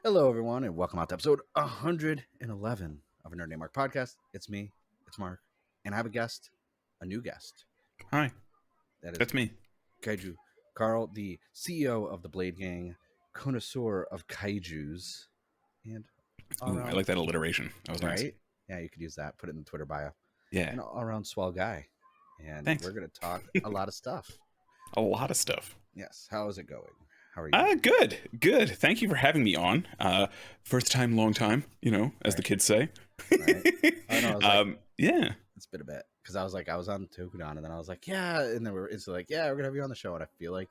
Hello, everyone, and welcome out to episode 111 of a Nerd Name Mark podcast. It's me, it's Mark, and I have a guest, a new guest. Hi, That is that's me. KaijuCarl, the CEO of the Blade Gang, connoisseur of kaijus, and Ooh, I like that alliteration. That was nice. right? Yeah, you could use that. Put it in the Twitter bio. Yeah, An all-around swell guy, and thanks. we're going to talk a lot of stuff. A lot of stuff. Yes, how is it going? How are you? Good. Thank you for having me on. First time, long time, as the kids say. Right? I know. I was like, Yeah. it's been a bit because I was on Tokudon, and then I was like, yeah, and then it's like, yeah, we're gonna have you on the show, and I feel like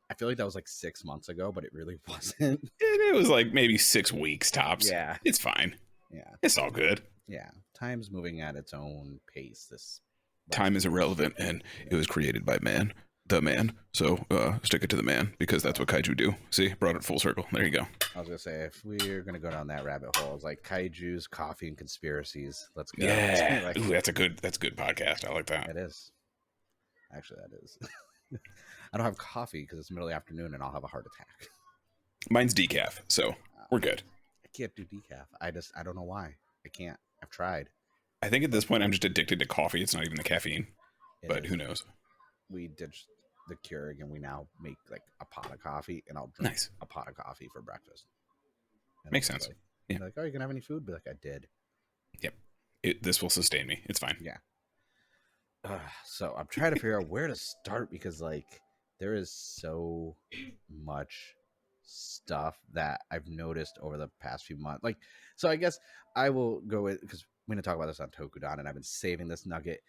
that was like 6 months ago, but it really wasn't. It was like maybe 6 weeks tops. Yeah, It's fine. yeah, It's all good. yeah. Time's moving at its own pace. This Time is irrelevant, and it was created by man. The man. So stick it to the man, because that's what kaiju do. See, brought it full circle. There you go. I was gonna say, if we're gonna go down that rabbit hole, it's like kaijus, coffee, and conspiracies. Let's go. Yeah. Like, Ooh, that's a good podcast. I like that. it is. Actually, that is. I don't have coffee because it's middle of the afternoon, and I'll have a heart attack. Mine's decaf, so we're good. I can't do decaf. I don't know why. I can't. I've tried. I think at this point I'm just addicted to coffee. It's not even the caffeine, but Is. who knows? We ditched the Keurig and we now make like a pot of coffee, and I'll drink Nice. a pot of coffee for breakfast. And Makes it's sense. Like, Yeah. like, oh, you can have any food? Be like, I did. Yep. This will sustain me. It's fine. Yeah. So I'm trying to figure out where to start because like there is so much stuff that I've noticed over the past few months. Like, so I guess I will go with, because we're gonna talk about this on Tokudon, and I've been saving this nugget.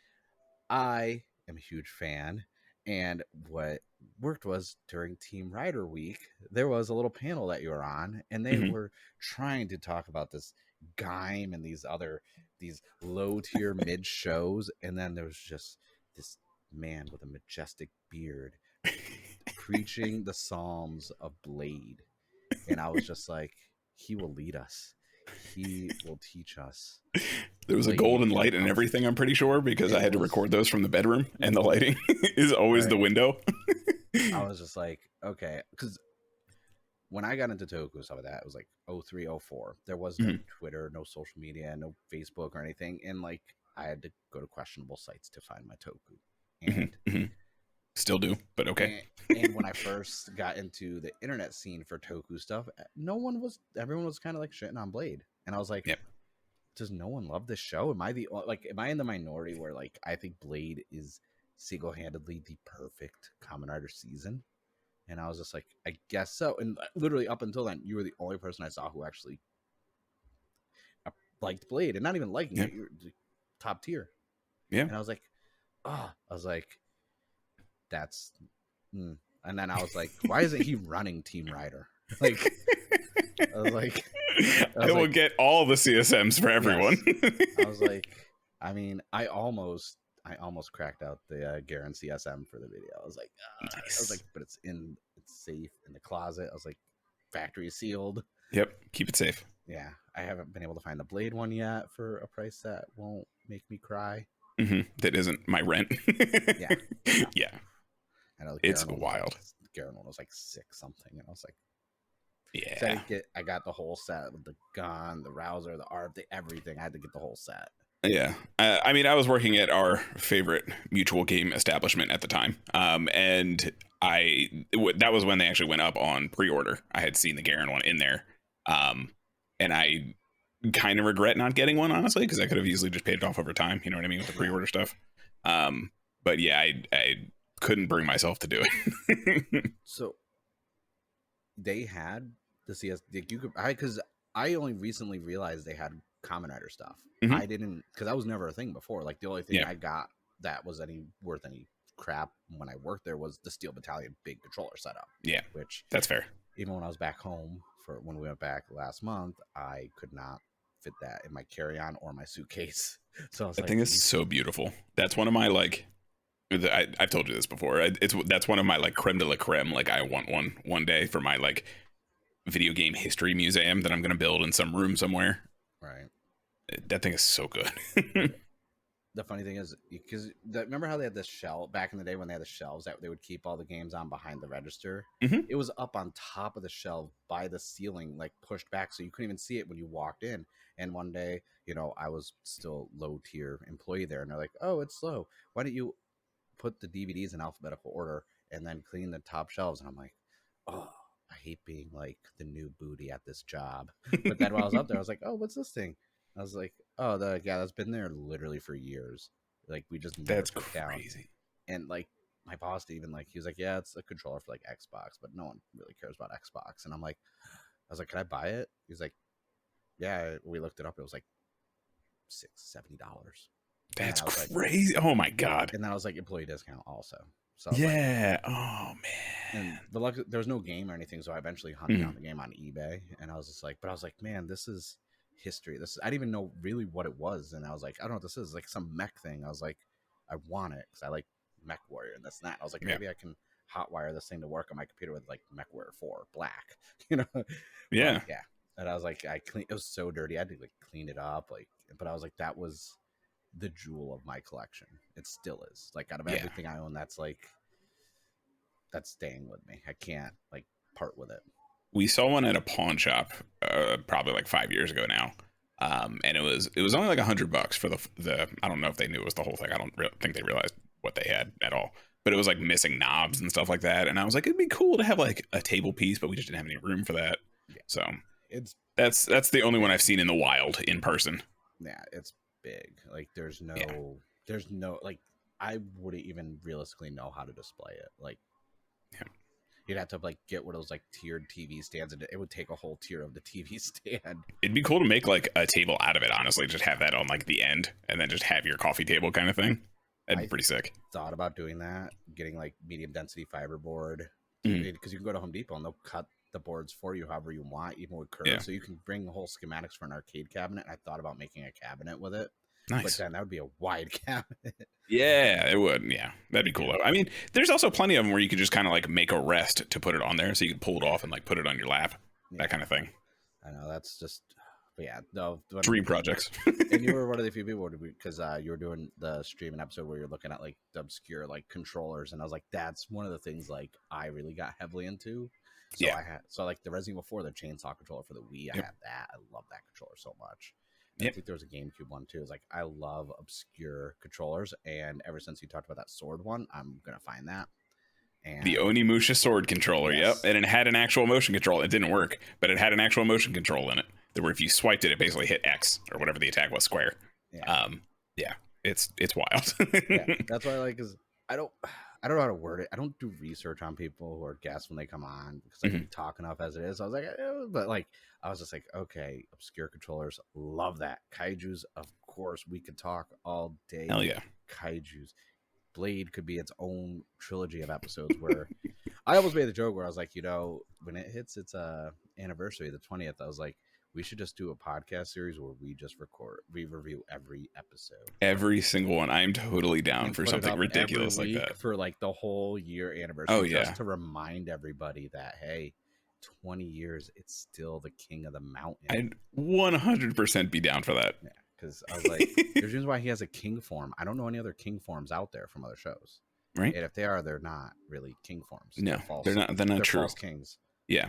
I am a huge fan, and what worked was during Team Rider Week, there was a little panel that you were on, and they were trying to talk about this Gaim and these low tier mid shows, and then there was just this man with a majestic beard preaching the Psalms of Blade, and I was just like, he will lead us. He will teach us. There was a golden light and everything, I'm pretty sure, because I had to record those from the bedroom, and the lighting is always the window. I was just like, okay, because when I got into Toku, some of that, it was like 03, 04. There was no Twitter, no social media, no Facebook or anything, and like I had to go to questionable sites to find my Toku. And still do, but okay. And when I first got into the internet scene for Toku stuff, everyone was kind of like shitting on Blade, and I was like, does no one love this show? Am I in the minority where like I think Blade is single-handedly the perfect Kamen Rider season? And I was just like, I guess so. And literally up until then, you were the only person I saw who actually liked Blade, and not even liking it, you were top tier. Yeah. And I was like, that's, and then I was like, why isn't he running Team Rider? Like, I was like, I will get all the CSMs for everyone. Yes. I was like, I mean, I almost cracked out the Garen CSM for the video. I was like, nice. I was like, but it's safe in the closet. I was like, factory sealed. Yep, keep it safe. Yeah, I haven't been able to find the Blade one yet for a price that won't make me cry. That isn't my rent. Yeah. I know it's wild. Garen one was like 6 something, and I was like, yeah. So I got the whole set with the gun, the rouser, the ARP, everything. I had to get the whole set. Yeah. I mean, I was working at our favorite mutual game establishment at the time. And that was when they actually went up on pre-order. I had seen the Garen one in there. And I kind of regret not getting one, honestly, because I could have easily just paid it off over time. You know what I mean? With the pre-order stuff. But yeah, I couldn't bring myself to do it. So they had the CS, because I only recently realized they had Kamen Rider stuff. I didn't, because that was never a thing before. Like the only thing I got that was worth any crap when I worked there was the Steel Battalion big controller setup. Yeah, which that's fair. Even when I was back home for when we went back last month, I could not fit that in my carry-on or my suitcase. So I was that thing is so beautiful. That's one of my like. I've told you this before. That's one of my like creme de la creme. Like I want one day for my like video game history museum that I'm gonna build in some room somewhere. Right. That thing is so good. the funny thing is, because remember how they had this shelf back in the day when they had the shelves that they would keep all the games on behind the register? Mm-hmm. It was up on top of the shelf by the ceiling, like pushed back, so you couldn't even see it when you walked in. And one day, I was still low tier employee there, and they're like, "Oh, it's slow. Why don't you put the DVDs in alphabetical order and then clean the top shelves?" And I'm like, "Oh, I hate being like the new booty at this job." But then while I was up there, I was like, "Oh, what's this thing?" I was like, "Oh, that's been there literally for years. Like we just never That's took down." crazy. And like my boss even like he was like, "Yeah, it's a controller for like Xbox, but no one really cares about Xbox." And I was like, "Can I buy it?" He's like, "Yeah." We looked it up. It was like $70. That's crazy. Like, oh my god. And then I was like, employee discount also. So yeah. Like, oh man. And there was no game or anything, so I eventually hunted down the game on eBay, and I was just like, man, this is history. I didn't even know really what it was, and I was like, I don't know what this is, like some mech thing. I was like, I want it because I like Mech Warrior and this and that. I was like, maybe I can hotwire this thing to work on my computer with like Mech Warrior 4 Black, Yeah. Yeah. And I was like, it was so dirty. I had to like clean it up, but I was like, that was the jewel of my collection. It still is. Like out of everything I own, that's staying with me. I can't like part with it. We saw one at a pawn shop probably like 5 years ago now. And it was only like $100 for the I don't know if they knew it was the whole thing. I don't think they realized what they had at all. But it was like missing knobs and stuff like that. And I was like, it'd be cool to have like a table piece, but we just didn't have any room for that. Yeah. So that's the only one I've seen in the wild in person. Yeah, it's big. Like there's no like I wouldn't even realistically know how to display it. Like you'd have to like get one of those like tiered TV stands, and it would take a whole tier of the TV stand. It'd be cool to make like a table out of it, honestly. Just have that on like the end, and then just have your coffee table kind of thing. That'd be pretty sick. Thought about doing that, getting like medium density fiberboard, because you can go to Home Depot and they'll cut the boards for you however you want, even with curves. Yeah. So you can bring the whole schematics for an arcade cabinet. I thought about making a cabinet with it. Nice. But then that would be a wide cabinet. Yeah, it would. Yeah, that'd be cool though. I mean, there's also plenty of them where you could just kind of like make a rest to put it on there, so you can pull it off and like put it on your lap, that kind of thing. I know that's just, but yeah, no dream projects. And you were one of the few people because you were doing the streaming episode where you're looking at like the obscure like controllers, and I was like, that's one of the things like I really got heavily into. So I had like the Resident Evil 4, the chainsaw controller for the Wii. I had that. I love that controller so much. I think there was a GameCube one too. It's like I love obscure controllers, and ever since you talked about that sword one, I'm gonna find that. And the Onimusha sword controller, yep, and it had an actual motion control. It didn't work, but it had an actual motion control in it. Where if you swiped it, it basically hit X or whatever the attack was, square. It's wild. That's why I like is I don't know how to word it. I don't do research on people who are guests when they come on because I can talk enough as it is. I was like, but like I was just like, okay, obscure controllers, love that. Kaijus, of course, we could talk all day. Hell yeah, Kaijus. Blade could be its own trilogy of episodes where I almost made the joke where I was like, when it hits its anniversary, the 20th, I was like, we should just do a podcast series where we just review every episode. Every single one. I'm totally down for something ridiculous like that. For like the whole year anniversary. Oh, yeah. Just to remind everybody that, hey, 20 years, it's still the king of the mountain. I'd 100% be down for that. Yeah, because I was like, there's reasons why he has a king form. I don't know any other king forms out there from other shows. Right. And if they are, they're not really king forms. No, they're not true. False kings. Yeah.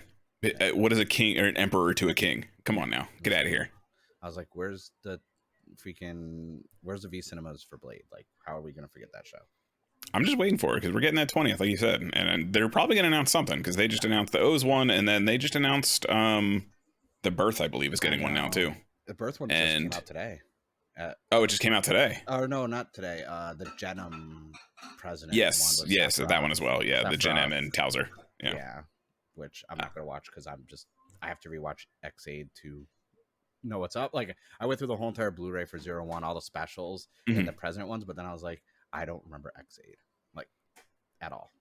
What is a king or an emperor to a king? Come on now, get out of here. I was like, where's the V cinemas for Blade? Like, how are we gonna forget that show? I'm just waiting for it because we're getting that 20th, like you said, and they're probably gonna announce something because they just announced the O's one, and then they just announced the Birth, I believe, is getting one now too. The Birth one just came out today. It just came out today. Oh no, not today. The Genom president. Yes, that one as well. Yeah, the Genom and Towser. Yeah. Which I'm not going to watch because I have to rewatch X-Aid to know what's up. Like, I went through the whole entire Blu-ray for 01, all the specials and the President ones, but then I was like, I don't remember X-Aid, like, at all.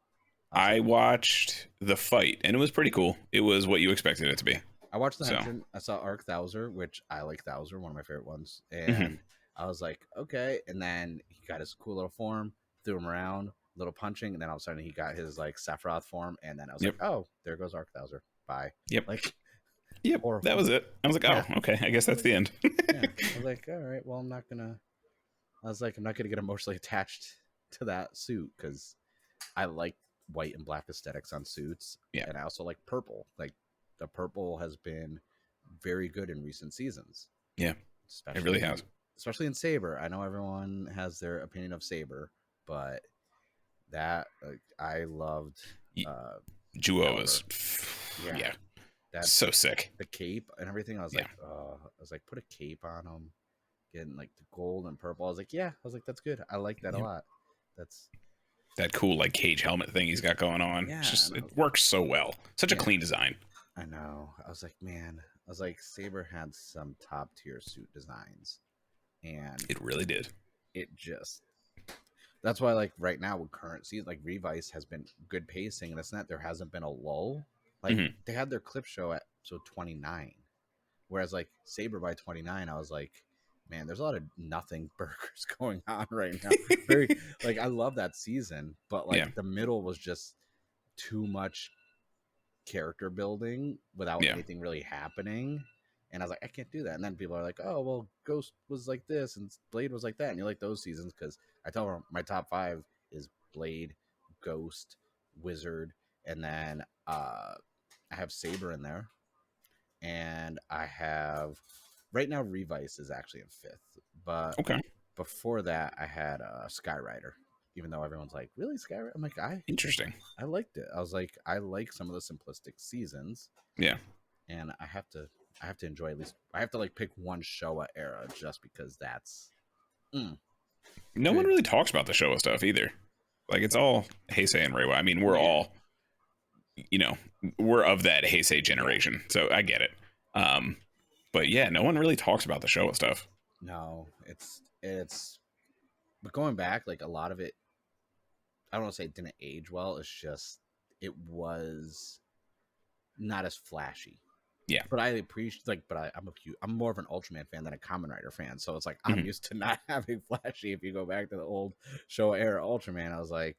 I watched the fight, and it was pretty cool. It was what you expected it to be. I watched the Henchman. I saw Arc Thouser, which I like Thouser, one of my favorite ones. And I was like, okay. And then he got his cool little form, threw him around. Little punching, and then all of a sudden he got his like Sephiroth form, and then I was like, oh, there goes Arc Thouser. Bye. Yep. Like, that was it. I was like, oh, okay, I guess that's the end. I was like, all right, well, I'm not gonna I was like, I'm not gonna get emotionally attached to that suit because I like white and black aesthetics on suits. Yeah. And I also like purple. Like the purple has been very good in recent seasons. Yeah, Especially, it really has. Especially in Saber. I know everyone has their opinion of Saber, but that I loved Juo was yeah. That's so sick. The cape and everything. I was like, put a cape on him, getting like the gold and purple. I was like, that's good. I like that a lot. That's that cool like cage helmet thing he's got going on. Yeah, it works so well. Such a clean design. I know. I was like, man. I was like, Saber had some top tier suit designs, and it really did. It just. That's why, like right now, with current season, like Revice has been good pacing, and it's not there hasn't been a lull. Like they had their clip show at episode 29, whereas like Saber by 29, I was like, man, there's a lot of nothing burgers going on right now. Very like I love that season, but like the middle was just too much character building without anything really happening. And I was like, I can't do that. And then people are like, oh, well, Ghost was like this and Blade was like that. And you like those seasons because I tell them my top 5 is Blade, Ghost, Wizard, and then I have Saber in there. And I have right now Revice is actually in 5th. But before that, I had Sky Rider. Even though everyone's like, really, Sky Rider? I'm like, interesting. I liked it. I was like, I like some of the simplistic seasons. Yeah. And I have to enjoy at least. I have to like pick one Showa era just because that's. No one really talks about the Showa stuff either. Like it's all Heisei and Reiwa. I mean, we're all, we're of that Heisei generation, so I get it. But yeah, no one really talks about the Showa stuff. No, it's. But going back, like a lot of it, I don't want to say it didn't age well. It's just it was not as flashy. Yeah, but I appreciate I'm more of an Ultraman fan than a Kamen Rider fan. So it's like I'm used to not having flashy. If you go back to the old Showa era Ultraman, I was like,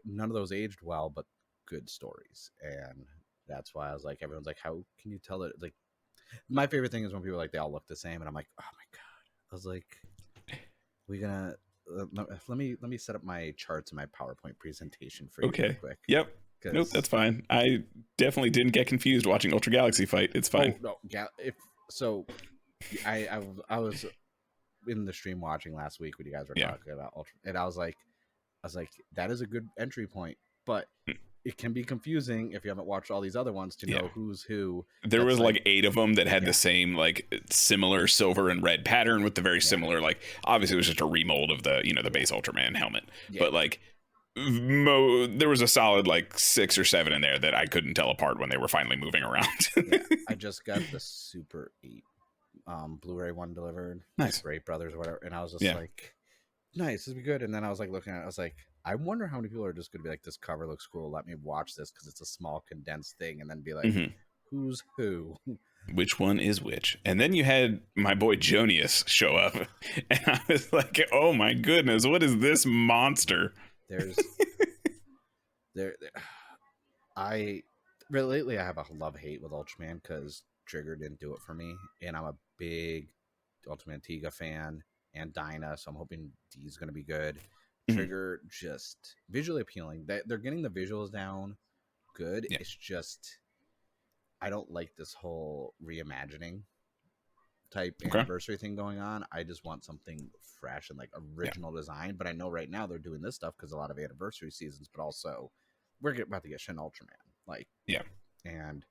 none of those aged well, but good stories, and that's why I was like, everyone's like, how can you tell it? Like, my favorite thing is when people are like they all look the same, and I'm like, oh my god. I was like, we're gonna let me set up my charts and my PowerPoint presentation for you real quick. Yep. Nope, that's fine. I definitely didn't get confused watching Ultra Galaxy fight. It's fine. Oh, no, I was in the stream watching last week when you guys were talking about Ultra, and I was like, that is a good entry point, but it can be confusing if you haven't watched all these other ones to know who's who. There was like 8 of them that had the same like similar silver and red pattern with the very similar like obviously it was just a remold of the the base Ultraman helmet, but like there was a solid like 6 or 7 in there that I couldn't tell apart when they were finally moving around. I just got the Super 8 Blu-ray one delivered. Nice. Great Brothers or whatever, and I was just like, nice, this would be good. And then I was like looking at it, I was like, I wonder how many people are just going to be like, this cover looks cool, let me watch this because it's a small condensed thing, and then be like, who's who? Which one is which? And then you had my boy Jonius show up, and I was like, oh my goodness, what is this monster? Lately I have a love-hate with Ultraman because Trigger didn't do it for me, and I'm a big Ultraman Tiga fan and Dinah, so I'm hoping D's going to be good. Trigger just visually appealing. They're getting the visuals down good. It's just I don't like this whole reimagining type anniversary thing going on. I just want something fresh and like original design. But I know right now they're doing this stuff because a lot of anniversary seasons, but also we're about to get Shin Ultraman. And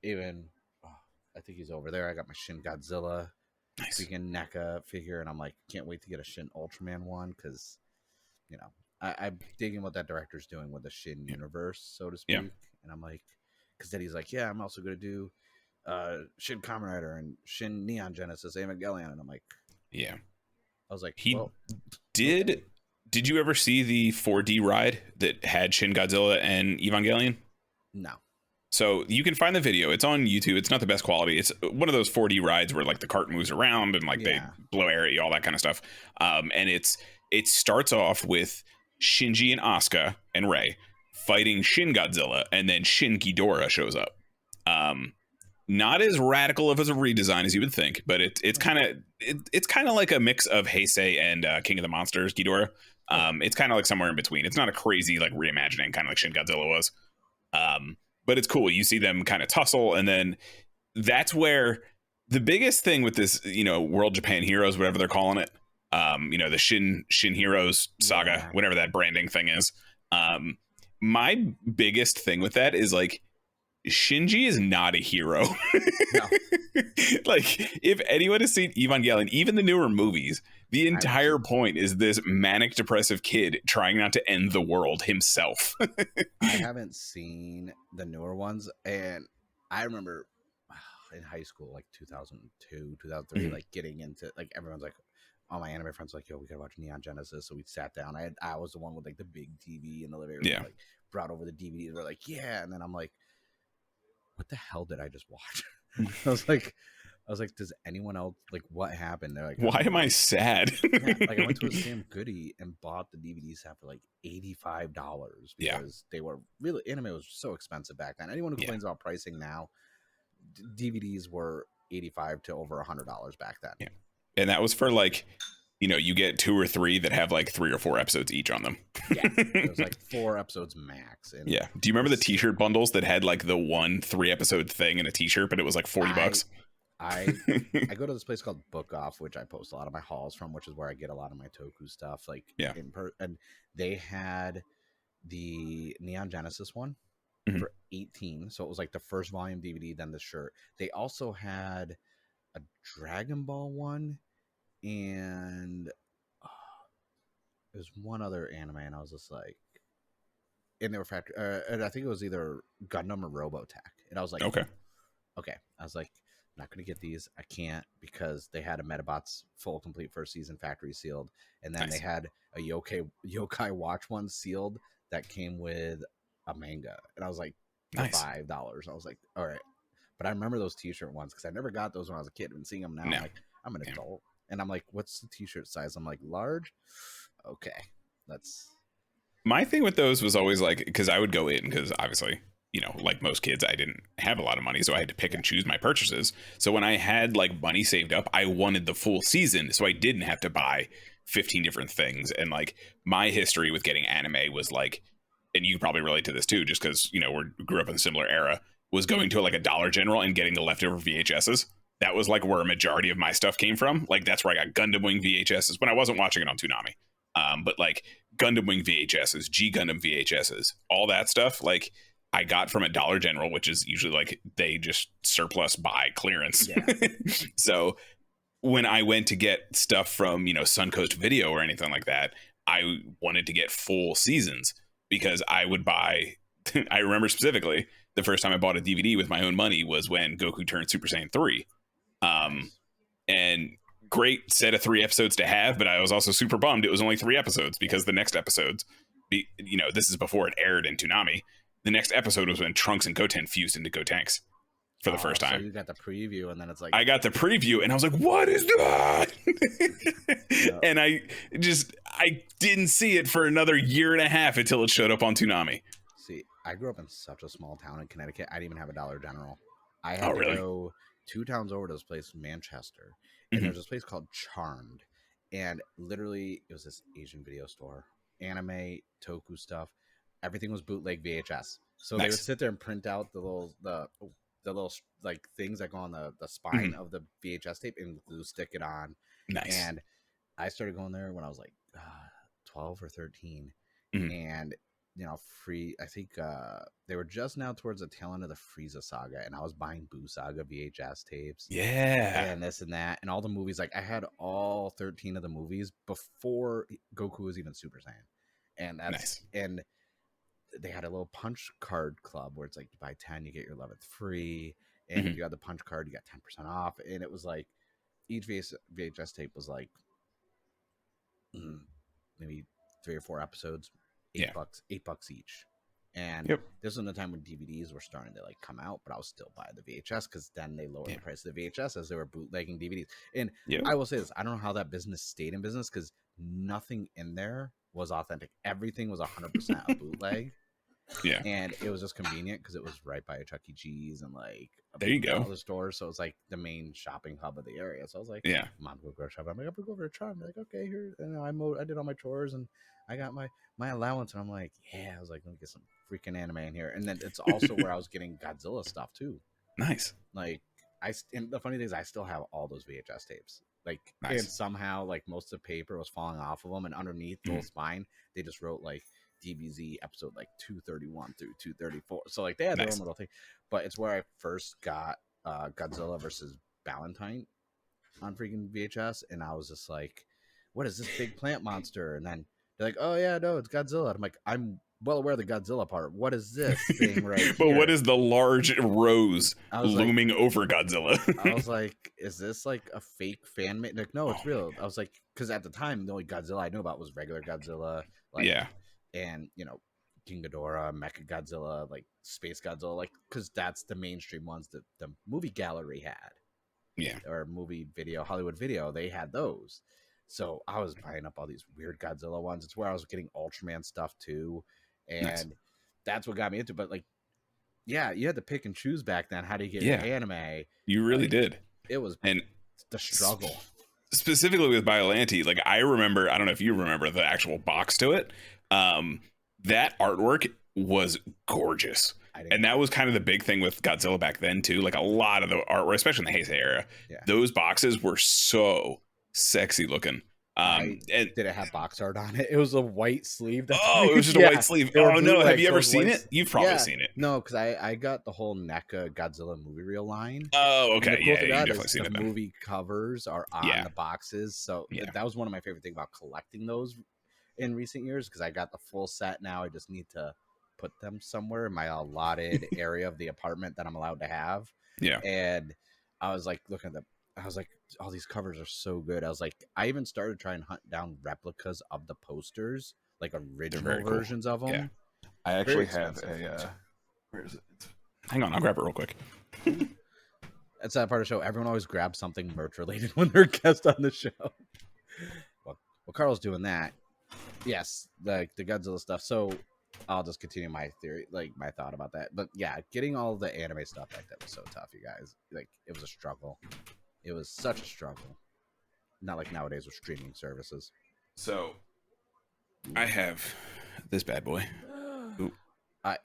even I think he's over there. I got my Shin Godzilla freaking NECA figure, and I'm like, can't wait to get a Shin Ultraman one because I'm digging what that director's doing with the Shin universe, so to speak. And I'm like, because then he's like, I'm also going to do Shin Kamen Rider and Shin Neon Genesis Evangelion, and I'm like, I was like, did you ever see the 4D ride that had Shin Godzilla and Evangelion? No. So you can find the video. It's on YouTube. It's not the best quality. It's one of those 4D rides where like the cart moves around and like they blow air at you, all that kind of stuff. And it starts off with Shinji and Asuka and Rei fighting Shin Godzilla, and then Shin Ghidorah shows up. not as radical of as a redesign as you would think, but it's kind of it's kind of like a mix of Heisei and King of the Monsters Ghidorah. It's kind of like somewhere in between. It's not a crazy like reimagining, kind of like Shin Godzilla was. But it's cool. You see them kind of tussle, and then that's where the biggest thing with this, World Japan Heroes, whatever they're calling it, the Shin Heroes saga, whatever that branding thing is. My biggest thing with that is like, Shinji is not a hero. No. Like, if anyone has seen Evangelion, even the newer movies, the entire point is this manic depressive kid trying not to end the world himself. I haven't seen the newer ones, and I remember in high school, like 2002, 2003, like getting into, like, everyone's like, all my anime friends like, yo, we gotta watch Neon Genesis. So we sat down. I was the one with like the big TV in the living room. Yeah. Like, brought over the DVDs. We're like, yeah. And then I'm like, what the hell did I just watch? I was like, does anyone else, like, what happened? They're like, why am I sad? Yeah, like, I went to a Sam Goody and bought the DVD set for like $85 because they were really, anime was so expensive back then. Anyone who complains about pricing now, DVDs were $85 to over $100 back then. Yeah. And that was for like, you get 2 or 3 that have like 3 or 4 episodes each on them. Yeah, it was like 4 episodes max. And yeah. Do you remember the t-shirt bundles that had like the 1 3-episode thing in a t-shirt, but it was like $40? I go to this place called Book Off, which I post a lot of my hauls from, which is where I get a lot of my Toku stuff. Like, and they had the Neon Genesis one for $18. So it was like the first volume DVD, then the shirt. They also had a Dragon Ball one, and there's one other anime, and I was just like, and they were factory, and I think it was either Gundam or Robotech, and I was like, okay. I was like, I'm not gonna get these. I can't, because they had a Metabots full complete first season factory sealed, and then they had a Yokai Watch one sealed that came with a manga, and I was like, $5. I was like, all right. But I remember those t-shirt ones because I never got those when I was a kid. And seeing them now, I'm like, I'm an adult. And I'm like, what's the t-shirt size? I'm like, large? Okay. That's... My thing with those was always like, because I would go in, because obviously, like most kids, I didn't have a lot of money. So I had to pick and choose my purchases. So when I had like money saved up, I wanted the full season. So I didn't have to buy 15 different things. And like, my history with getting anime was like, and you probably relate to this too, just because, we grew up in a similar era, was going to like a Dollar General and getting the leftover VHSs. That was like where a majority of my stuff came from. Like, that's where I got Gundam Wing VHSs when I wasn't watching it on Toonami. But like Gundam Wing VHSs, G Gundam VHSs, all that stuff, like, I got from a Dollar General, which is usually like they just surplus buy clearance. Yeah. So when I went to get stuff from, Suncoast Video or anything like that, I wanted to get full seasons because I would buy, I remember specifically, the first time I bought a DVD with my own money was when Goku turned Super Saiyan 3. And great set of 3 episodes to have, but I was also super bummed it was only 3 episodes because the next episodes, this is before it aired in Toonami. The next episode was when Trunks and Goten fused into Gotenks for the first time. So you got the preview, and then it's like... I got the preview, and I was like, what is that? And I didn't see it for another 1.5 years until it showed up on Toonami. See, I grew up in such a small town in Connecticut. I didn't even have a Dollar General. I had to go 2 towns over to this place, Manchester, and there's this place called Charmed, and literally it was this Asian video store, anime, Toku stuff. Everything was bootleg VHS. So they would sit there and print out the little like things that go on the spine of the VHS tape and stick it on. Nice. And I started going there when I was like 12 or 13, and free. I think they were just now towards the tail end of the Frieza saga, and I was buying Buu Saga VHS tapes. Yeah, and this and that, and all the movies. Like, I had all 13 of the movies before Goku was even Super Saiyan, and that's nice. And they had a little punch card club where it's like, you buy 10, you get your 11th free, and if you got the punch card, you got 10% off. And it was like each VHS tape was like maybe 3 or 4 episodes. $8 each. And this was the time when DVDs were starting to like come out, but I was still buying the VHS because then they lowered the price of the VHS as they were bootlegging DVDs. And I will say this, I don't know how that business stayed in business because nothing in there was authentic. Everything was 100% a bootleg. Yeah. And it was just convenient because it was right by a Chuck E. Cheese and like There you go. other stores. So it was like the main shopping hub of the area. So I was like, Yeah. Mom, go grocery shopping. I'm like, I'm gonna go over to Charm. They're like, okay, here. And I did all my chores and I got my allowance. And I'm like, yeah. I was like, let me get some freaking anime in here. And then it's also where I was getting Godzilla stuff too. Nice. Like and the funny thing is, I still have all those VHS tapes. Like, Nice. and somehow like most of the paper was falling off of them, and underneath the whole spine, they just wrote like DBZ episode like 231 through 234. So like they had their own little thing. But it's where I first got Godzilla versus Valentine on freaking VHS, and I was just like, what is this big plant monster? And then they're like, oh yeah, no, it's Godzilla. And I'm like, I'm well aware of the Godzilla part. What is this thing right But here? what is the large rose looming over Godzilla? I was like, is this like a fake fan made? Like, no, it's real. I was like, because at the time, the only Godzilla I knew about was regular Godzilla. Like, yeah. And, King Ghidorah, Mecha Godzilla, like Space Godzilla, like, because that's the mainstream ones that the movie gallery had. Yeah. Or movie video, Hollywood Video, they had those. So I was buying up all these weird Godzilla ones. It's where I was getting Ultraman stuff too. And that's what got me into it. But like, yeah, you had to pick and choose back then. How do you get into anime? You really did. It was the struggle. Specifically with Biollante, like I remember, I don't know if you remember the actual box to it. That artwork was gorgeous. And that was kind of the big thing with Godzilla back then too. Like a lot of the artwork, especially in the Heisei era, those boxes were so sexy looking. And did it have box art on it? It was a white sleeve. It was just a white sleeve. Oh no, have you ever seen it? You've probably seen it. No, because I got the whole NECA Godzilla movie reel line. Oh, okay, yeah, you definitely seen it. The movie covers are on the boxes, so that was one of my favorite things about collecting those in recent years. Because I got the full set now. I just need to put them somewhere in my allotted area of the apartment that I'm allowed to have. Yeah, and I was like looking at them. I was like, all these covers are so good. I was like, I even started trying to hunt down replicas of the posters, like original versions of them. Yeah. I actually have a. Where is it? Hang on, I'll grab it real quick. That's that part of the show. Everyone always grabs something merch related when they're a guest on the show. Well, Carl's doing that. Yes, the Godzilla stuff. So I'll just continue my theory, like my thought about that. But yeah, getting all the anime stuff like that was so tough, you guys. Like it was a struggle. It was such a struggle. Not like nowadays with streaming services. So, I have this bad boy. Ooh. I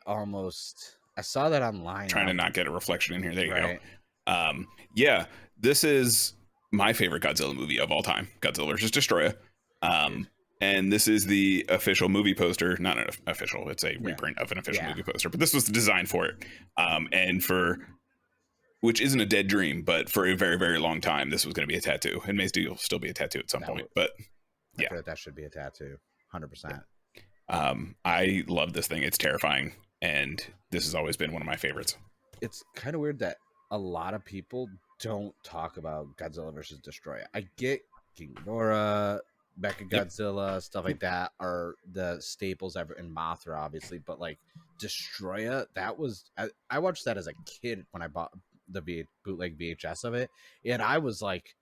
saw that online. Trying to not get a reflection in here. There you go. Yeah, this is my favorite Godzilla movie of all time. Godzilla vs. Destroya. And this is the official movie poster. Not an official. It's a reprint of an official movie poster. But this was the design for it. And which isn't a dead dream, but for a very, very long time, this was going to be a tattoo. And may still be a tattoo at some point. But I feel like that should be a tattoo. 100%. I love this thing. It's terrifying. And this has always been one of my favorites. It's kind of weird that a lot of people don't talk about Godzilla versus Destroya. I get King Ghidorah, Mechagodzilla, stuff like that are the staples ever in Mothra, obviously. But like Destroya, that was... I watched that as a kid when I bought the bootleg VHS of it, and I was like,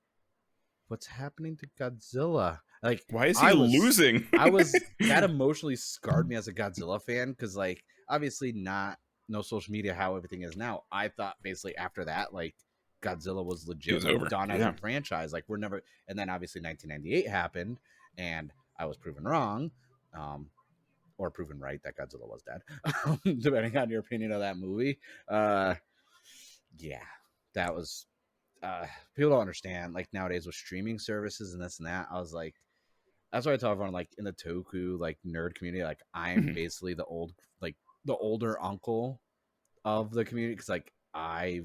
what's happening to Godzilla? Like, why is he losing? That emotionally scarred me as a Godzilla fan, because like obviously no social media how everything is now. I thought basically after that, like Godzilla was legit done as a franchise. Like we're never, and then obviously 1998 happened and I was proven wrong, or proven right that Godzilla was dead, depending on your opinion of that movie. Yeah, that was people don't understand, like nowadays with streaming services and this and that. I was like, that's why I tell everyone, like in the Toku like nerd community, like I'm basically the older uncle of the community, because like I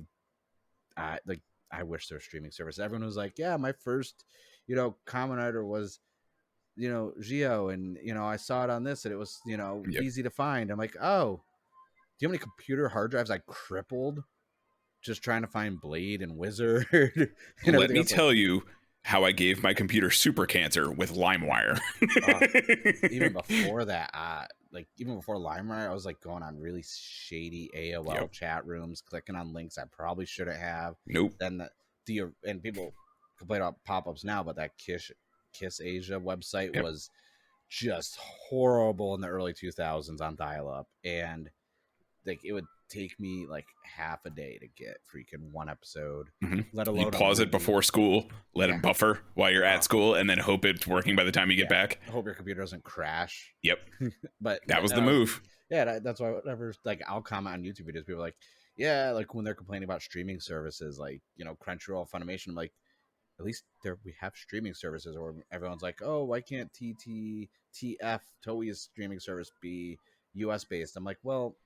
wish there was streaming service. Everyone was like, yeah, my first Kamen Rider was Geo, and I saw it on this and it was easy to find. I'm like, oh, do you have any computer hard drives I crippled just trying to find Blade and Wizard? Let me tell you how I gave my computer super cancer with LimeWire. Even before that, even before LimeWire, I was like going on really shady AOL chat rooms, clicking on links I probably shouldn't have. Nope. Then and people complain about pop-ups now, but that Kiss Asia website was just horrible in the early 2000s on dial-up, and like it would take me like half a day to get freaking one episode, let alone you pause it before school, let it buffer while you're at school, and then hope it's working by the time you get back. I hope your computer doesn't crash. Yep. But that was the move. That's why whenever like I'll comment on YouTube videos, people are like, yeah, like when they're complaining about streaming services like, you know, Crunchyroll, Funimation, I'm like, at least we have streaming services. Or everyone's like, oh, why can't TF Toei's streaming service be US based? I'm like, well,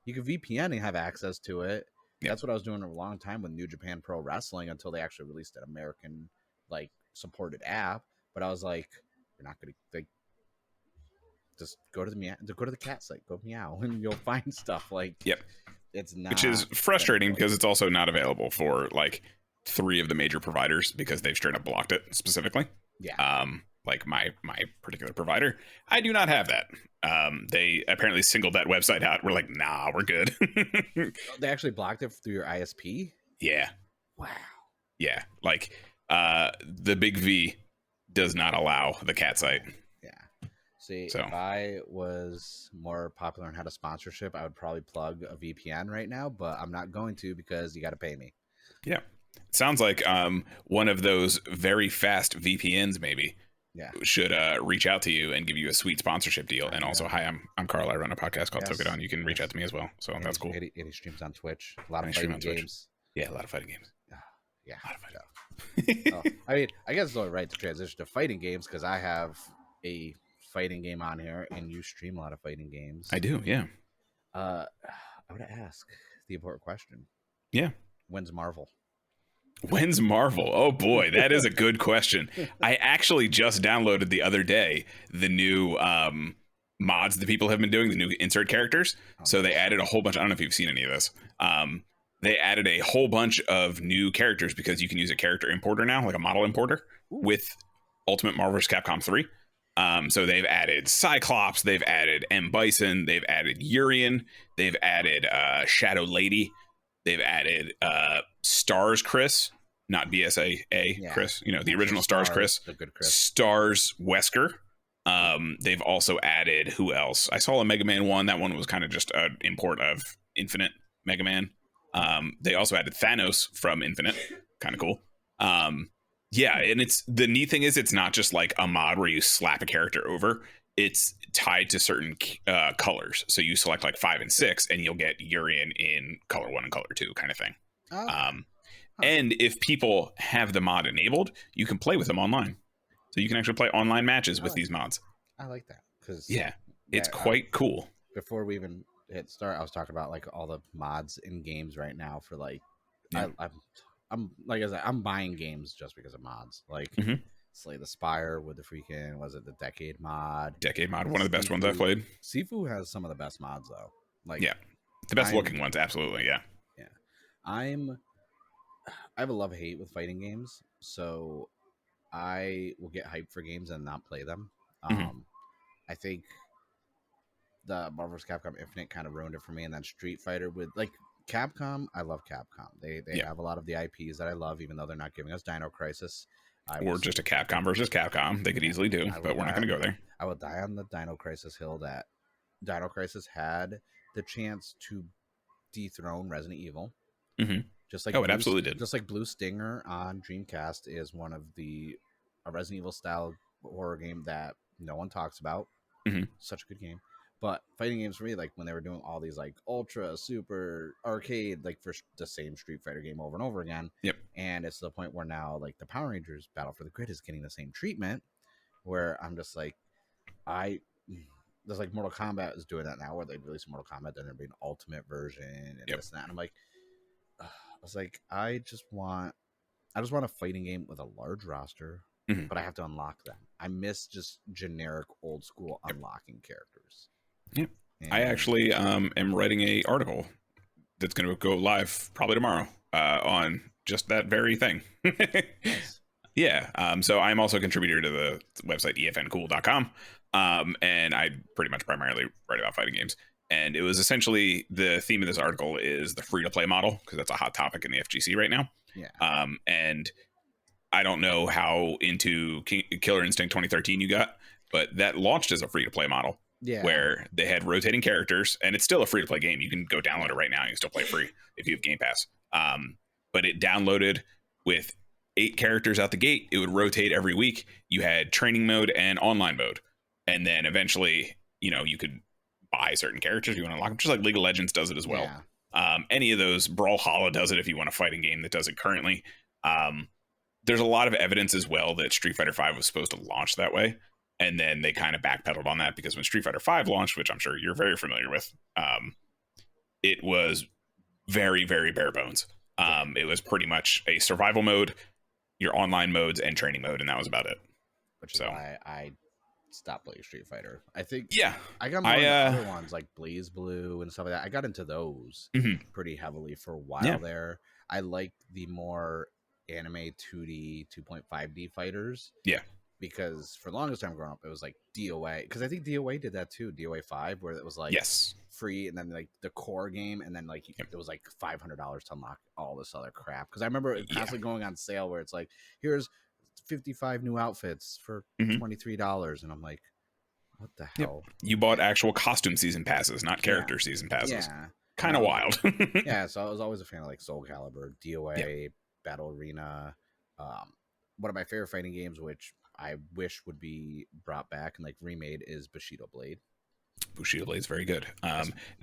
you can VPN and have access to it. Yep. That's what I was doing a long time with New Japan Pro Wrestling until they actually released an American like supported app. But I was like, you're not gonna like just go to the cat site, go meow, and you'll find stuff. Like, it's not, which is frustrating because it's also not available for like 3 of the major providers because they've straight up blocked it specifically. Like my particular provider, I do not have that. They apparently singled that website out. We're like, nah, we're good. They actually blocked it through your ISP? Yeah. Wow. Yeah. Like the Big V does not allow the cat site. Yeah. See, if I was more popular and had a sponsorship, I would probably plug a VPN right now, but I'm not going to because you got to pay me. Yeah. It sounds like one of those very fast VPNs maybe should reach out to you and give you a sweet sponsorship deal. And also, hi, I'm Carl. I run a podcast called Tokudon. You can reach out to me as well. So that's cool. 80 streams on Twitch. A lot of fighting games. Yeah, a lot of fighting games. Yeah. A lot of fighting games. I mean, I guess it's all right to transition to fighting games because I have a fighting game on here and you stream a lot of fighting games. I do, yeah. I would ask the important question. Yeah. When's Marvel? When's Marvel? Oh boy, that is a good question. I actually just downloaded the other day the new mods that people have been doing, the new insert characters. So they added a whole bunch. I don't know if you've seen any of this. They added a whole bunch of new characters because you can use a character importer now, like a model importer, with Ultimate Marvel vs. Capcom 3. So they've added Cyclops, they've added M. Bison, they've added Urian, they've added Shadow Lady, they've added Stars Chris, not BSAA Chris, you know, the original Stars Chris, the good Chris. Stars Wesker. They've also added, who else? I saw a Mega Man one. That one was kind of just an import of Infinite Mega Man. They also added Thanos from Infinite, kind of cool. Yeah, and it's the neat thing is it's not just like a mod where you slap a character over. It's tied to certain colors. So you select like 5 and 6 and you'll get Urian in color 1 and color 2 kind of thing. And if people have the mod enabled, you can play with them online. So you can actually play online matches with these mods. I like that because it's quite cool. Before we even hit start, I was talking about like all the mods in games right now for like I'm like I said, I'm buying games just because of mods. Like Slay the Spire with the freaking the Decade mod. One of the best ones I've played. Sifu has some of the best mods though. Like the best looking ones, absolutely. Yeah. I have a love-hate with fighting games, so I will get hyped for games and not play them. I think the Marvel vs. Capcom Infinite kind of ruined it for me, and then Street Fighter with like Capcom. I love Capcom. They have a lot of the IPs that I love, even though they're not giving us Dino Crisis. Or just a Capcom versus Capcom. They could easily do, but we're not going to go there. I will die on the Dino Crisis hill that Dino Crisis had the chance to dethrone Resident Evil. Just like it absolutely did. Just like Blue Stinger on Dreamcast is one of the Resident Evil style horror game that no one talks about. Such a good game. But fighting games for me, like when they were doing all these like Ultra, Super, Arcade, like for the same Street Fighter game over and over again. And it's to the point where now like the Power Rangers Battle for the Grid is getting the same treatment where I'm just like, there's like Mortal Kombat is doing that now where they release Mortal Kombat, then there'll be an ultimate version and this and that. And I'm like, I was like, I just want a fighting game with a large roster, but I have to unlock them. I miss just generic old school unlocking characters. I actually am writing a article that's going to go live probably tomorrow on just that very thing. So I'm also a contributor to the website efncool.com, and I pretty much primarily write about fighting games. And it was essentially the theme of this article is the free-to-play model, because that's a hot topic in the FGC right now. And I don't know how into Killer Instinct 2013 you got. but that launched as a free-to-play model. Yeah. Where they had rotating characters, and it's still a free-to-play game. You can go download it right now. You can still play free if you have Game Pass. But it downloaded with 8 characters out the gate. It would rotate every week. You had training mode and online mode, and then eventually, you could buy certain characters if you want to unlock them. Just like League of Legends does it as well. Yeah. Any of those, Brawlhalla does it if you want a fighting game that does it currently. There's a lot of evidence as well that Street Fighter V was supposed to launch that way. And then they kind of backpedaled on that because when Street Fighter V launched, which I'm sure you're very familiar with, it was very, very bare bones. It was pretty much a survival mode, your online modes, and training mode, and that was about it. Which is why I stopped playing Street Fighter. I think I got more into other ones like Blaze Blue and stuff like that. I got into those pretty heavily for a while there. I like the more anime 2D, 2.5D fighters. Yeah. Because for the longest time growing up, it was like DOA. Because I think DOA did that too, DOA 5, where it was like free, and then like the core game, and then like it was like $500 to unlock all this other crap. Because I remember it constantly going on sale, where it's like, here's 55 new outfits for $23, and I'm like, what the hell? You bought actual costume season passes, not character season passes. Yeah, kind of wild. Yeah, so I was always a fan of like Soul Calibur, DOA, Battle Arena. One of my favorite fighting games, which I wish would be brought back and like remade, is Bushido Blade. Bushido Blade is very good.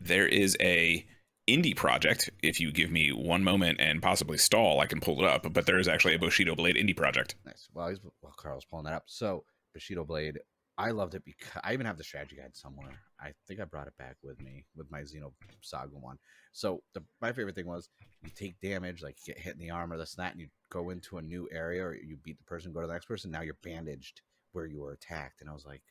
There is a indie project. If you give me one moment and possibly stall, I can pull it up. But there is actually a Bushido Blade indie project. Nice. Well, Carl's pulling that up. So Bushido Blade, I loved it because I even have the strategy guide somewhere. I think I brought it back with me with my Xeno Saga one. So my favorite thing was you take damage, like you get hit in the arm or this and that, and you go into a new area, or you beat the person, go to the next person. Now you're bandaged where you were attacked, and I was like,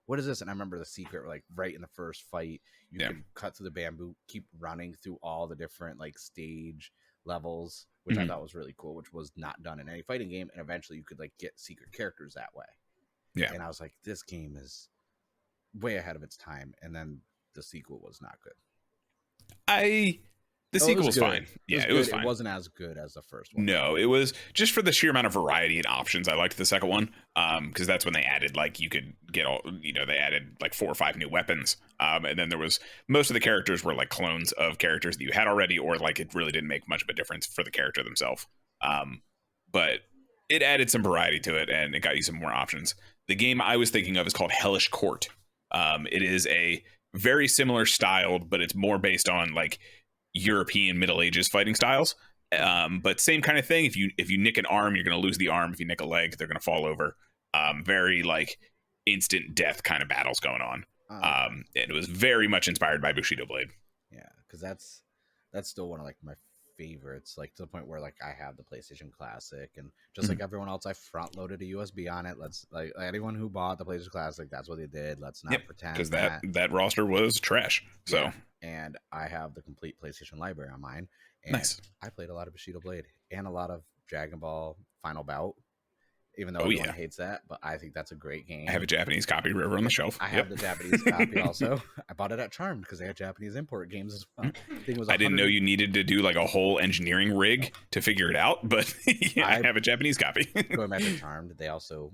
"What is this?" And I remember the secret, like right in the first fight, you could cut through the bamboo, keep running through all the different like stage levels, which I thought was really cool, which was not done in any fighting game. And eventually, you could like get secret characters that way. Yeah, and I was like, this game is way ahead of its time. And then the sequel was not good. The sequel was fine. It was fine. It wasn't as good as the first one. No, it was just for the sheer amount of variety and options. I liked the second one because that's when they added like you could get all, they added like 4 or 5 new weapons. And then there was most of the characters were like clones of characters that you had already, or like it really didn't make much of a difference for the character themselves. But it added some variety to it, and it got you some more options. The game I was thinking of is called Hellish Court. It is a very similar styled, but it's more based on like European Middle Ages fighting styles. But same kind of thing. If you nick an arm, you're going to lose the arm. If you nick a leg, they're going to fall over. Very like instant death kind of battles going on. It was very much inspired by Bushido Blade. Yeah, because that's still one of like my favorites, like to the point where like I have the PlayStation Classic, and just like everyone else, I front loaded a USB on it. Let's like anyone who bought the PlayStation Classic, that's what they did. Let's not pretend, because that roster was trash. So and I have the complete PlayStation library on mine. And I played a lot of Bushido Blade and a lot of Dragon Ball Final Bout, even though everyone hates that, but I think that's a great game. I have a Japanese copy over on the shelf. I have the Japanese copy also. I bought it at Charmed because they had Japanese import games as well. I didn't know you needed to do like a whole engineering rig to figure it out, but I have a Japanese copy. Going back to Charmed, they also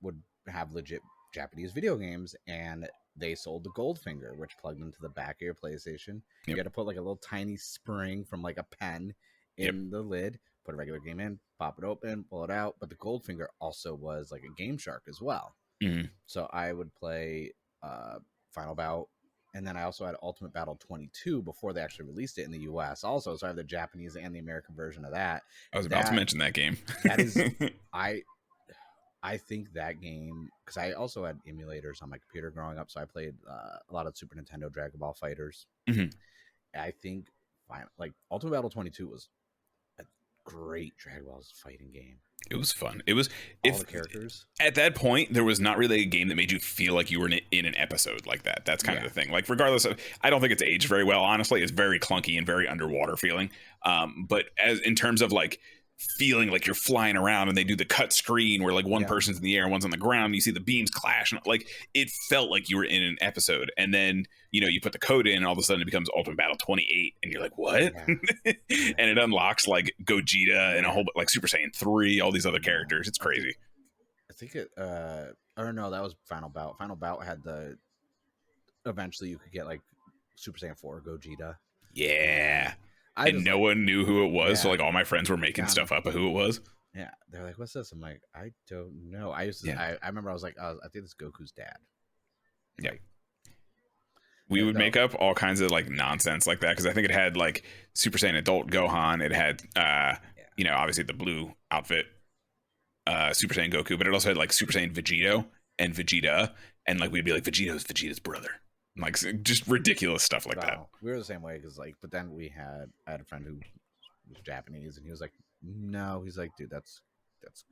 would have legit Japanese video games, and they sold the Goldfinger, which plugged into the back of your PlayStation. You had to put like a little tiny spring from like a pen in the lid, put a regular game in, pop it open, pull it out. But the Goldfinger also was like a Game Shark as well. So I would play Final Bout, and then I also had Ultimate Battle 22 before they actually released it in the US also. So I have the Japanese and the American version of that. I was about to mention that game. That is, I think that game, because I also had emulators on my computer growing up, so I played a lot of Super Nintendo Dragon Ball Fighters. I think like Ultimate Battle 22 was a great Dragon Ball fighting game. It was fun. It was all the characters. At that point, there was not really a game that made you feel like you were in an episode like that. That's kind of the thing. Like, regardless of, I don't think it's aged very well. Honestly, it's very clunky and very underwater feeling. But as in terms of like feeling like you're flying around, and they do the cut screen where like one person's in the air and one's on the ground, and you see the beams clash, and like it felt like you were in an episode. And then you put the code in, and all of a sudden it becomes Ultimate Battle 28, and you're like, what? And it unlocks like Gogeta and a whole like Super Saiyan 3, all these other characters. It's crazy. I think it Or no, that was Final Bout. Final Bout had the eventually you could get like Super Saiyan 4 Gogeta. And Yeah. I And just no like, one knew who it was. So yeah, like all my friends were making Ghana. stuff up of who it was. Yeah, they're like, "What's this?" I'm like, "I don't know." I used to. Yeah. I remember I was like, I think it's Goku's dad. Yeah. Like, We would no, make up all kinds of like nonsense like that because I think it had like Super Saiyan Adult Gohan. It had, yeah, obviously the blue outfit, Super Saiyan Goku, but it also had like Super Saiyan Vegito and Vegeta, and like we'd be like Vegeta's brother, like just ridiculous stuff like that. wow, we were the same way because like, but then I had a friend who was Japanese, and he was like, "No," he's like, "Dude, that's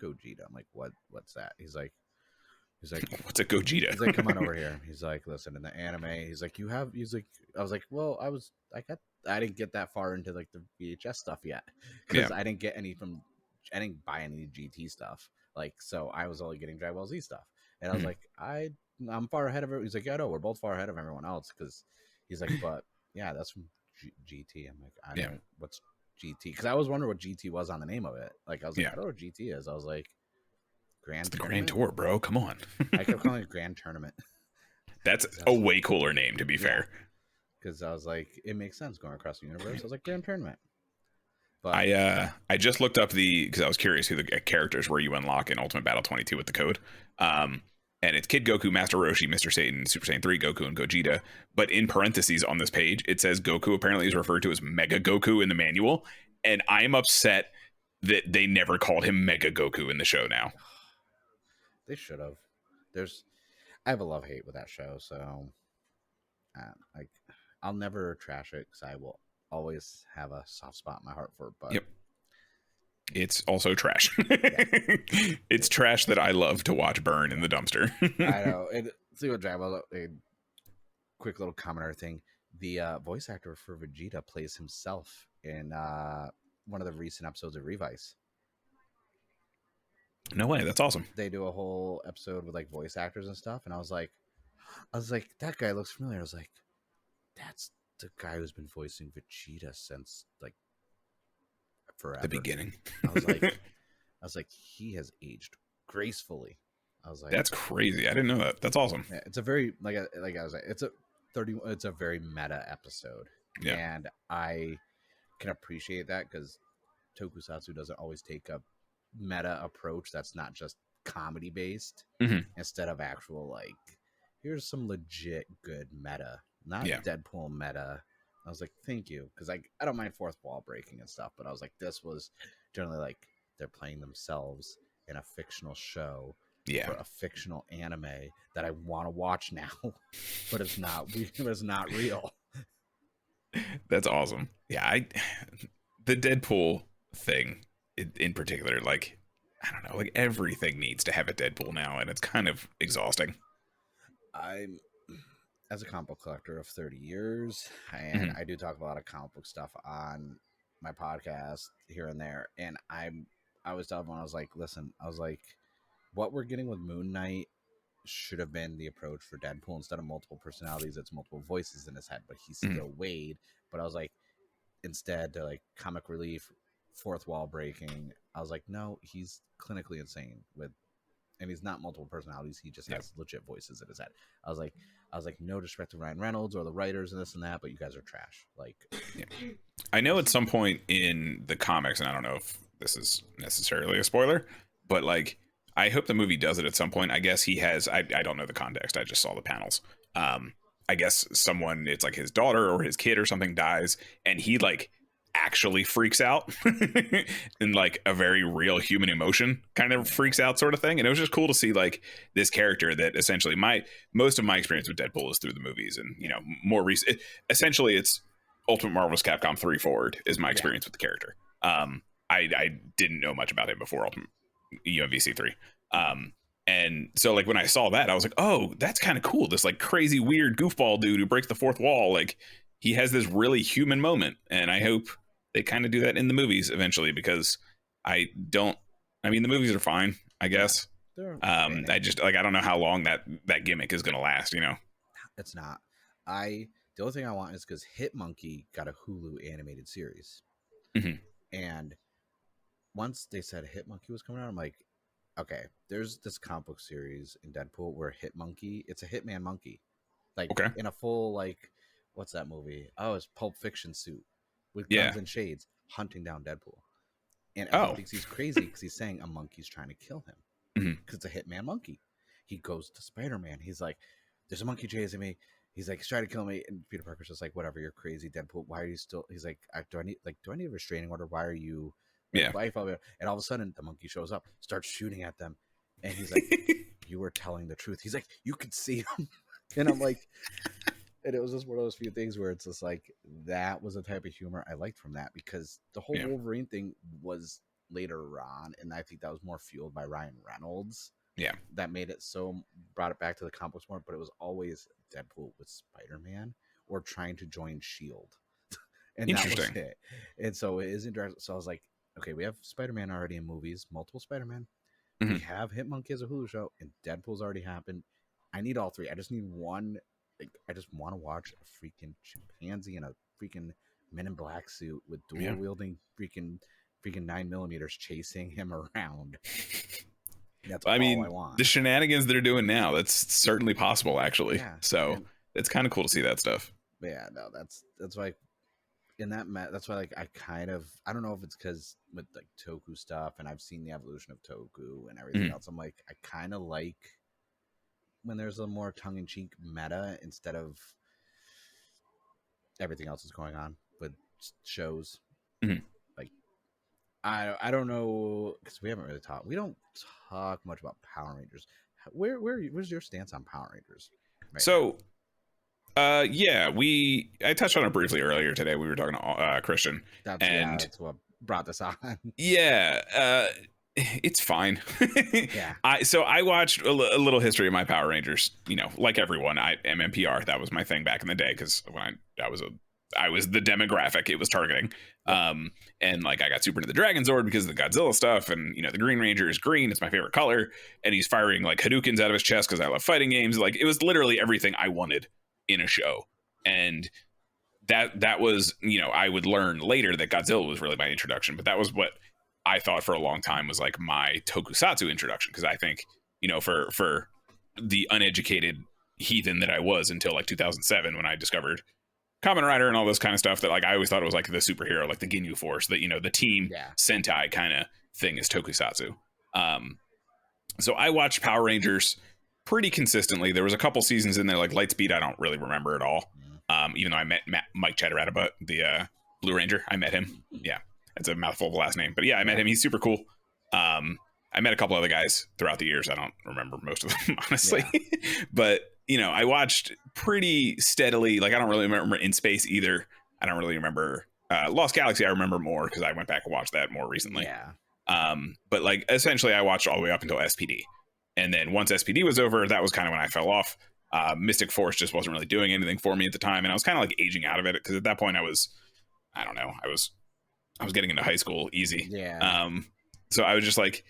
Gogeta." I'm like, What's that?" He's like, What's a Gogeta? He's like, "Come on over here." He's like, "Listen, in the anime," he's like, he's like, I was like, "Well, I didn't get that far into like the VHS stuff yet because Yeah. I didn't buy any GT stuff. Like, so I was only getting Dragon Ball Z stuff." And I was Mhm. like, I'm far ahead of it. He's like, "Yeah, no, we're both far ahead of everyone else." Because he's like, "But yeah, that's from GT." I'm like, "I Yeah. don't, what's GT?" Because I was wondering what GT was on the name of it. Like, I was like, Yeah. "I don't know what GT is." I was like, It's Grand the Grand Tournament. Tour, bro. Come on. I kept calling it Grand Tournament. That's a That's way cooler name, to be yeah, fair. because I was like, it makes sense going across the universe. I was like, Grand Tournament, but I just looked up because I was curious who the characters were you unlock in Ultimate Battle 22 with the code. And it's Kid Goku, Master Roshi, Mr. Satan, Super Saiyan 3, Goku, and Gogeta. But in parentheses on this page, it says Goku apparently is referred to as Mega Goku in the manual. And I am upset that they never called him Mega Goku in the show now. they should have. I have a love hate with that show, so like, I'll never trash it because I will always have a soft spot in my heart for it. But Yep. It's also trash. yeah, It's trash that I love to watch burn in the dumpster. I know. And see what Dragon Ball, a quick little commenter thing. The voice actor for Vegeta plays himself in one of the recent episodes of Revice. No way. That's awesome. They do a whole episode with like voice actors and stuff, and I was like, that guy looks familiar. I was like, that's the guy who's been voicing Vegeta since like forever. The beginning. I was like, he has aged gracefully. I was like, That's crazy. I didn't know that. That's awesome. yeah, it's a very like I was like, it's a very meta episode, Yeah. and I can appreciate that because Tokusatsu doesn't always take a meta approach that's not just comedy based Mhm. instead of actual like here's some legit good meta, not Yeah. Deadpool meta. I was like, thank you, because I don't mind fourth wall breaking and stuff, but I was like, this was generally like they're playing themselves in a fictional show Yeah. for a fictional anime that I want to watch now, but it's not real. That's awesome. Yeah, the Deadpool thing in particular, like, I don't know, like everything needs to have a Deadpool now, and it's kind of exhausting. I'm as a comic book collector of 30 years, and I do talk a lot of comic book stuff on my podcast here and there. And I was telling everyone, I was like, listen, I was like, what we're getting with Moon Knight should have been the approach for Deadpool. Instead of multiple personalities, it's multiple voices in his head, but he's still Wade. But I was like, instead to like comic relief, fourth wall breaking, I was like, no, he's clinically insane and he's not multiple personalities. He just has legit voices in his head. I was like, no disrespect to Ryan Reynolds or the writers and this and that, but you guys are trash. Like, I know at some point in the comics, and I don't know if this is necessarily a spoiler, but like, I hope the movie does it at some point. I guess he has, I don't know the context. I just saw the panels. I guess it's like his daughter or his kid or something dies, and he like actually freaks out in like a very real human emotion kind of freaks out sort of thing. And it was just cool to see like this character that essentially most of my experience with Deadpool is through the movies, and more recent, essentially it's Ultimate Marvel's Capcom 3 forward is my experience with the character. I didn't know much about him before Ultimate UMVC 3. And so like when I saw that, I was like, oh, that's kind of cool. This like crazy weird goofball dude who breaks the fourth wall, like he has this really human moment, and I hope they kind of do that in the movies eventually, because the movies are fine, I guess. I just like, I don't know how long that gimmick is going to last, It's not. The only thing I want is because Hitmonkey got a Hulu animated series. And once they said Hitmonkey was coming out, I'm like, okay, there's this comic book series in Deadpool where it's a hitman monkey, like Okay. in a full like, what's that movie? Oh, it's Pulp Fiction suit with Yeah. guns and shades hunting down Deadpool, and everyone Oh. thinks he's crazy because he's saying a monkey's trying to kill him Mhm. because it's a hitman monkey. He goes to Spider-Man. He's like, "There's a monkey chasing me." He's like, "He's trying to kill me," and Peter Parker's just like, "Whatever, you're crazy, Deadpool. Why are you still?" He's like, do I need a restraining order? Why are you?" Yeah. And all of a sudden, the monkey shows up, starts shooting at them, and he's like, "You were telling the truth." He's like, "You could see him," and I'm like, and it was just one of those few things where it's just like that was a type of humor I liked from that, because the whole Yeah. Wolverine thing was later on, and I think that was more fueled by Ryan Reynolds. Yeah. That made it so, brought it back to the comic books more, but it was always Deadpool with Spider-Man or trying to join Shield, and that was Interesting. it. And so it isn't direct. So I was like, okay, we have Spider-Man already in movies, multiple Spider-Man. We Mhm. have Hitmonkey as a Hulu show, and Deadpool's already happened. I need all three. I just need one. Like, I just want to watch a freaking chimpanzee in a freaking Men in Black suit with dual wielding freaking 9mm chasing him around. That's all I want. The shenanigans they're doing now, that's certainly possible, actually. Yeah, So and it's kind of cool to see that stuff. yeah, no, that's why that's why, like, I don't know if it's because with like Toku stuff, and I've seen the evolution of Toku and everything Mhm. else. I'm like, I kind of like when there's a more tongue-in-cheek meta instead of everything else that's going on with shows. Mhm. Like, I don't know, because we don't talk much about Power Rangers. Where's your stance on Power Rangers right So, yeah, I touched on it briefly earlier today. We were talking to Christian, now? and That's what brought this on. yeah, it's fine. Yeah. I watched a little history of my Power Rangers. You know, like everyone, I MMPR. That was my thing back in the day, because when I was the demographic it was targeting. And like I got super into the Dragon Zord because of the Godzilla stuff, and you know the Green Ranger is green, it's my favorite color, and he's firing like Hadoukens out of his chest because I love fighting games. Like, it was literally everything I wanted in a show. And that was, you know, I would learn later that Godzilla was really my introduction, but that was what I thought for a long time was like my tokusatsu introduction, because I think, you know, for the uneducated heathen that I was until like 2007 when I discovered Kamen Rider and all this kind of stuff, that like I always thought it was like the superhero, like the Ginyu Force, that, you know, the team Sentai kind of thing is tokusatsu. So I watched Power Rangers pretty consistently. There was a couple seasons in there, like Lightspeed, I don't really remember at all. Even though I met Mike Chatteratabutt, the Blue Ranger, I met him. Yeah, that's a mouthful of a last name, but yeah, I met him. He's super cool. I met a couple other guys throughout the years. I don't remember most of them, honestly. But, you know, I watched pretty steadily. Like, I don't really remember In Space either. I don't really remember Lost Galaxy. I remember more because I went back and watched that more recently. Yeah. But like essentially I watched all the way up until SPD. And then once SPD was over, that was kind of when I fell off. Mystic Force just wasn't really doing anything for me at the time. And I was kind of like aging out of it, because at that point I was getting into high school easy. Yeah. So I was just like,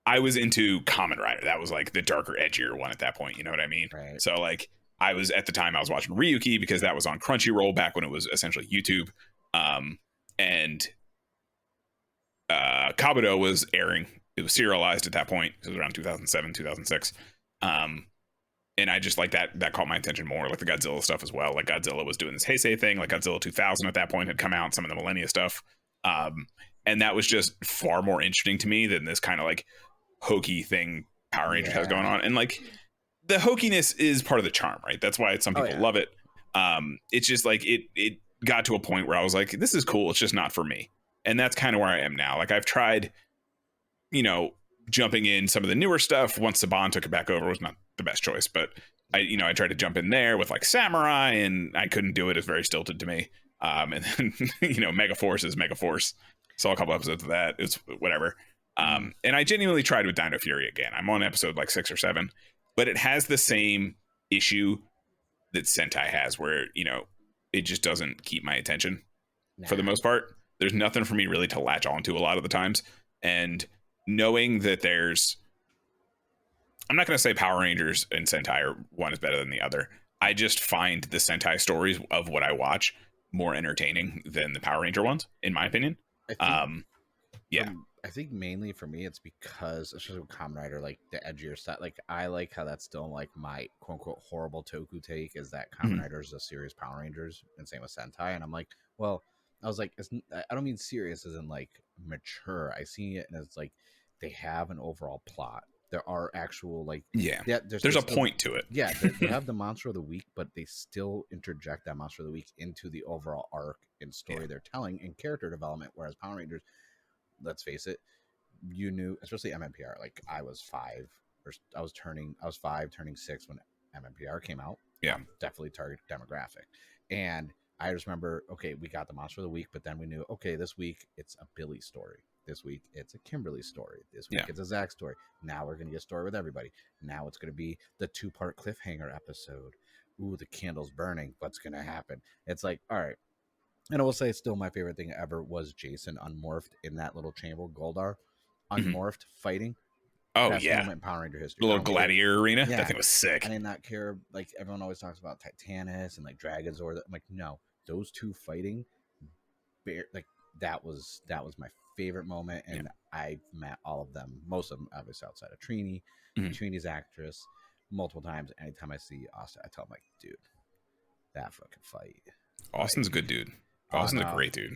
I was into Kamen Rider. That was like the darker, edgier one at that point. You know what I mean? Right. So like I was watching Ryuki because that was on Crunchyroll back when it was essentially YouTube. And Kabuto was airing. It was serialized at that point. It was around 2007, 2006. And I just like that caught my attention more, like the Godzilla stuff as well. Like Godzilla was doing this Heisei thing, like Godzilla 2000 at that point had come out, some of the Millennia stuff. And that was just far more interesting to me than this kind of like hokey thing Power Rangers has going on. And like the hokiness is part of the charm, right? That's why some people love it. It's just like it got to a point where I was like, this is cool. It's just not for me. And that's kind of where I am now. Like I've tried, you know, jumping in some of the newer stuff. Once Saban took it back over, it was not the best choice, but I tried to jump in there with like Samurai, and I couldn't do it. It's very stilted to me. And then, you know, Mega Force is Mega Force. Saw a couple episodes of that. It's whatever. And I genuinely tried with Dino Fury again. I'm on episode like 6 or 7, but it has the same issue that Sentai has, where, you know, it just doesn't keep my attention for the most part. There's nothing for me really to latch onto a lot of the times. And knowing that I'm not going to say Power Rangers and Sentai are one is better than the other. I just find the Sentai stories of what I watch more entertaining than the Power Ranger ones, in my opinion. I I think mainly for me, it's because, especially with Kamen Rider, like the edgier stuff. Like I like how that's still like my quote unquote horrible Toku take is that Kamen Mhm. Rider is a serious Power Rangers, and same with Sentai. And I'm like, well, I was like, I don't mean serious as in like mature. I see it as like they have an overall plot. There are actual like Yeah, there's there's a still, point to it. yeah, they have the monster of the week, but they still interject that monster of the week into the overall arc and story Yeah. they're telling and character development. Whereas Power Rangers, let's face it, you knew, especially MMPR. Like I was 5, or I was 5, turning 6 when MMPR came out. Yeah. Definitely target demographic. And I just remember, okay, we got the monster of the week, but then we knew, okay, this week it's a Billy story. This week it's a Kimberly story. This week it's a Zach story. Now we're gonna get a story with everybody. Now it's gonna be the 2-part cliffhanger episode. Ooh, the candle's burning. What's gonna happen? It's like, all right. And I will say, still my favorite thing ever was Jason unmorphed in that little chamber, Goldar, Mhm. unmorphed fighting. Oh Best yeah, moment in Power Ranger history. the little gladiator arena. Yeah, That thing was sick. I did not care. Like everyone always talks about Titanus and like Dragons, or I'm like, no, those two fighting, like that was my favorite moment, and I've met all of them, most of them obviously outside of Trini. Mhm. Trini's actress multiple times. Anytime I see Austin, I tell him like, dude, that fucking fight. Austin's a good dude. Austin's a great dude.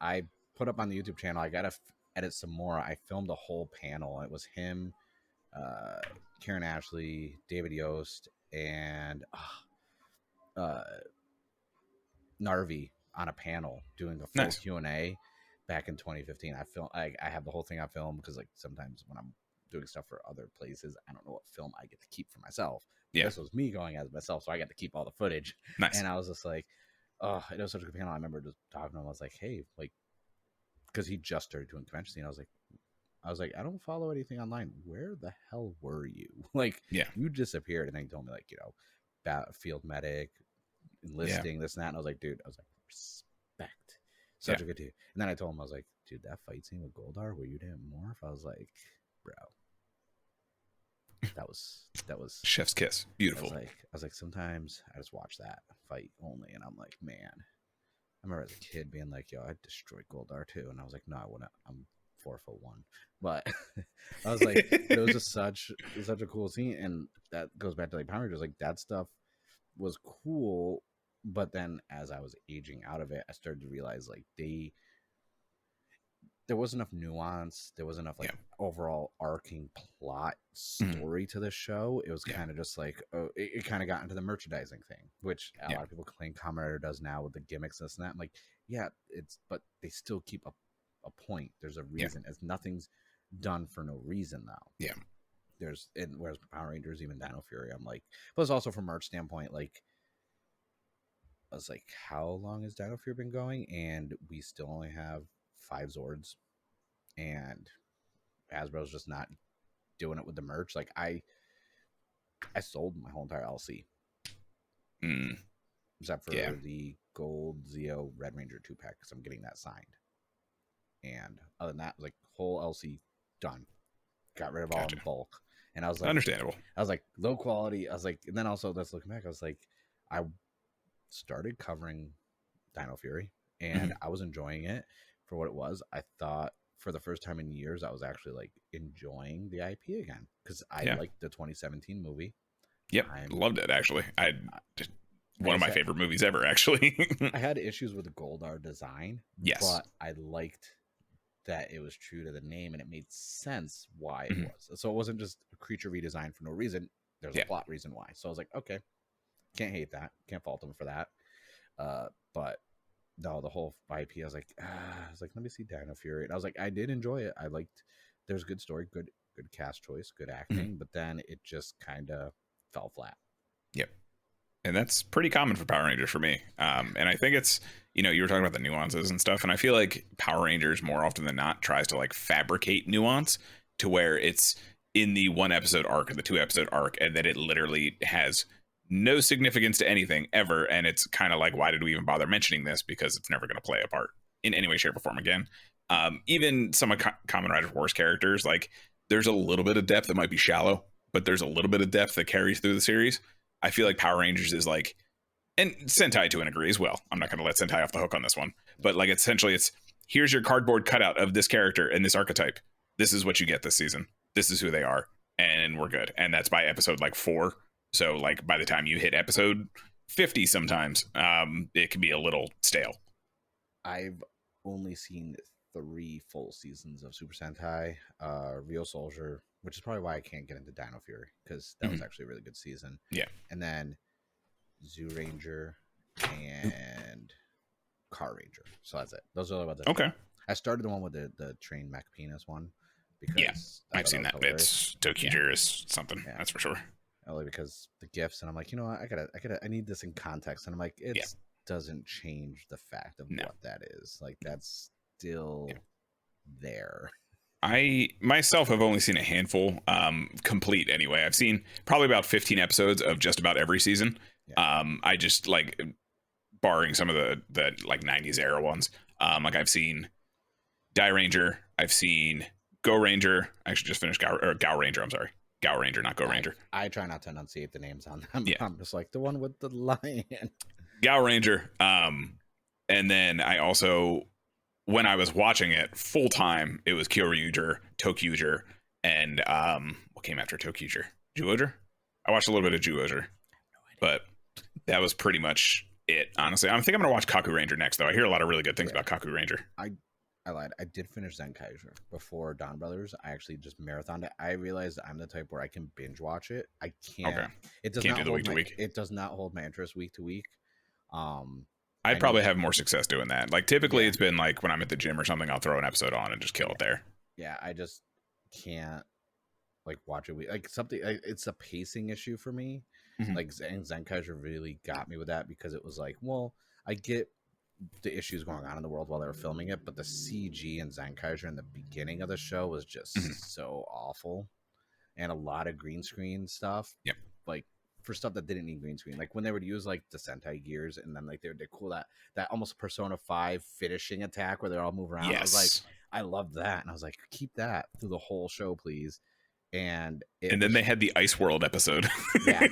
I put up on the YouTube channel. I gotta edit some more. I filmed a whole panel. It was him, Karen Ashley, David Yost, and Narvi on a panel doing a full Q&A back in 2015. I have the whole thing on film because like sometimes when I'm doing stuff for other places, I don't know what film I get to keep for myself. Yeah. This was me going as myself, so I got to keep all the footage. Nice. And I was just like, oh, it was such a good panel. I remember just talking to him. I was like, hey, like, because he just started doing convention scene. I was like, I don't follow anything online. Where the hell were you? Like, you disappeared. And then he told me like, you know, field medic, enlisting, this and that. And I was like, dude, respect. Such a good dude. And then I told him, I was like, dude, that fight scene with Goldar where you didn't morph, I was like, bro, that was chef's kiss. Beautiful. I was like, sometimes I just watch that fight only, and I'm like, man. I remember as a kid being like, yo, I'd destroy Goldar too. And I was like, no, I wouldn't. I'm 4'1". But I was like, it was just such a cool scene. And that goes back to like Power Rangers. Like that stuff was cool. But then as I was aging out of it, I started to realize like there wasn't enough nuance. There wasn't enough like overall arcing plot story to this show. It was kind of just like, it kind of got into the merchandising thing, which a lot of people claim Kamen Rider does now with the gimmicks and this and that. I'm like, but they still keep a point. There's a reason. As nothing's done for no reason now. Yeah. Whereas Power Rangers, even Dino Fury, I'm like, plus also from merch standpoint, like, I was like, how long has Dino Fury been going? And we still only have 5 Zords, and Hasbro's just not doing it with the merch. Like I sold my whole entire LC, except for the Gold Zeo Red Ranger 2-pack because I'm getting that signed. And other than that, like whole LC done. Got rid of all in bulk, and I was like, understandable. I was like low quality. I was like, and then also that's looking back. I was like, I started covering Dino Fury, and I was enjoying it for what it was. I thought for the first time in years, I was actually like enjoying the IP again because I liked the 2017 movie. Yep, loved it actually. One of my favorite movies ever. Actually, I had issues with the Goldar design. Yes, but I liked that it was true to the name and it made sense why it was. So it wasn't just a creature redesigned for no reason. There's a plot reason why. So I was like, okay, can't hate that. Can't fault them for that. But no, the whole IP, I was like, let me see Dino Fury. And I was like, I did enjoy it. I liked, there's good story, good cast choice, good acting, but then it just kind of fell flat. Yep. And that's pretty common for Power Rangers for me. And I think it's, you were talking about the nuances and stuff. And I feel like Power Rangers more often than not tries to like fabricate nuance to where it's in the 1 episode arc or the 2 episode arc. And then it literally has no significance to anything ever. And it's kind of like, why did we even bother mentioning this? Because it's never going to play a part in any way, shape, or form again. Even some of Kamen Rider Wars characters, like there's a little bit of depth that might be shallow, but there's a little bit of depth that carries through the series. I feel like Power Rangers is like, and Sentai to a degree as well. I'm not going to let Sentai off the hook on this one, but like essentially here's your cardboard cutout of this character and this archetype. This is what you get this season. This is who they are, and we're good. And that's by episode like 4. So like by the time you hit episode 50, sometimes it can be a little stale. I've only seen 3 full seasons of Super Sentai, Real Soldier, which is probably why I can't get into Dino Fury, because that was actually a really good season. Yeah. And then Zoo Ranger and Car Ranger. So that's it. Those are the ones. Okay. I started the one with the train mech penis one. Because I've seen that. It's Tokuger is something. Yeah. That's for sure. Only because the gifts, and I'm like, you know what, I need this in context, and I'm like, it doesn't change the fact of what that is. Like, that's still there. I myself have only seen a handful, complete anyway. I've seen probably about 15 episodes of just about every season. I just like, barring some of the like 90s era ones. Like I've seen Die Ranger, I've seen Go Ranger. I actually just finished Gao Ranger. I'm sorry. Gao Ranger, not Go Ranger. I try not to enunciate the names on them. Yeah. I'm just like the one with the lion. Gao Ranger. And then I also, when I was watching it full time, it was Kyoryuger, Tokuger, and what came after Tokuger? Juoger? I watched a little bit of Juoger, but that was pretty much it, honestly. I think I'm going to watch Kaku Ranger next, though. I hear a lot of really good things about Kaku Ranger. I lied. I did finish Zen Kaiju before Dawn Brothers. I actually just marathoned it. I realized I'm the type where I can binge watch it. I can't. Okay. It does not do the week to week. It does not hold my interest week to week. I'd probably have more success doing that. Like typically, it's been like when I'm at the gym or something, I'll throw an episode on and just kill it there. Yeah, I just can't like watch it. Like something. It's a pacing issue for me. Mm-hmm. Like Zen Kaiju really got me with that because it was like, well, I get the issues going on in the world while they were filming it, but the CG and Zen Kaiju in the beginning of the show was just so awful, and a lot of green screen stuff. Yep. Like for stuff that didn't need green screen, like when they would use like the Sentai gears, and then like they would cool that almost Persona 5 finishing attack where they all move around. Yes. I was like, I loved that, and I was like, keep that through the whole show, please. And then they had the Ice World episode. Yeah.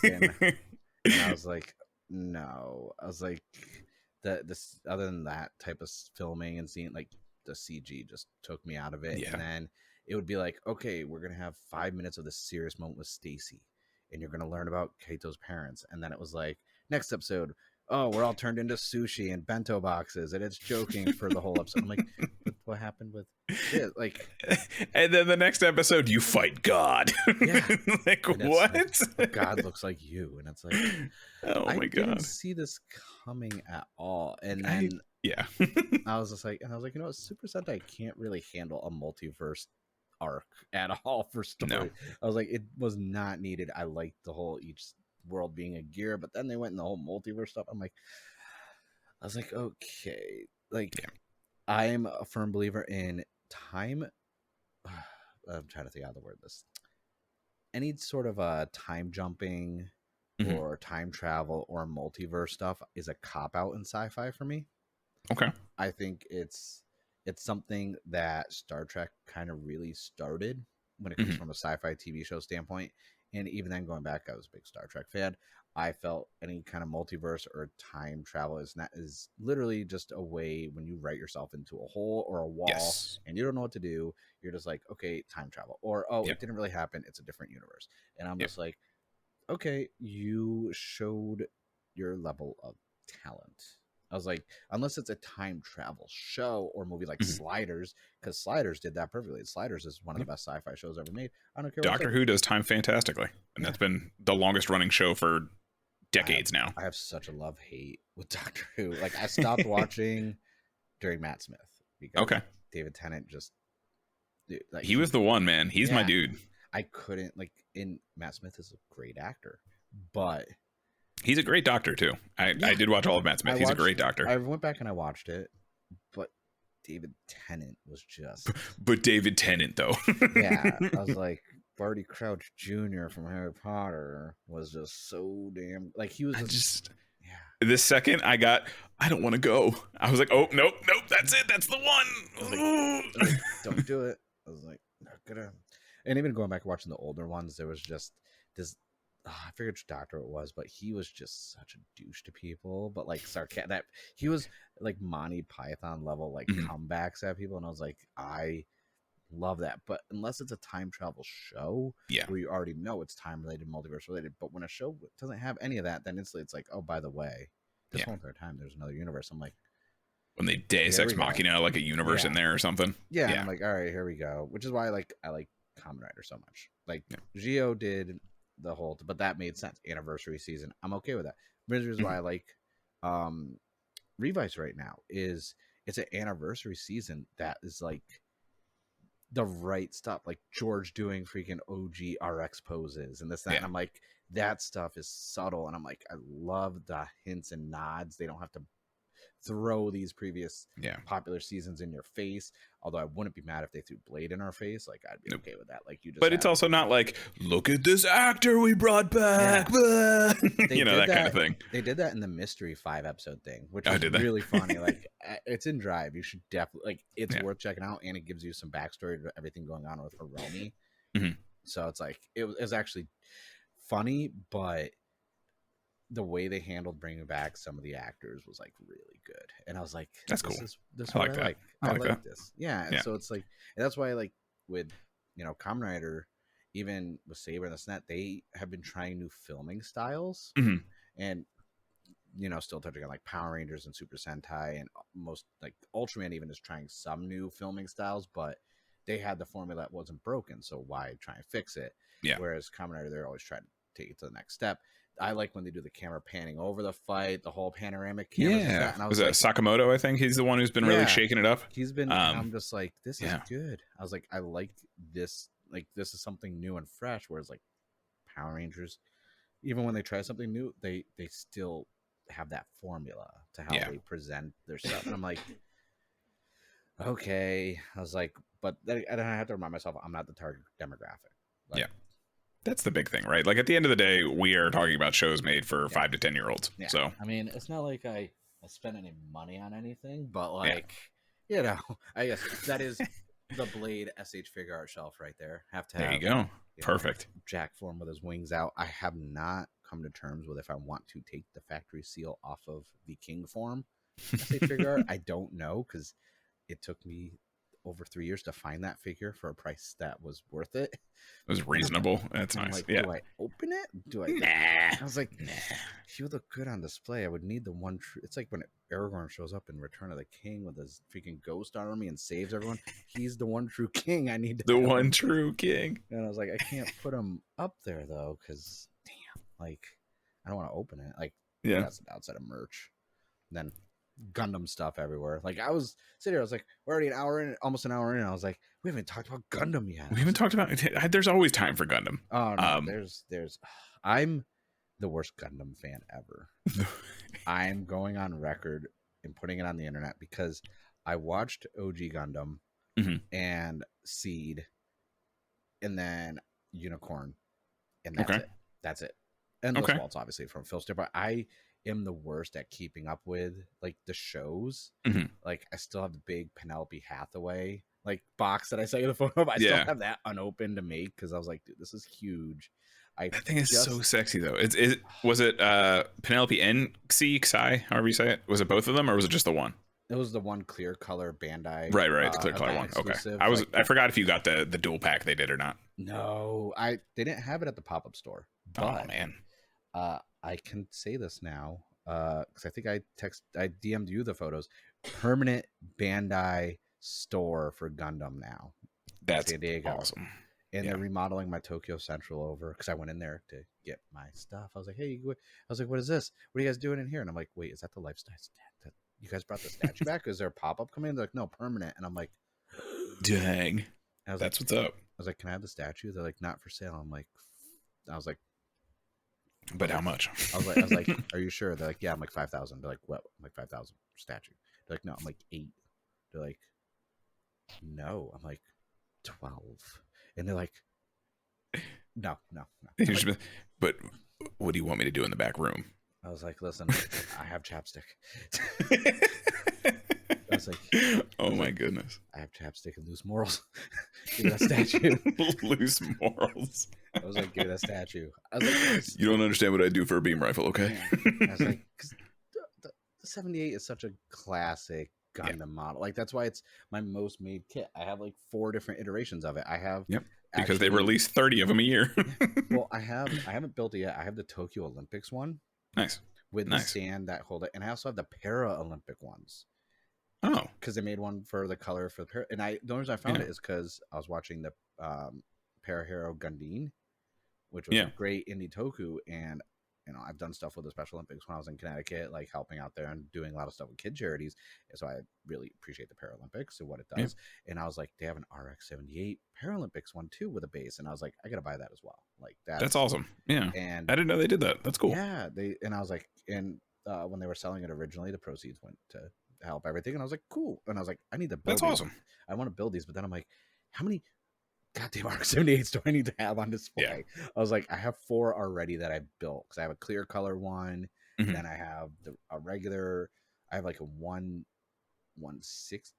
and I was like, no, I was like, this other than that type of filming and seeing, like the CG just took me out of it. Yeah. And then it would be like, okay, we're gonna have 5 minutes of this serious moment with Stacy, and you're gonna learn about Kaito's parents. And then it was like, next episode, oh, we're all turned into sushi and bento boxes, and it's joking for the whole episode. I'm like, what happened with it? Like, and then the next episode, you fight God. Yeah, like what? Like, God looks like you, and it's like, oh my God, I didn't see this coming at all. And then I was just like, you know, Super Sentai can't really handle a multiverse arc at all for story. No. I was like, it was not needed. I liked the whole each world being a gear, but then they went in the whole multiverse stuff. I was like, okay, like I'm a firm believer in time. I'm trying to think how to word this. Any sort of a time jumping or time travel or multiverse stuff is a cop out in sci-fi for me. Okay, I think it's something that Star Trek kind of really started when it comes from a sci-fi TV show standpoint. And even then, going back, I was a big Star Trek fan. I felt any kind of multiverse or time travel is literally just a way when you write yourself into a hole or a wall and you don't know what to do. You're just like, okay, time travel, or it didn't really happen. It's a different universe. And I'm just like, okay, you showed your level of talent. I was like, unless it's a time travel show or movie like Sliders, because Sliders did that perfectly. Sliders is one of the best sci-fi shows ever made. I don't care. Doctor Who does time fantastically, and that's been the longest running show for decades now. I have such a love-hate with Doctor Who. Like, I stopped watching during Matt Smith because David Tennant just like, he was the one, man. He's my dude. I couldn't, like, Matt Smith is a great actor, but he's a great doctor too. I did watch all of Matt Smith. He's a great doctor. I went back and I watched it, but David Tennant was just. But David Tennant, though. Yeah, I was like, Barty Crouch Jr. from Harry Potter was just so damn, like, he was just. The second I don't want to go. I was like, oh nope, that's it. That's the one. I was like, don't do it. I was like, not gonna. And even going back and watching the older ones, there was just this I figured which doctor it was, but he was just such a douche to people. But like that he was like Monty Python level like Mhm. comebacks at people, and I was like, I love that. But unless it's a time travel show Yeah. where you already know it's time related, multiverse related, but when a show doesn't have any of that, then instantly it's like, oh, by the way, this Yeah. whole entire time there's another universe. I'm like, When they Deus Here Ex we go. Machina like a universe in Yeah. there or something. yeah, and Yeah. I'm like, all right, here we go. Which is why I like Kamen Rider so much. Like Yeah. Gio did the whole, but that made sense. Anniversary season, I'm okay with that. Which is why I like Revice right now. Is it's an anniversary season that is like the right stuff, like George doing freaking OG RX poses and this that, Yeah. and I'm like, that stuff is subtle, and I'm like, I love the hints and nods. They don't have to throw these previous Yeah. popular seasons in your face. Although I wouldn't be mad if they threw Blade in our face. Like I'd be Nope. okay with that. Like you just, But it's also not like, look at this actor we brought back. You know, that kind of thing. They did that in the Mystery 5-episode thing, which Oh, is did they? really funny. Like it's in Drive. You should definitely like. It's Yeah. worth checking out, and it gives you some backstory to everything going on with Hiromi. Mhm. So it's like it was actually funny, but the way they handled bringing back some of the actors was like really good, and I was like, That's this cool. is this is I what like I that. like. I I like like that. this. Yeah, and Yeah. so it's like, and that's why like with Kamen Rider, even with Saber and the Snet, they have been trying new filming styles, Mhm. and still touching on like Power Rangers and Super Sentai, and most like Ultraman even is trying some new filming styles, but they had the formula that wasn't broken, so why try and fix it? Yeah. Whereas Kamen Rider, they're always trying to take it to the next step. I like when they do the camera panning over the fight, the whole panoramic cameras. Yeah. And I was was that like, Sakamoto? I think he's the one who's been really shaking it up. he's been. And I'm just like, this is yeah. good. I was like, I like this. Like this is something new and fresh. Whereas like Power Rangers, even when they try something new, they still have that formula to how they present their stuff. And I'm like, okay. I was like, but then I have to remind myself I'm not the target demographic. Like, yeah. That's the big thing, right? Like at the end of the day, we are talking about shows made for 5 to 10 year olds. Yeah. So I mean, it's not like I spent any money on anything, but like I guess that is the Blade SH figure art shelf right there. Have to have. there you go. Perfect. Jack form with his wings out. I have not come to terms with if I want to take the factory seal off of the King form SH figure art. I don't know, because it took me over 3 years to find that figure for a price that was worth it. It was reasonable. That's nice. Like, yeah. do I open it? Do I? Nah. I was like, he would look good on display. I would need the one true. It's like when Aragorn shows up in Return of the King with his freaking ghost army and saves everyone. He's the one true king. I need to the have one him. true king. And I was like, I can't put him up there though, because damn, like I don't want to open it. Like, that's the downside of merch. And then Gundam stuff everywhere. Like I was sitting here, I was like, we're already almost an hour in. And I was like, we haven't talked about Gundam yet. We haven't talked about it. There's always time for Gundam. Oh no, there's I'm the worst Gundam fan ever. I'm going on record and putting it on the internet because I watched OG Gundam and Seed and then Unicorn, and that's it. That's it. And those faults obviously from Phil Stier, but I am the worst at keeping up with like the shows. Like I still have the big Penelope Hathaway like box that I sent you the photo of. I still have that unopened to make because I was like, dude, this is huge. That thing is so sexy though. Was it Penelope and Xi, however you say it? Was it both of them or was it just the one? It was the one clear color Bandai. Right, the clear color one. Okay. I forgot if you got the dual pack they did or not. No, they didn't have it at the pop-up store. But, oh man. I can say this now because I think I DM'd you the photos. Permanent Bandai store for Gundam now. That's San Diego. Awesome. And they're remodeling my Tokyo Central over because I went in there to get my stuff. I was like, hey, what is this? What are you guys doing in here? And I'm like, wait, is that the lifestyle that you guys brought the statue back? Is there a pop-up coming in? They're like, no, permanent. And I'm like, dang. That's what's up. I was like, can I have the statue? They're like, not for sale. I was like, but how much? I was like, are you sure? They're like, yeah. I'm like 5,000. They're like, what? I'm like 5,000 statue. They're like, no. I'm like 8. They're like, no. I'm like 12. And they're like, no. Like, but what do you want me to do in the back room? I was like, listen, I have chapstick. I was like, oh my goodness. I have chapstick and loose morals. Give me that statue. Loose morals. I was like, give me that statue. I was like, you don't understand what I do for a beam rifle, okay? Yeah. I was like, because the 78 is such a classic Gundam model. Like, that's why it's my most made kit. I have like 4 different iterations of it. I have because they release 30 of them a year. Well, I haven't built it yet. I have the Tokyo Olympics one. Nice. With the stand that hold it, and I also have the Para-Olympic ones. Oh, because they made one for the color for the Para. And the only reason I found it is because I was watching the Para Hero Gundine, which was a great indie Toku, and I've done stuff with the Special Olympics when I was in Connecticut, like helping out there and doing a lot of stuff with kid charities. And so I really appreciate the Paralympics and what it does. And I was like, they have an RX-78 Paralympics one too with a base, and I was like, I gotta buy that as well. Like that's awesome. Yeah, and I didn't know they did that. That's cool. Yeah, I was like, and when they were selling it originally, the proceeds went to help everything, and I was like, cool. And I was like, I need to build. That's awesome. I want to build these, but then I'm like, how many goddamn RX-78s do I need to have on display? Yeah. I was like, I have 4 already that I built because I have a clear color one, and then I have a regular. I have like a 1/60th,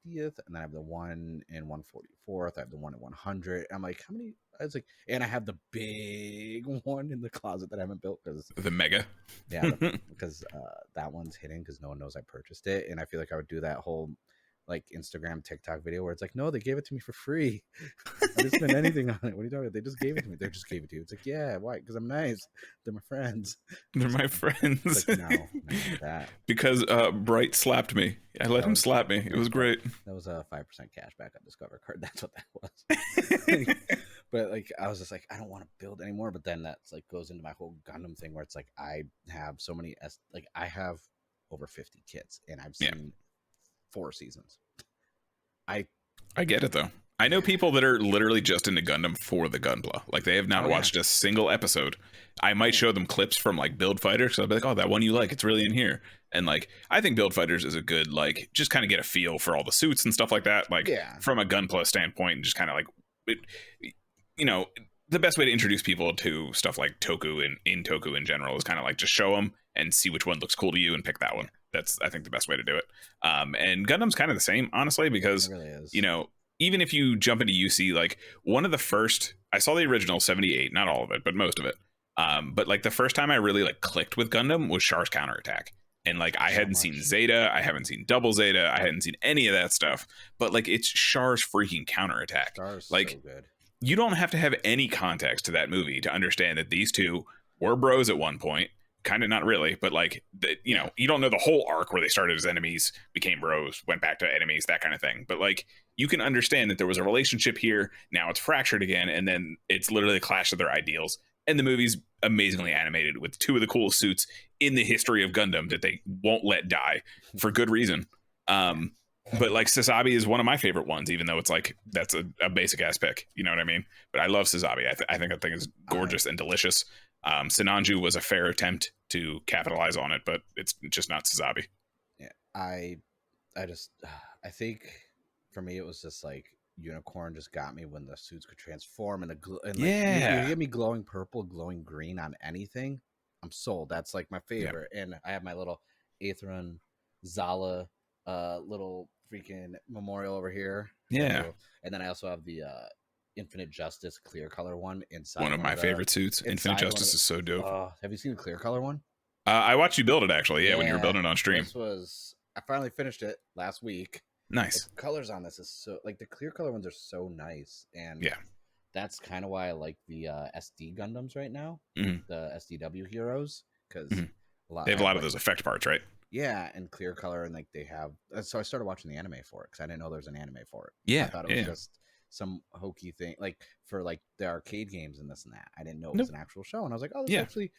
and then I have the 1 in 1/44th. I have the 1 in 100. I'm like, how many? I was like, and I have the big one in the closet that I haven't built because the mega. Yeah, because that one's hidden because no one knows I purchased it, and I feel like I would do that whole like Instagram, TikTok video where it's like, no, they gave it to me for free. I didn't spend anything on it. What are you talking about? They just gave it to me. They just gave it to you. It's like, yeah, why? Because I'm nice. They're my friends. They're my friends. Like, no, that. Because Bright slapped me. I let him slap me. It was great. That was a 5% cash back on Discover card. That's what that was. But like, I was just like, I don't want to build anymore. But then that's like goes into my whole Gundam thing where it's like, I have so many, I have over 50 kits, and I've seen 4 seasons. I get it though. I know people that are literally just into Gundam for the Gunpla. Like they have not watched a single episode. I might show them clips from like Build Fighters. So I'll be like, oh, that one you like, it's really in here. And like, I think Build Fighters is a good, like, just kind of get a feel for all the suits and stuff like that. Like from a Gunpla standpoint, and just kind of like, the best way to introduce people to stuff like Toku and in Toku in general is kind of like just show them and see which one looks cool to you and pick that one. That's, I think, the best way to do it. And Gundam's kind of the same, honestly, because, it really is. Even if you jump into UC, like one of the first, I saw the original 78, not all of it, but most of it. But like the first time I really like clicked with Gundam was Char's Counterattack. And like I hadn't seen Zeta, I haven't seen Double Zeta, I hadn't seen any of that stuff. But like it's Char's freaking Counterattack. Char's like so good. You don't have to have any context to that movie to understand that these two were bros at one point. Kind of not really, but like, you don't know the whole arc where they started as enemies, became bros, went back to enemies, that kind of thing. But like, you can understand that there was a relationship here. Now it's fractured again. And then it's literally a clash of their ideals. And the movie's amazingly animated with 2 of the coolest suits in the history of Gundam that they won't let die for good reason. But like Sazabi is one of my favorite ones, even though it's like, that's a basic ass pick. You know what I mean? But I love Sazabi. I think that thing is gorgeous and delicious. Sinanju was a fair attempt to capitalize on it, but it's just not Sazabi. Yeah, I think for me it was just like Unicorn just got me when the suits could transform and you get me glowing purple, glowing green on anything, I'm sold. That's like my favorite. And I have my little Atheron Zala little freaking memorial over here. And then I also have the Infinite Justice clear color one inside. One of my favorite suits. Infinite Justice is so dope. Have you seen the clear color one? I watched you build it actually. Yeah, when you were building it on stream. I finally finished it last week. Nice. The colors on this is so like the clear color ones are so nice, and that's kind of why I like the SD Gundams right now, the SDW heroes, because they have a lot of those effect parts, right? Yeah, and clear color, and like they have. So I started watching the anime for it because I didn't know there was an anime for it. Yeah, I thought it was just some hokey thing, like for like the arcade games and this and that. I didn't know it was an actual show, and I was like, oh, this is actually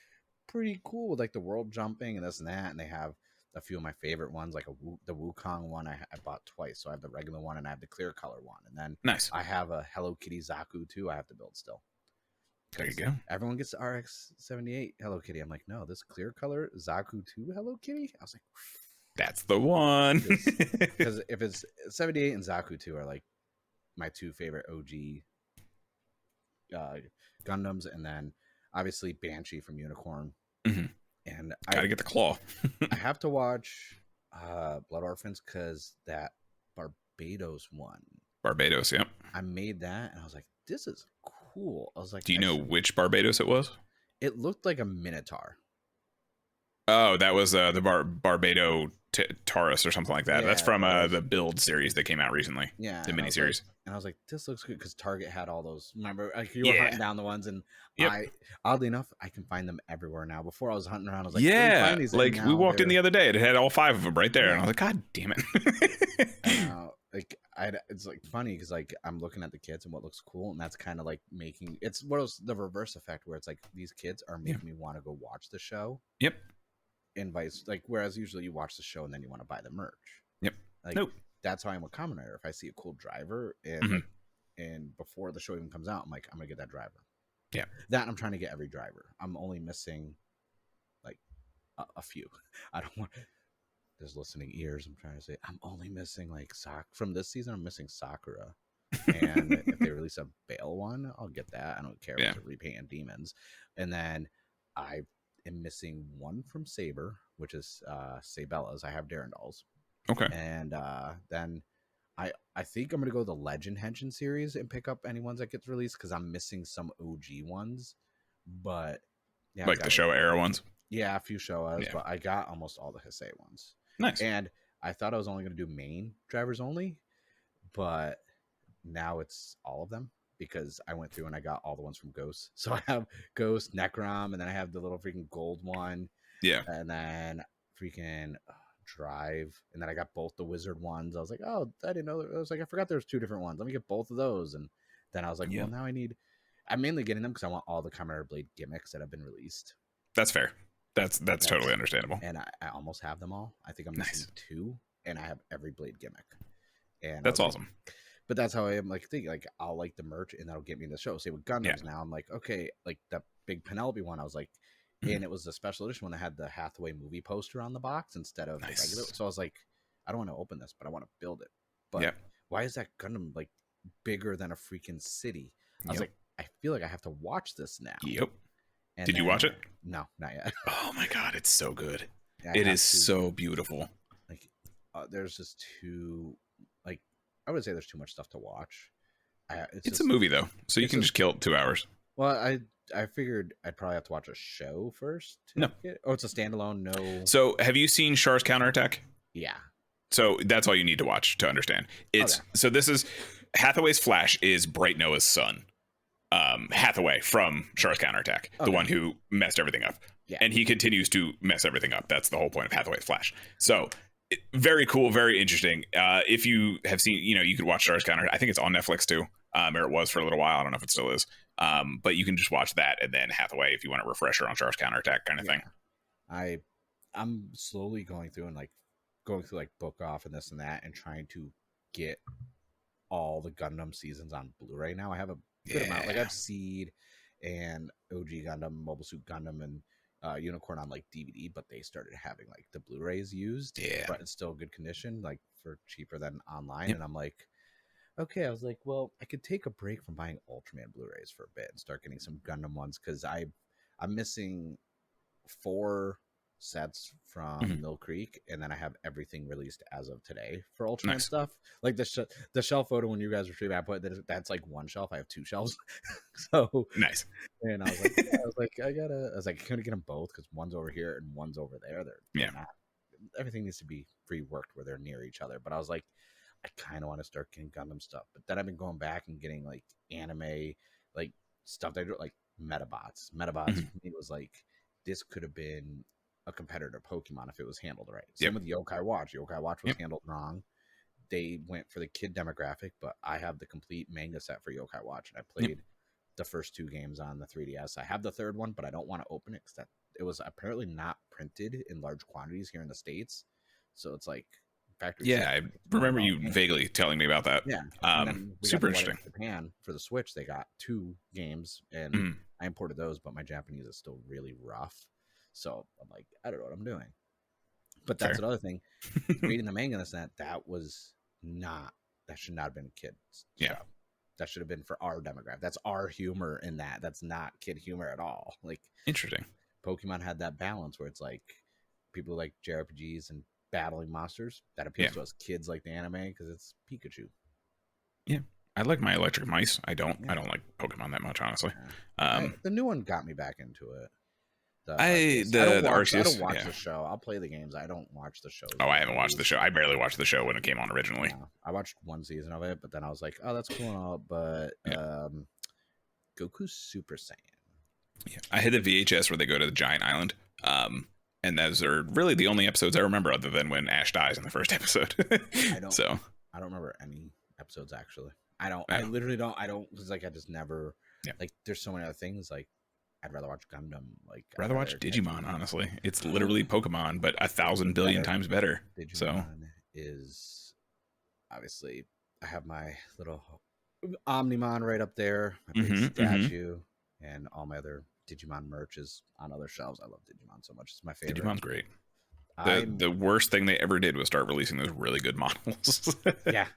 pretty cool with like the world jumping and this and that. And they have a few of my favorite ones, like the Wukong one I bought twice. So I have the regular one and I have the clear color one, and then I have a Hello Kitty Zaku too. I have to build still. There you go. Everyone gets the RX-78 Hello Kitty. I'm like, no, this clear color Zaku 2 Hello Kitty. I was like, that's the one. Because if it's 78 and Zaku 2 are like my 2 favorite OG Gundams, and then obviously Banshee from Unicorn. And gotta get the claw. I have to watch Blood Orphans because that Barbados one. Barbados, yep. I made that, and I was like, "This is cool." I was like, Do you know which Barbados it was? It looked like a Minotaur. Oh, that was the Barbado Taurus or something like that. Yeah, that's from the Build series that came out recently. Yeah, the miniseries. And I was like, "This looks good," because Target had all those. Remember, like you were hunting down the ones, and oddly enough, I can find them everywhere now. Before I was hunting around, I was like, yeah, find these? Like we walked in the other day, it had all 5 of them right there, and I was like, God damn it! It's like funny because like I'm looking at the kids and what looks cool, and that's kind of like making it's what was the reverse effect where it's like these kids are making me want to go watch the show. Yep. Invites like whereas usually you watch the show and then you want to buy the merch. Yep. Like that's how I am with Kamen Rider. If I see a cool driver and and before the show even comes out, I'm like, I'm gonna get that driver. Yeah. That I'm trying to get every driver. I'm only missing like a few. I don't want. There's listening ears. I'm trying to say I'm only missing like from this season. I'm missing Sakura, and if they release a Bale one, I'll get that. I don't care if it's repainting demons. And then I am missing one from Saber, which is Sabella's. I have Darren dolls. Okay. And then I think I'm gonna go the Legend Henshin series and pick up any ones that gets released because I'm missing some OG ones, but yeah, like the Showa era ones. Yeah, a few Showas, but I got almost all the Heisei ones. Nice. And I thought I was only going to do main drivers only, but now it's all of them because I went through and I got all the ones from Ghost. So I have Ghost, Necrom, and then I have the little freaking gold one. Yeah. And then freaking Drive. And then I got both the Wizard ones. I was like, oh, I didn't know. I was like, I forgot there was 2 different ones. Let me get both of those. And then I was like, well, now I'm mainly getting them because I want all the Kamen Rider Blade gimmicks that have been released. That's fair. That's totally understandable. And I almost have them all. I think I'm missing 2, and I have every Blade gimmick. And that's awesome. Like, but that's how I am like thinking. Like I'll like the merch, and that'll get me in the show. Say with Gundams now, I'm like, okay, like that big Penelope one. I was like, and it was the special edition one that had the Hathaway movie poster on the box instead of the regular. So I was like, I don't want to open this, but I want to build it. But why is that Gundam like bigger than a freaking city? I was like, I feel like I have to watch this now. Yep. And did you watch it? No, not yet. Oh my god, it's so good. It is so beautiful. Like, there's just like, I would say there's too much stuff to watch. It's a movie though, so you can just kill 2 hours. Well, I figured I'd probably have to watch a show first. It's a standalone. No. So, have you seen Char's Counterattack? Yeah. So that's all you need to watch to understand. So this is Hathaway's Flash is Bright Noah's son. Hathaway from Char's Counterattack, the one who messed everything up. Yeah. And he continues to mess everything up. That's the whole point of Hathaway's Flash. So very cool, very interesting. If you have seen, you could watch Char's Counterattack. I think it's on Netflix too, or it was for a little while. I don't know if it still is. But you can just watch that and then Hathaway if you want a refresher on Char's Counterattack kind of thing. I'm slowly going through and like Book Off and this and that and trying to get all the Gundam seasons on Blu-ray now. I have a good amount. Like I have Seed and OG Gundam, Mobile Suit Gundam, and Unicorn on like DVD, but they started having like the Blu-rays used, but it's still good condition, like for cheaper than online. And I'm like, okay, I was like, well, I could take a break from buying Ultraman Blu-rays for a bit and start getting some Gundam ones because I'm missing 4 sets from Mill Creek, and then I have everything released as of today for Ultraman stuff. Like the shelf photo when you guys retrieve, I put that's like 1 shelf. I have 2 shelves. So nice. And I was like, I couldn't get them both because one's over here and one's over there. They're not, everything needs to be reworked where they're near each other. But I was like, I kind of want to start getting Gundam stuff. But then I've been going back and getting like anime, like stuff that like Metabots. Metabots for me was like, this could have been a competitor Pokemon if it was handled right. Same with Yokai Watch. Yokai Watch was handled wrong. They went for the kid demographic, but I have the complete manga set for Yokai Watch, and I played the first 2 games on the 3DS. I have the 3rd one, but I don't want to open it because it was apparently not printed in large quantities here in the States. So it's like factory. I remember you vaguely telling me about that. Super interesting. Japan for the Switch, they got 2 games, and I imported those, but my Japanese is still really rough. So I'm like, I don't know what I'm doing. But that's another thing. Reading the manga and that should not have been kids. Stuff. That should have been for our demographic. That's our humor in that. That's not kid humor at all. Like, interesting. Pokemon had that balance where it's like people like JRPGs and battling monsters that appeals to us kids like the anime because it's Pikachu. Yeah, I like my electric mice. I don't Yeah. like Pokemon that much, honestly. The new one got me back into it. I don't watch the show. I'll play the games. I don't watch the shows. Oh, I haven't watched the show. I barely watched the show when it came on originally. Yeah, I watched one season of it, but then I was like, oh, that's cool and all, but Goku's Super Saiyan. Yeah, I had the VHS where they go to the giant island. And those are really the only episodes I remember, other than when Ash dies in the first episode. I don't remember any episodes actually. I literally don't. I don't, because like I just never. Yeah. Like there's so many other things like. I'd rather watch Gundam. Like I'd rather watch Digimon, honestly. It's literally Pokemon, but 1,000 billion times better. Digimon is obviously. I have my little Omnimon right up there, my big statue, and all my other Digimon merch is on other shelves. I love Digimon so much; it's my favorite. Digimon's great. The worst thing they ever did was start releasing those really good models. Yeah.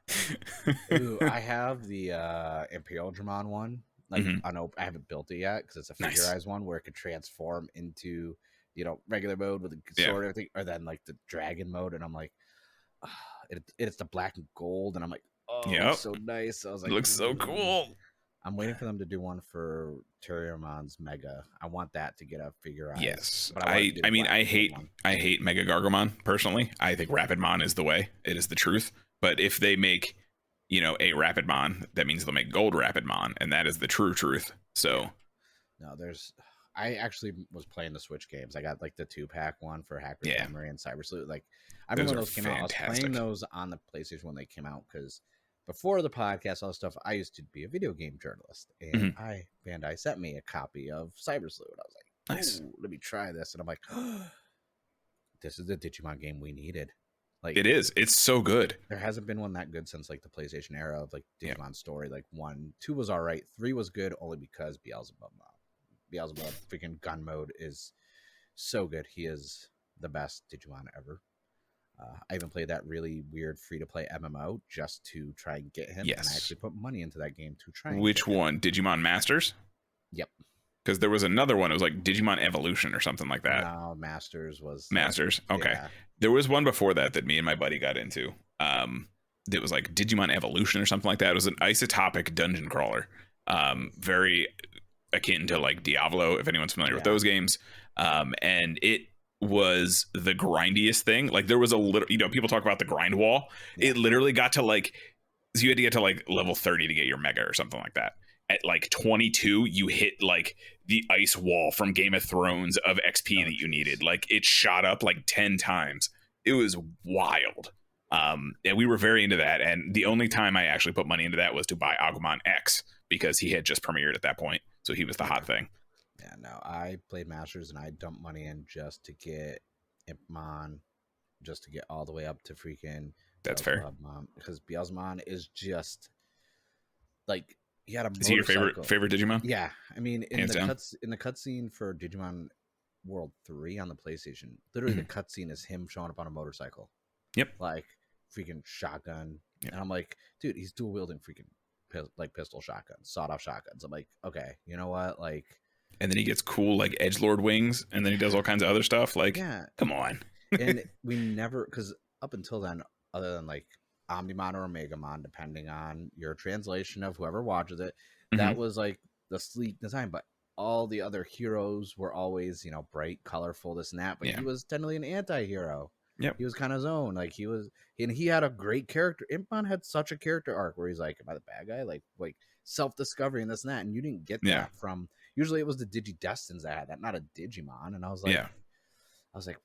Ooh, I have the Imperial Dramon one. Like I haven't built it yet because it's a figurized one where it could transform into regular mode with the sword and everything, or then like the dragon mode, and I'm like, it's the black and gold, and I'm like, oh, it's so nice. I was like, it looks so cool. I'm waiting for them to do one for Terriermon's Mega. I want that to get a figurized. Yes, but I hate Mega Gargomon personally. I think Rapidmon is the way. It is the truth. But if they make a Rapidmon, that means they'll make Gold Rapidmon, and that is the true truth. So, no, I actually was playing the Switch games. I got like the 2-pack one for Hacker's Memory and Cyber Sleuth. Like, I remember when those came out. I was playing those on the PlayStation when they came out because before the podcast, all this stuff, I used to be a video game journalist, and Bandai sent me a copy of Cyber Sleuth. I was like, nice. Let me try this, and I'm like, this is the Digimon game we needed. Like it is. It's so good. There hasn't been one that good since like the PlayStation era of like Digimon story. Like 1, 2 was all right. 3 was good only because Beelzebub freaking gun mode is so good. He is the best Digimon ever. I even played that really weird free-to-play MMO just to try and get him. Yes. And I actually put money into that game to try. Which one? Digimon Masters? Yep. Because there was another one. It was like Digimon Evolution or something like that. No, Masters was... Masters. Okay. Yeah. There was one before that me and my buddy got into. It was like Digimon Evolution or something like that. It was an isotopic dungeon crawler. Very akin to like Diablo, if anyone's familiar with those games. And it was the grindiest thing. Like there was a little, people talk about the grind wall. It literally got to like, so you had to get to like level 30 to get your mega or something like that. At like 22, you hit like the ice wall from Game of Thrones of XP that you needed. Like it shot up like 10 times. It was wild. And we were very into that. And the only time I actually put money into that was to buy Agumon X because he had just premiered at that point. So he was the hot thing. Yeah, no, I played Masters and I dumped money in just to get Impmon, just to get all the way up to freaking. That's fair. Because Beelzebub is just like. He had a Is he your favorite Digimon? Yeah, I mean, in the cutscene for Digimon World 3 on the PlayStation, literally the cutscene is him showing up on a motorcycle. Yep, like freaking shotgun, and I'm like, dude, he's dual wielding freaking pistol shotguns, sawed off shotguns. I'm like, okay, you know what, like, and then he gets cool like edgelord wings, and then he does all kinds of other stuff. Like, come on. And we never, because up until then, other than like Omnimon or Omegamon, depending on your translation of whoever watches it, that was like the sleek design. But all the other heroes were always, bright, colorful, this and that. But he was technically an anti-hero. Yep. He was kind of his own. Like he had a great character. Impmon had such a character arc where he's like, am I the bad guy? Like self-discovery and this and that. And you didn't get that from, usually it was the Digidestins that had that, not a Digimon. And I was like,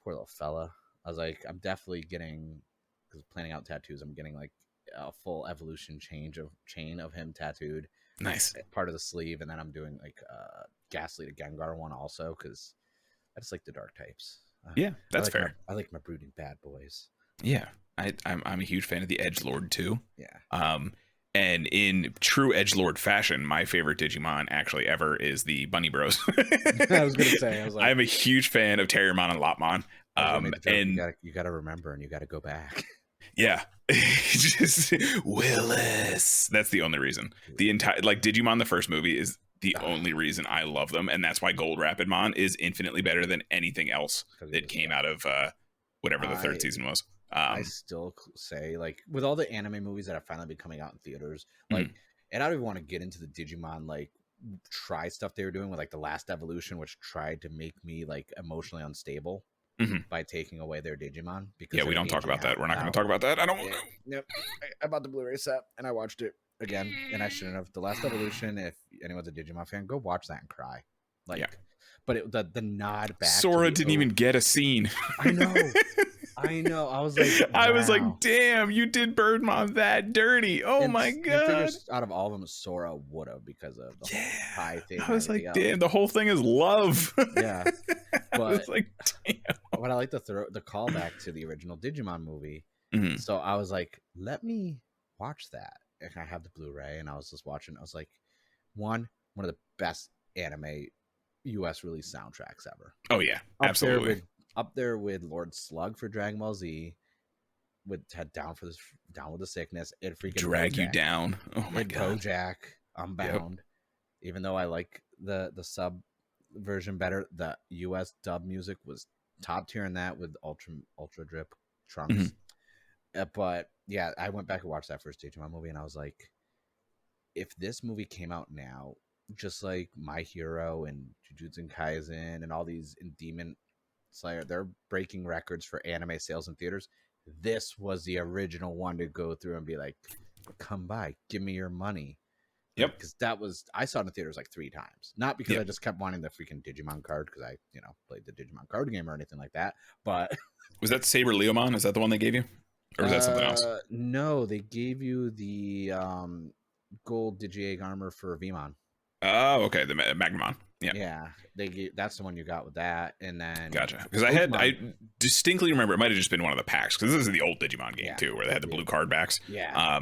poor little fella. I was like, I'm definitely getting, because planning out tattoos, I'm getting like a full evolution chain of him tattooed. Nice. Part of the sleeve, and then I'm doing like Ghastly to Gengar one also because I just like the dark types. Yeah, that's fair. I like my brooding bad boys. Yeah, I'm a huge fan of the Edgelord too. Yeah. And in true Edgelord fashion, my favorite Digimon actually ever is the Bunny Bros. I was gonna say, I'm a huge fan of Terriermon and Lopmon. And you gotta remember and you gotta go back. Yeah. Just Willis. That's the only reason. The entire Digimon the first movie is the only reason I love them, and that's why Gold Rapidmon is infinitely better than anything else that came out of whatever the third season was. I still say, like, with all the anime movies that have finally been coming out in theaters, like, and I don't even want to get into the Digimon, like, try stuff they were doing with, like, the last evolution, which tried to make me, like, emotionally unstable by taking away their Digimon. Because we don't talk about that. We're not going to talk about that. I don't want to. Yep. I bought the Blu-ray set and I watched it again, and I shouldn't have. The last evolution, if anyone's a Digimon fan, go watch that and cry. Like, but the nod back. Sora didn't even get a scene. I know. I was like, wow. I was like, damn, you did Birdmon that dirty. Oh my god! Out of all of them, Sora would have, because of the whole high thing. I was like, damn, the whole thing is love. Yeah, but I was like, damn. But I like the callback to the original Digimon movie. So I was like, let me watch that. And I have the Blu-ray, and I was just watching. I was like, one of the best anime U.S. release soundtracks ever. Oh yeah, absolutely. Up there with Lord Slug for Dragon Ball Z, with Down with the Sickness, it freaking Drag You Down. Oh my god, BoJack, Unbound. Yep. Even though I like the sub version better, the U.S. dub music was top tier in that, with Ultra Drip Trunks. But yeah, I went back and watched that first Digimon movie, and I was like, if this movie came out now, just like My Hero and Jujutsu Kaisen and all these, and Demon Slayer, they're breaking records for anime sales in theaters. This was the original one to go through and be like, come by, give me your money. Yep. Because I saw it in the theaters like 3 times. Not because I just kept wanting the freaking Digimon card, because I, played the Digimon card game or anything like that. But was that Saber Leomon? Is that the one they gave you? Or was that something else? No, they gave you the gold Digi-Egg armor for Vmon. Oh, okay, the Magnemon. Yeah, that's the one you got with that, and then gotcha. Because I distinctly remember, it might have just been one of the packs, because this is the old Digimon game too, where they had the blue card backs. Yeah.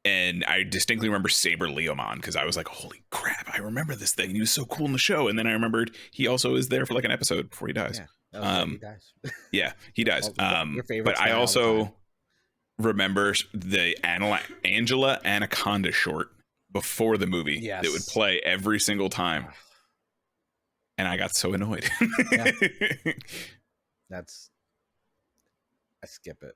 And I distinctly remember Saber Leomon, because I was like, holy crap, I remember this thing. He was so cool in the show, and then I remembered he also is there for like an episode before he dies. Yeah, he dies. Yeah, he dies. Your favorite, but I also remember the Angela Anaconda short before the movie that would play every single time, and I got so annoyed. I skip it.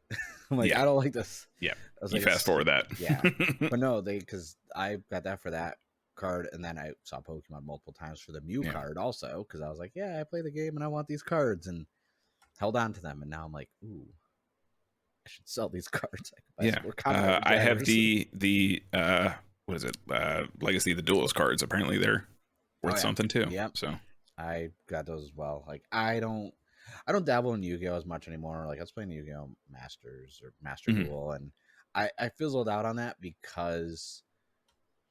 I'm like, I don't like this. Yeah, I was you like, fast forward that. Yeah, but no, because I got that for that card, and then I saw Pokemon multiple times for the Mew card also, because I was like, I play the game and I want these cards, and held on to them, and now I'm like, ooh, I should sell these cards. I have the what is it? Legacy of the Duelist cards. Apparently they're worth something too. Yeah. So I got those as well. Like, I don't dabble in Yu-Gi-Oh as much anymore. Like, I was playing Yu-Gi-Oh Masters or Master Duel, and I fizzled out on that because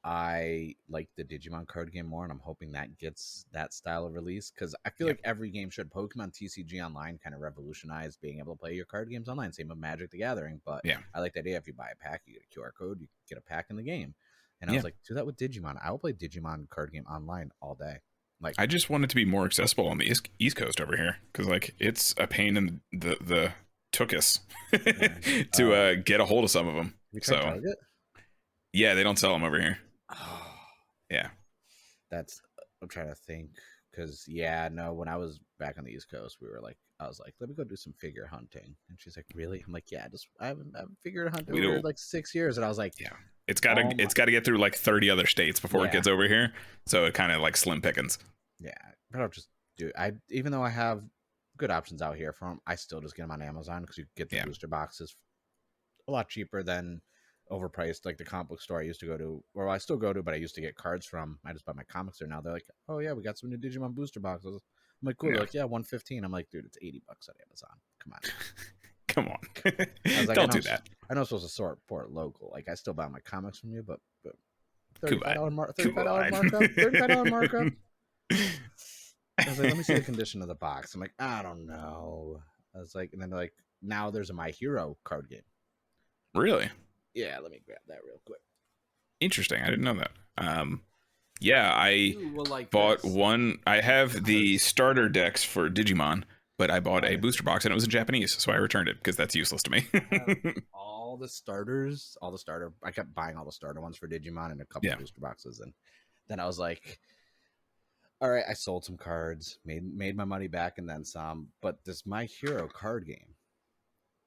I like the Digimon card game more, and I'm hoping that gets that style of release, because I feel like every game should. Pokemon TCG Online kind of revolutionized being able to play your card games online. Same with Magic the Gathering, but I like the idea, if you buy a pack, you get a QR code, you get a pack in the game. And I was like, do that with Digimon. I will play Digimon card game online all day. Like, I just want it to be more accessible on the East Coast over here, because like it's a pain in the tuchus to get a hold of some of them. So Target? Yeah, they don't sell them over here. Oh, yeah, I'm trying to think, because when I was back on the East Coast, I was like, let me go do some figure hunting, and she's like, really? I'm like, I haven't figured hunting over like 6 years, and I was like, it's got to get through like 30 other states before it gets over here, so it kind of like slim pickings. But I'll just do it. Even though I have good options out here for them, I still just get them on Amazon, because you get the booster boxes a lot cheaper than overpriced, like the comic book store I used to go to, or I still go to, but I used to get cards from. I just buy my comics there now. They're like, oh yeah, we got some new Digimon booster boxes. I'm like, cool. They're like, $115. I'm like, dude, it's $80 on Amazon. Come on. Come on. I was like, don't do that. I know I'm supposed to support local. Like, I still buy my comics from you, but $35 markup. $35 markup. I was like, let me see the condition of the box. I'm like, I don't know. I was like, and then like, now there's a My Hero card game. Really? Yeah, let me grab that real quick. Interesting. I didn't know that. I bought one. I have the starter decks for Digimon, but I bought a booster box and it was in Japanese, so I returned it because that's useless to me. all the starters, I kept buying all the starter ones for Digimon and a couple of booster boxes, and then I was like, all right, I sold some cards, made my money back and then some, but this My Hero card game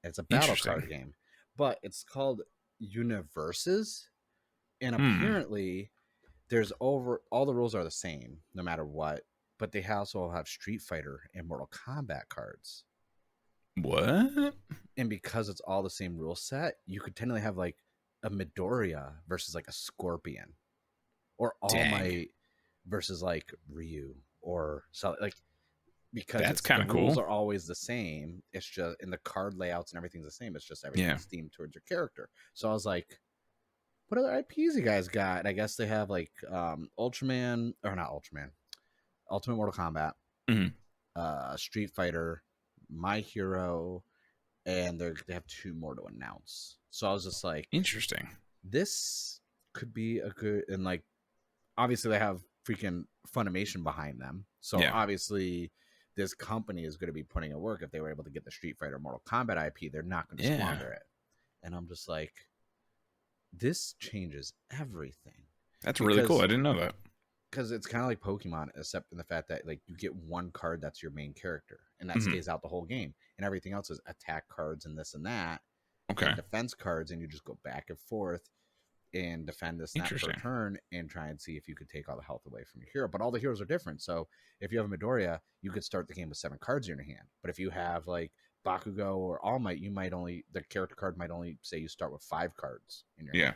It's a battle card game, but it's called Universes, and Hmm. apparently there's all the rules are the same no matter what, but they also have Street Fighter and Mortal Kombat cards. What? And because it's all the same rule set, you could technically have like a Midoriya versus like a Scorpion, or All Dang. Might versus like Ryu, or so like, because That's the kind of rules cool. are always the same. It's just in the card layouts and everything's the same. It's just everything's themed towards your character. So I was like, what other IPs you guys got? And I guess they have like Ultraman, or not Ultraman, Ultimate Mortal Kombat, Street Fighter, My Hero, and they have 2 more to announce. So I was just like, Interesting. This could be a good, and like obviously they have freaking Funimation behind them. So obviously this company is going to be putting in work. If they were able to get the Street Fighter Mortal Kombat IP, they're not going to squander it. And I'm just like, this changes everything. That's really cool. I didn't know that. Because it's kind of like Pokemon, except in the fact that like you get one card that's your main character, and that stays out the whole game, and everything else is attack cards and this and that, and defense cards, and you just go back and forth and defend this snap per turn and try and see if you could take all the health away from your hero. But all the heroes are different. So if you have a Midoriya, you could start the game with 7 cards in your hand. But if you have like Bakugo or All Might, you might only, the character card might only say you start with 5 cards in your hand.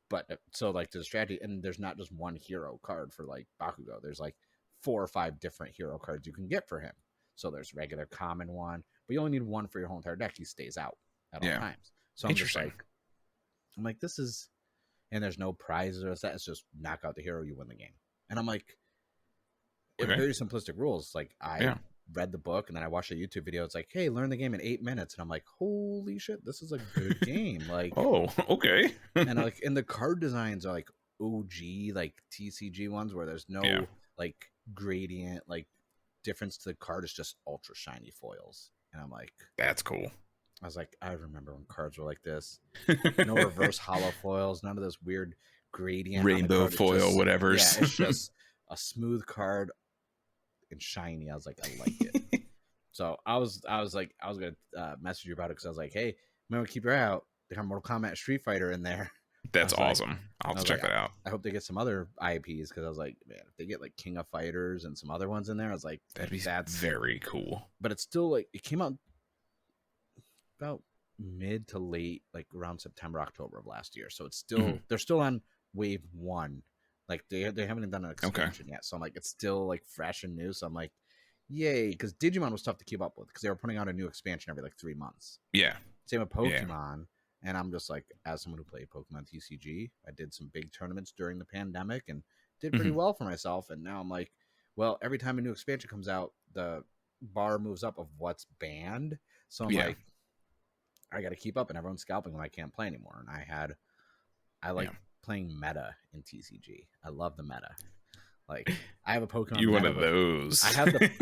But so like the strategy, and there's not just one hero card for like Bakugo. There's like 4 or 5 different hero cards you can get for him. So there's regular common one, but you only need one for your whole entire deck. He stays out at all times. So I'm just like, this is, and there's no prizes or that. It's just knock out the hero, you win the game. And I'm like, very simplistic rules. Like I read the book and then I watched a YouTube video. It's like, hey, learn the game in 8 minutes. And I'm like, holy shit, this is a good game. Like, and like, and the card designs are like OG, like TCG ones where there's no like gradient, like difference to the card. It's just ultra shiny foils. And I'm like, that's cool. I was like, I remember when cards were like this. No reverse hollow foils, none of this weird gradient. Rainbow foil, whatever. Yeah, it's just a smooth card and shiny. I was like, I like it. So I was gonna message you about it because I was like, hey, remember, keep your eye out. They have Mortal Kombat Street Fighter in there. That's awesome. I'll have to check that out. I hope they get some other IPs because I was like, man, if they get like King of Fighters and some other ones in there, I was like, that's very cool. But it's still like, it came out about mid to late, like around September, October of last year. So it's still they're still on wave 1. Like they haven't done an expansion yet. So I'm like, it's still like fresh and new. So I'm like, yay, because Digimon was tough to keep up with because they were putting out a new expansion every like 3 months. Yeah. Same with Pokemon. And I'm just like, as someone who played Pokemon TCG, I did some big tournaments during the pandemic and did pretty well for myself. And now I'm like, well, every time a new expansion comes out, the bar moves up of what's banned. So I'm like, I got to keep up, and everyone's scalping them. I can't play anymore. And I like playing meta in TCG. I love the meta. Like I have a Pokemon. You one of those. I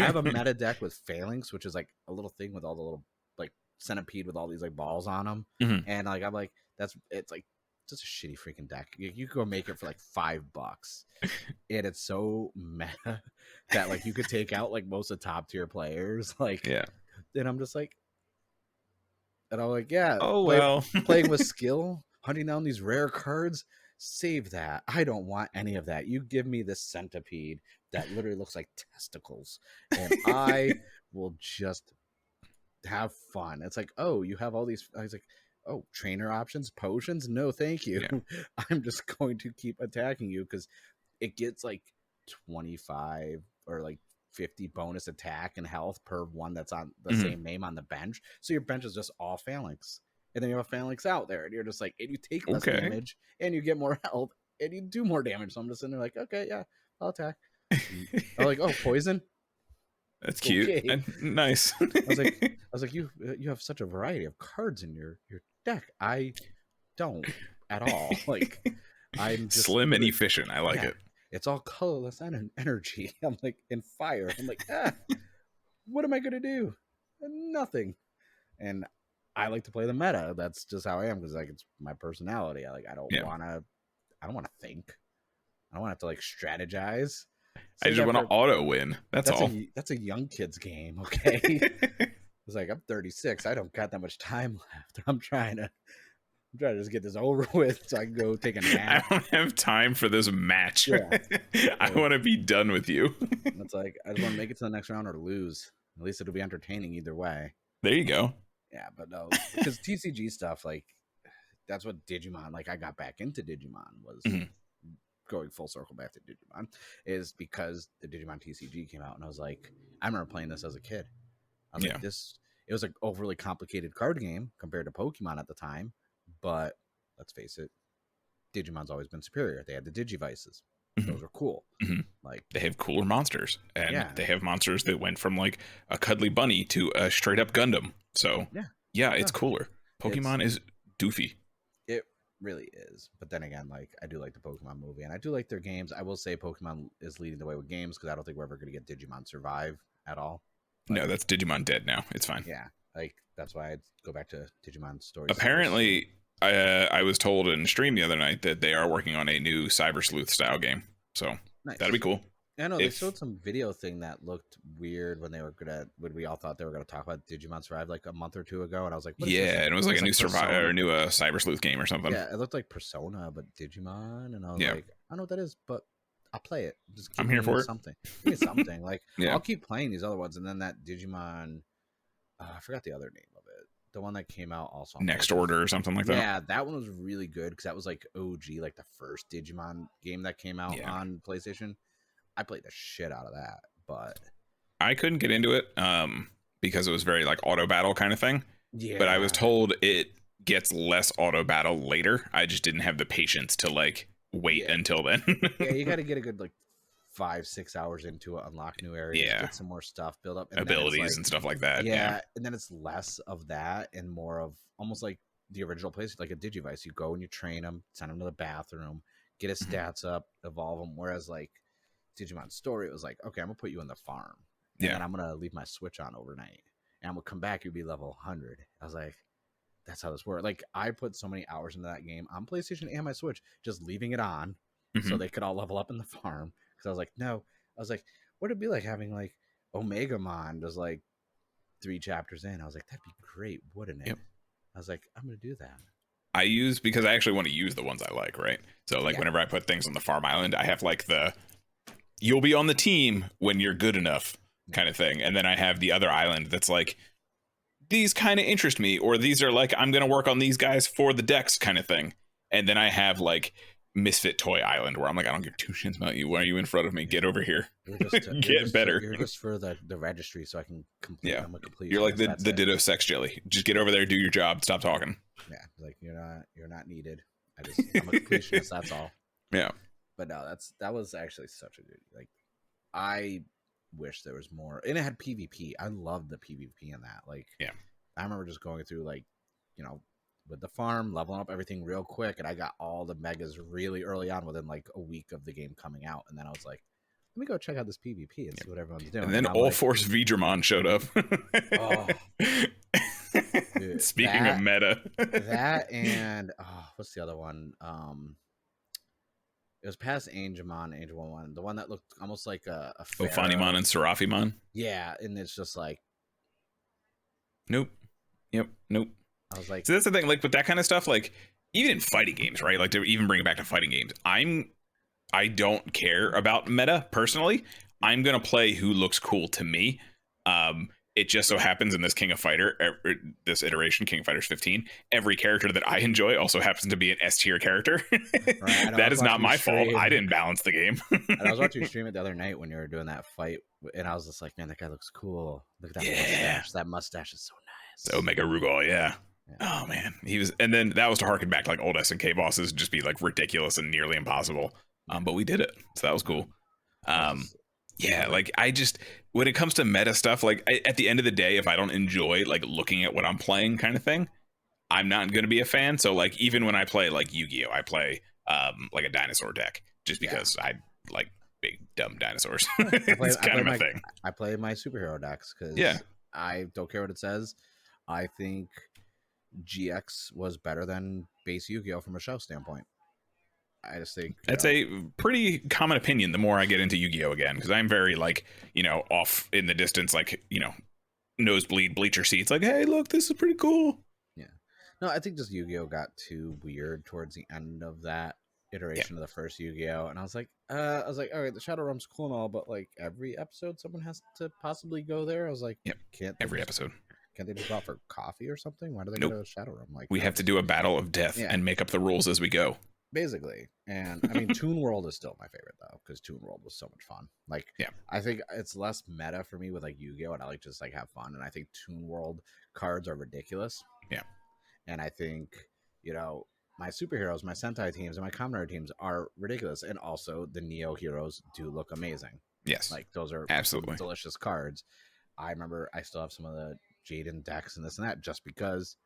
have a meta deck with Phalanx, which is like a little thing with all the little like centipede with all these like balls on them. And like I'm like, it's like just a shitty freaking deck. You could go make it for like $5, and it's so meta that like you could take out like most of the top tier players. Like and I'm just like. And I'm like, playing with skill, hunting down these rare cards, save that. I don't want any of that. You give me this centipede that literally looks like testicles, and I will just have fun. It's like, oh, you have all these. I was like, oh, trainer options, potions? No, thank you. I'm just going to keep attacking you because it gets like 25 or like 50 bonus attack and health per one that's on the same name on the bench. So your bench is just all Phalanx. And then you have a Phalanx out there. And you're just like, and you take less damage and you get more health and you do more damage. So I'm just sitting there like, okay, yeah, I'll attack. I'm like, oh, poison? That's cute. Nice. I was like, you have such a variety of cards in your deck. I don't at all. Like I'm just slim and efficient. I like it. It's all colorless and energy. I'm like, in fire. I'm like, what am I going to do? Nothing. And I like to play the meta. That's just how I am. Cause like, it's my personality. I don't want to think. I don't want to have to like strategize. I just want to auto win. That's all. That's a young kid's game. Okay. was like, I'm 36. I don't got that much time left. I'm trying to just get this over with so I can go take a nap. I don't have time for this match. Yeah. I want to be done with you. It's like, I just want to make it to the next round or lose. At least it'll be entertaining either way. There you go. Yeah, but no, because TCG stuff, like, that's what Digimon, like, I got back into Digimon was going full circle back to Digimon, is because the Digimon TCG came out, and I was like, I remember playing this as a kid. I was like, it was an overly complicated card game compared to Pokemon at the time, but let's face it, Digimon's always been superior. They had the Digivices. Those are cool. Like, they have cooler monsters, and they have monsters that went from like a cuddly bunny to a straight up Gundam. So yeah, it's cooler. Pokemon is doofy. It really is. But then again, like, I do like the Pokemon movie, and I do like their games. I will say Pokemon is leading the way with games, because I don't think we're ever going to get Digimon Survive at all. But, no, that's Digimon dead now. It's fine. Yeah, like, that's why I'd go back to Digimon stories. Apparently, I was told in stream the other night that they are working on a new Cyber Sleuth style game. So that'll be cool. I know they showed some video thing that looked weird when we all thought they were gonna talk about Digimon Survive like a month or two ago, and I was like, and it was like a new Survivor or new Cyber Sleuth game or something. Yeah, it looked like Persona but Digimon, and I was like, I don't know what that is, but I'll play it. Just I'm here for something. Give me something. Like, I'll keep playing these other ones, and then that Digimon, I forgot the other name of it. The one that came out also on Next Order or something like that. Yeah, that one was really good because that was like OG, like the first Digimon game that came out on PlayStation. I played the shit out of that, but I couldn't get into it because it was very like auto battle kind of thing. Yeah. But I was told it gets less auto battle later. I just didn't have the patience to like wait until then. Yeah, you got to get a good like 5-6 hours into it, unlock new areas, get some more stuff, build up and abilities and stuff like that. Yeah, and then it's less of that and more of almost like the original place, like a Digivice. You go and you train them, send them to the bathroom, get his stats up, evolve them. Whereas like Digimon Story, it was like, okay, I'm gonna put you in the farm, and then I'm gonna leave my Switch on overnight, and I'm gonna come back, you'll be level 100. I was like, that's how this works. Like, I put so many hours into that game on PlayStation and my Switch, just leaving it on so they could all level up in the farm. Because I was like, no, I was like, what'd it be like having like Omegamon was like 3 chapters in? I was like, that'd be great, wouldn't it? Yep. I was like, I'm gonna do that. I use, because I actually want to use the ones I like, right? So like whenever I put things on the farm island, I have like the you'll be on the team when you're good enough kind of thing, and then I have the other island that's like, these kind of interest me, or these are like, I'm gonna work on these guys for the decks kind of thing. And then I have like Misfit Toy Island, where I'm like, I don't give 2 shits about you. Why are you in front of me? Get over here. Get better. You're just for the registry, so I can complete. Yeah, I'm a complete. You're like the Ditto Sex Jelly. Just get over there, do your job, stop talking. Yeah, like you're not needed. I'm a completionist. That's all. Yeah. But no, that was actually such a good. Like, I wish there was more, and it had PvP. I loved the PvP in that. Like, I remember just going through like, with the farm, leveling up everything real quick, and I got all the megas really early on within like a week of the game coming out, and then I was like, let me go check out this PvP and see what everyone's doing. And then All Force Vidramon showed up. Dude, Speaking of meta, that and what's the other one? It was past Angemon, Angel 1, the one that looked almost like a Ophanimon and Seraphimon. Yeah, and it's just like, nope. Nope. I was like, so that's the thing, like with that kind of stuff, like even in fighting games, right? Like to even bring it back to fighting games, I don't care about meta personally. I'm gonna play who looks cool to me. It just so happens in this King of Fighter, this iteration, King of Fighters 15, every character that I enjoy also happens to be an S tier character. Right, that is not my fault. I didn't balance the game. And I was watching you stream it the other night when you were doing that fight, and I was just like, man, that guy looks cool. Look at that mustache. That mustache is so nice. So Omega Rugal, yeah. Oh man, he was, and then that was to harken back to like old SNK bosses, just be like ridiculous and nearly impossible. But we did it, so that was cool. Yeah, like I just, when it comes to meta stuff, like at the end of the day, if I don't enjoy like looking at what I'm playing kind of thing, I'm not going to be a fan. So like even when I play like Yu-Gi-Oh, I play like a dinosaur deck just because I like big dumb dinosaurs. It's kind of my thing. I play my superhero decks because I don't care what it says. I think GX was better than base Yu-Gi-Oh from a show standpoint. I just think that's a pretty common opinion the more I get into Yu-Gi-Oh again, because I'm very like, off in the distance, like, nosebleed bleacher seats. Like, hey, look, this is pretty cool. Yeah. No, I think just Yu-Gi-Oh got too weird towards the end of that iteration of the first Yu-Gi-Oh, and I was like, all right, the Shadow Realm's cool and all, but like every episode, someone has to possibly go there. I was like, Yep. Every episode. Can't they just go out for coffee or something? Why do they Nope. go to a Shadow Realm? Like, we have to do a battle of death and make up the rules as we go. Basically. And I mean, Toon World is still my favorite though, because Toon World was so much fun. Like, I think it's less meta for me with like Yu-Gi-Oh, and I like just like have fun. And I think Toon World cards are ridiculous. Yeah. And I think, you know, my superheroes, my Sentai teams, and my Kamen Rider teams are ridiculous. And also the Neo heroes do look amazing. Yes. Like those are absolutely delicious cards. I remember I still have some of the Jaden decks and this and that just because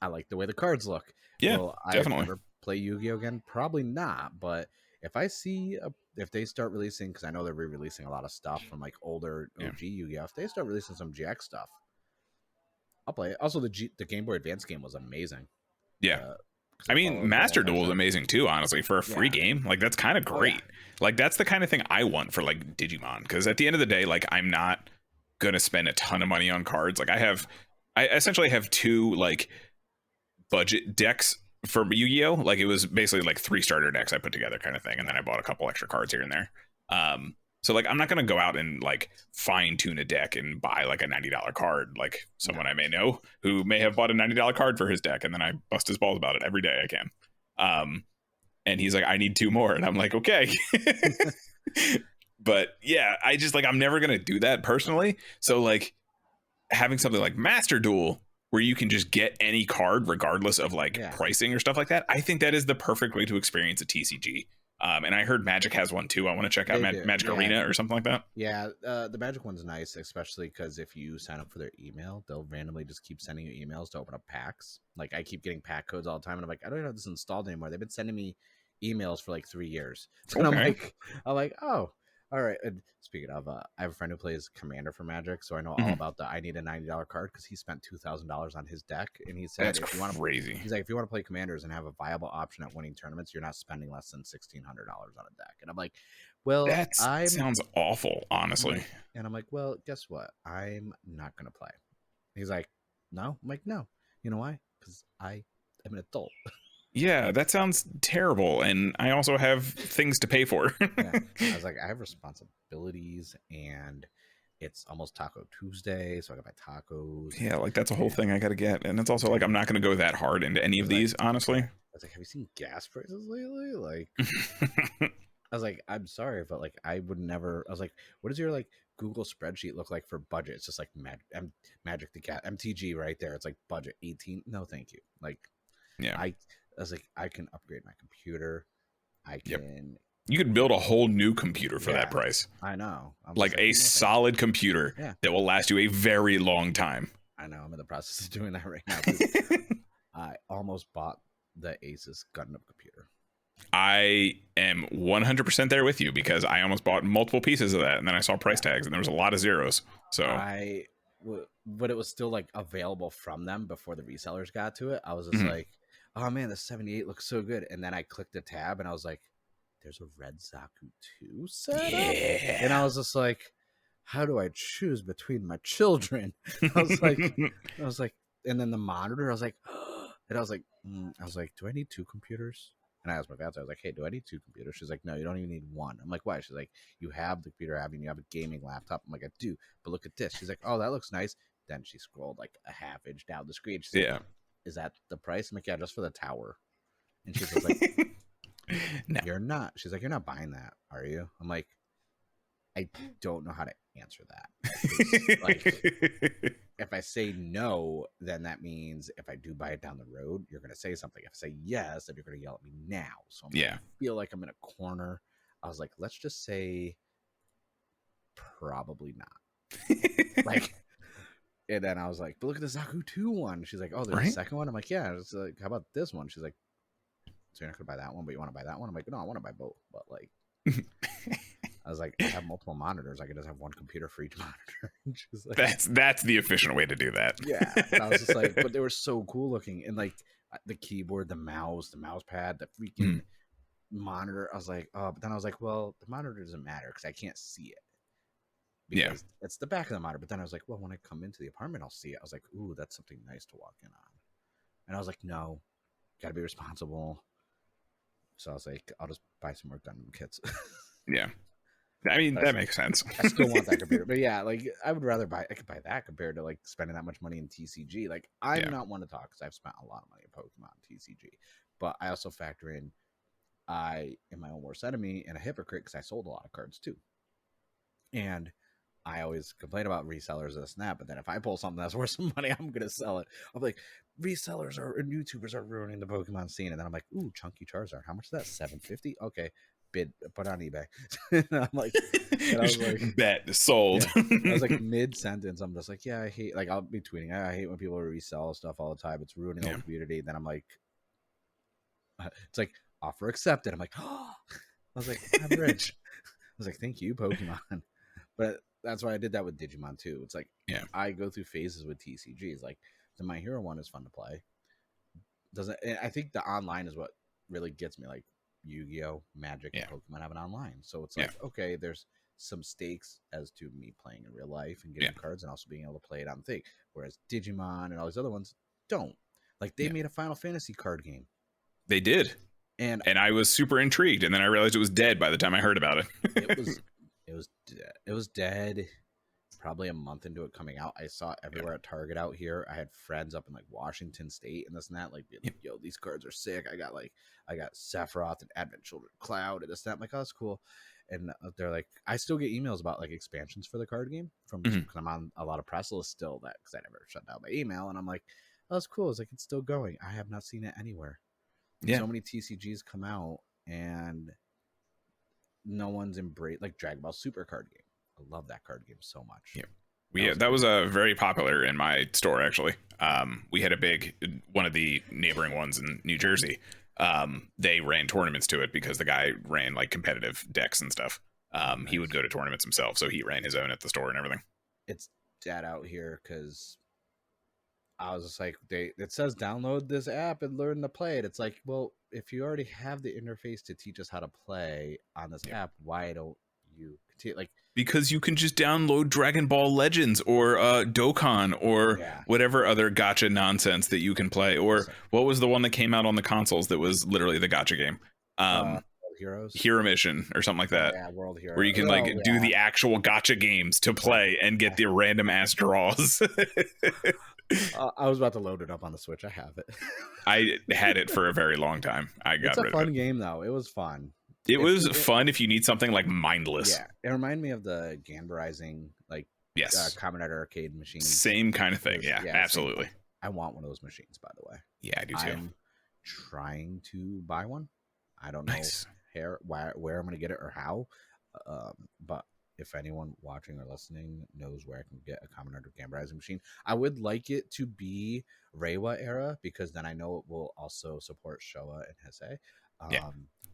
I like the way the cards look. Yeah, Will definitely. I ever play Yu-Gi-Oh again? Probably not. But if I see if they start releasing, because I know they're re-releasing a lot of stuff from like older OG Yu-Gi-Oh, if they start releasing some GX stuff, I'll play it. Also, the Game Boy Advance game was amazing. Yeah. I mean, Master Duel is amazing too, honestly, for a free game. Like, that's kind of great. Like, that's the kind of thing I want for like Digimon, because at the end of the day, like, I'm not gonna spend a ton of money on cards. Like, I essentially have two like budget decks for Yu-Gi-Oh. Like, it was basically like 3 starter decks I put together kind of thing, and then I bought a couple extra cards here and there. So like, I'm not gonna go out and like fine tune a deck and buy like a $90 card, like someone I may know who may have bought a $90 card for his deck, and then I bust his balls about it every day I can. And he's like, I need 2 more, and I'm like, okay. But yeah, I just like, I'm never gonna do that personally. So like, having something like Master Duel where you can just get any card regardless of like pricing or stuff like that, I think that is the perfect way to experience a TCG. And I heard Magic has one too. I want to check out Magic Arena or something like that. Yeah, the Magic one's nice, especially because if you sign up for their email, they'll randomly just keep sending you emails to open up packs. Like, I keep getting pack codes all the time, and I'm like, I don't even have this installed anymore. They've been sending me emails for like 3 years. And I'm like, oh, all right. And speaking of, I have a friend who plays Commander for Magic, so I know all about the I need a $90 card, because he spent $2,000 on his deck, and he said, that's crazy. He's like, if you want to play Commanders and have a viable option at winning tournaments, you're not spending less than $1,600 on a deck. And I'm like, well, that sounds awful, honestly. And I'm like, well, guess what? I'm not gonna play. He's like, no. I'm like, no. You know why? Because I am an adult. Yeah, that sounds terrible, and I also have things to pay for. I was like, I have responsibilities, and it's almost Taco Tuesday, so I got my tacos. Yeah, like, that's a whole thing I got to get, and it's also like, I'm not going to go that hard into any of these, honestly. I was like, have you seen gas prices lately? Like, I was like, I'm sorry, but like, I would never. I was like, what does your like Google spreadsheet look like for budget? It's just like Magic the Cat MTG right there. It's like budget 18. No, thank you. Like, yeah, I was like, I can upgrade my computer. I can. You could build a whole new computer for that price. I know. Like a solid computer that will last you a very long time. I know. I'm in the process of doing that right now. I almost bought the Asus Gundam computer. I am 100% there with you, because I almost bought multiple pieces of that, and then I saw price tags, and there was a lot of zeros. So but it was still like available from them before the resellers got to it. I was just like, oh man, the 78 looks so good. And then I clicked the tab, and I was like, there's a Red Zaku 2 set up? And I was just like, how do I choose between my children? I was like, and then the monitor, I was like, and I was like, do I need 2 computers? And I asked my fiance, I was like, hey, do I need 2 computers? She's like, no, you don't even need 1. I'm like, why? She's like, you have the computer I have, and you have a gaming laptop. I'm like, I do, but look at this. She's like, oh, that looks nice. Then she scrolled like a half inch down the screen. She's like, is that the price? I'm like, yeah, just for the tower. And she's like, no, you're not. She's like, you're not buying that, are you? I'm like, I don't know how to answer that. Like, if I say no, then that means if I do buy it down the road, you're going to say something. If I say yes, then you're going to yell at me now. So I feel like I'm in a corner. I was like, let's just say probably not. Like, and then I was like, but look at the Zaku 2 one. She's like, oh, there's a second one? I'm like, yeah. It's like, how about this one? She's like, so you're not going to buy that one, but you want to buy that one? I'm like, no, I want to buy both. But like, I was like, I have multiple monitors. I could just have one computer for each monitor. Like, that's the efficient way to do that. Yeah. And I was just like, but they were so cool looking. And like the keyboard, the mouse pad, the freaking monitor. I was like, oh, but then I was like, well, the monitor doesn't matter because I can't see it. because it's the back of the monitor. But then I was like, well, when I come into the apartment, I'll see it. I was like, ooh, that's something nice to walk in on. And I was like, no, got to be responsible. So I was like, I'll just buy some more Gundam kits. Yeah. I mean, that makes sense. I still want that computer. But yeah, like I would rather I could buy that compared to like spending that much money in TCG. Like I'm not one to talk because I've spent a lot of money in Pokemon TCG. But I also factor in I am my own worst enemy and a hypocrite because I sold a lot of cards too. And I always complain about resellers of this and that, but then if I pull something that's worth some money, I'm gonna sell it. I'm like, resellers and YouTubers are ruining the Pokemon scene, and then I'm like, ooh, chunky Charizard. How much is that? $750? Okay, bid, put on eBay. And I'm like, and I was like, bet sold. Yeah. I was like mid sentence. I'm just like, yeah, I hate. Like I'll be tweeting, I hate when people resell stuff all the time. It's ruining the community. Then I'm like, it's like offer accepted. I'm like, oh. I was like, I'm rich. I was like, thank you, Pokemon. But that's why I did that with Digimon too. It's like, I go through phases with TCGs. Like the My Hero one is fun to play. I think the online is what really gets me. Like Yu-Gi-Oh, Magic, and Pokemon have an online. So it's like, okay, there's some stakes as to me playing in real life and getting cards and also being able to play it on the thing. Whereas Digimon and all these other ones don't. Like they made a Final Fantasy card game. They did. And I was super intrigued, and then I realized it was dead by the time I heard about it. It was dead probably a month into it coming out. I saw it everywhere at Target out here. I had friends up in like Washington State and this and that, like, yo, these cards are sick. I got Sephiroth and Advent Children Cloud and this and that. I'm like, oh, that's cool. And they're like, I still get emails about like expansions for the card game from because I'm on a lot of press lists still, that because I never shut down my email. And I'm like, oh, that's cool. It's like, it's still going. I have not seen it anywhere. So many TCGs come out and no one's embraced, like Dragon Ball Super card game. I love that card game so much. That was very popular in my store, actually. We had one of the neighboring ones in New Jersey. They ran tournaments to it because the guy ran like competitive decks and stuff. He would go to tournaments himself, so he ran his own at the store and everything. It's dead out here because I was just like, it says download this app and learn to play it. It's like, well, if you already have the interface to teach us how to play on this app, why don't you continue? Like, because you can just download Dragon Ball Legends or Dokkan or whatever other gacha nonsense that you can play. Or what was the one that came out on the consoles that was literally the gacha game? Heroes, Hero Mission or something like that. World Hero, where you can do the actual gacha games to play and get the random ass draws. I was about to load it up on the Switch. I have it. I had it for a very long time. I got rid of it. It's a fun game though. It was fun. It was fun if you need something like mindless. Yeah, it reminded me of the Ganbarizing, like Kamen Rider arcade machine. Same kind of thing. Yeah, absolutely. I want one of those machines, by the way. Yeah, I do too. I'm trying to buy one. I don't know where I'm going to get it or how, but if anyone watching or listening knows where I can get a Kamen Rider Ganbarizing machine, I would like it to be Reiwa era because then I know it will also support Showa and Heisei.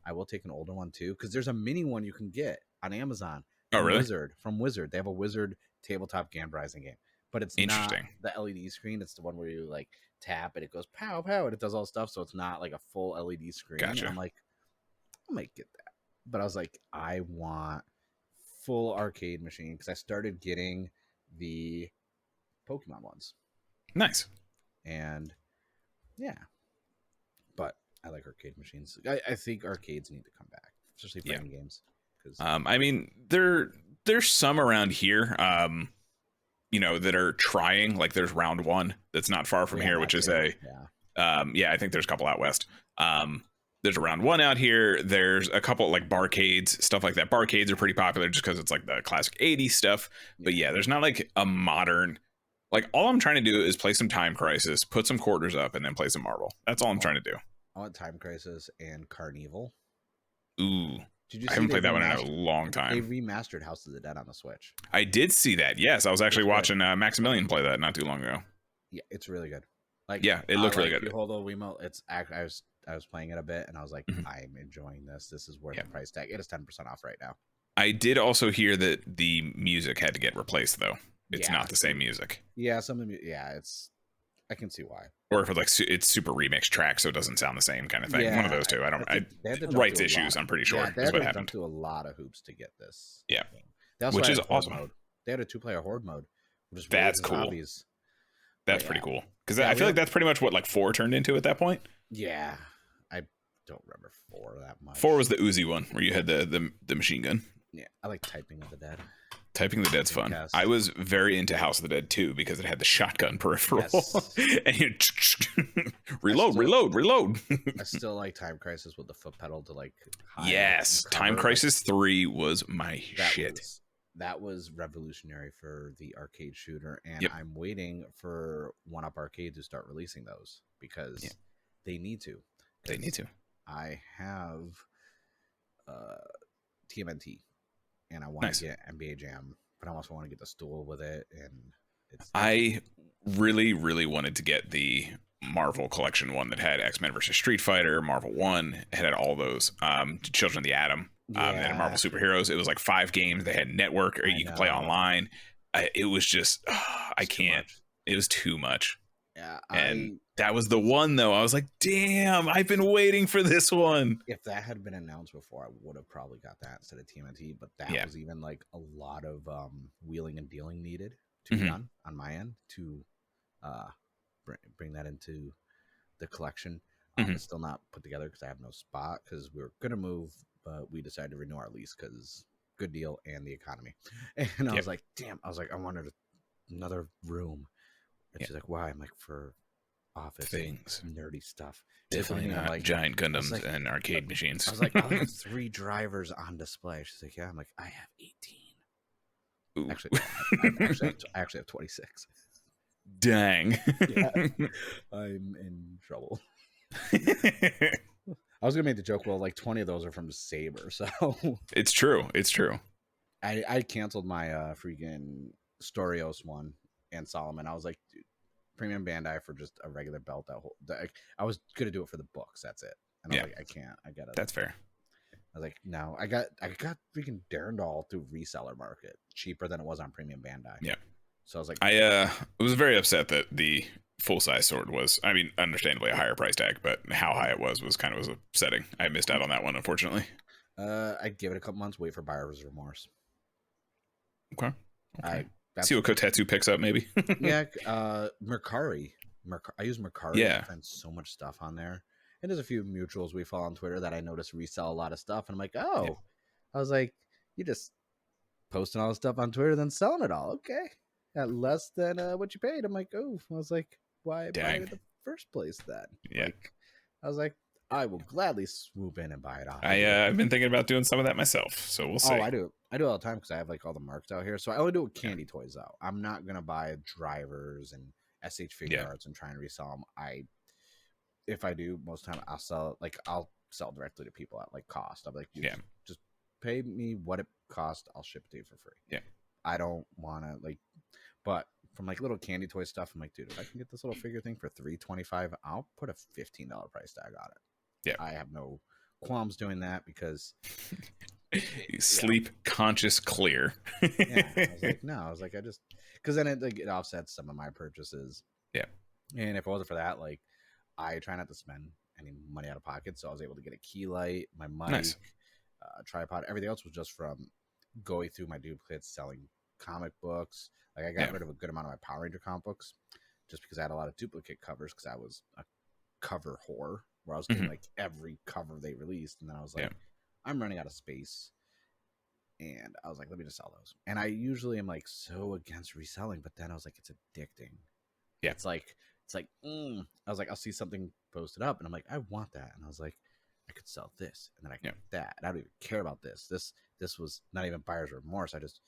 I will take an older one too because there's a mini one you can get on Amazon. Oh, really? From Wizard. They have a Wizard tabletop Ganbarizing game, but it's not the LED screen. It's the one where you like tap and it goes pow pow and it does all stuff. So it's not like a full LED screen. Gotcha. And I'm like, I might get that, but I was like, I want full arcade machine because I started getting the Pokemon ones. Nice. And but I like arcade machines. I think arcades need to come back, especially fighting games. I mean, there's some around here, that are trying. Like there's Round One that's not far from here, which is I think there's a couple out west. There's a Round One out here. There's a couple like barcades, stuff like that. Barcades are pretty popular just because it's like the classic 80s stuff. But there's not like a modern. Like all I'm trying to do is play some Time Crisis, put some quarters up, and then play some Marvel. That's all I'm trying to do. I want Time Crisis and Carnival. Ooh. I haven't played that one in a long time. They remastered House of the Dead on the Switch. I did see that. Yes, I was actually watching Maximilian play that not too long ago. Yeah, it's really good. Like, it looked really good. You hold a Wiimote. I was playing it a bit, and I was like, I'm enjoying this. This is worth the price tag. It is 10% off right now. I did also hear that the music had to get replaced, though. It's not the same music. Yeah, I can see why. Or if it's super remixed track, so it doesn't sound the same kind of thing. Yeah, one of those two. Rights issues, I'm pretty sure. They had to jump through a lot of hoops to get this. Yeah. That's which is awesome. Mode. they had a 2-player horde mode, just That's waves of cool. zombies. That's pretty cool. Because I feel like that's pretty much what like 4 turned into at that point. Yeah, I don't remember 4 that much. 4 was the Uzi one where you had the machine gun. Yeah, I like Typing of the Dead. Typing of the Dead's fun. I was very into House of the Dead too because it had the shotgun peripheral. Yes. And you reload. I still like Time Crisis with the foot pedal to like. Yes, Time Crisis 3 was my shit. That was revolutionary for the arcade shooter, and I'm waiting for 1UP Arcade to start releasing those because they need to. They need to. I have TMNT, and I want to get NBA Jam, but I also want to get the stool with it. And I really, really wanted to get the Marvel collection one that had X-Men versus Street Fighter, Marvel 1, it had all those, Children of the Atom. And Marvel Superheroes. It was like 5 games. They had network, or you could play online. It was just, I can't. It was too much. Yeah, and that was the one though. I was like, damn, I've been waiting for this one. If that had been announced before, I would have probably got that instead of TMNT. But that was even like a lot of wheeling and dealing needed to be done on my end to bring that into the collection. It's still not put together because I have no spot because we were gonna move. But we decided to renew our lease because good deal and the economy. And I was like, damn, I wanted another room. And she's like, why? I'm like, for office things, nerdy stuff. Definitely not like, giant Gundams and arcade machines. I was like, I have 3 drivers on display. She's like, yeah. I'm like, I have 18. Ooh. Actually, I actually have 26. Dang. I'm in trouble. I was gonna make the joke. Well, like 20 of those are from Saber, so it's true. I canceled my freaking Storios one and Solomon. I was like, dude, premium Bandai for just a regular belt. I was gonna do it for the books. That's it. And I was like, I can't. I gotta. That's fair. I was like, no. I got freaking Darendal through reseller market cheaper than it was on premium Bandai. Yeah. So I was like, I was very upset that the full-size sword was, I mean, understandably a higher price tag, but how high it was kind of upsetting. I missed out on that one, unfortunately. I'd give it a couple months, wait for buyer's remorse. Okay. See what Kotetsu picks up, maybe. Yeah, Mercari. I use Mercari. Yeah. I find so much stuff on there. And there's a few mutuals we follow on Twitter that I notice resell a lot of stuff. And I'm like, oh. Yeah. I was like, you just posting all the stuff on Twitter, then selling it all. Okay. At less than what you paid. I'm like, oh. I was like, why buy it in the first place then? Yeah. Like, I was like, I will gladly swoop in and buy it off. I've been thinking about doing some of that myself, so we'll see. Oh, I do it all the time because I have like all the marks out here. So I only do it with candy toys though. I'm not gonna buy drivers and SH figure arts and try and resell them. If I do, most of the time I'll sell directly to people at like cost. I'm like, just pay me what it costs. I'll ship it to you for free. Yeah. I don't want to but from like little candy toy stuff, I'm like, dude, if I can get this little figure thing for $325, I'll put a $15 price tag on it. Yeah. I have no qualms doing that because you sleep conscious clear. I was like, no, I just because then it offsets some of my purchases. Yeah. And if it wasn't for that, like I try not to spend any money out of pocket, so I was able to get a key light, my mic, tripod. Everything else was just from going through my duplicates, selling comic books. Like I got rid of a good amount of my Power Ranger comic books just because I had a lot of duplicate covers because I was a cover whore where I was getting like every cover they released, and then I was like, I'm running out of space, and I was like, let me just sell those. And I usually am like so against reselling, but then I was like, it's addicting. Yeah, it's like I was like, I'll see something posted up, and I'm like, I want that, and I was like, I could sell this, and then I can get that. And I don't even care about this. This was not even buyer's remorse. I just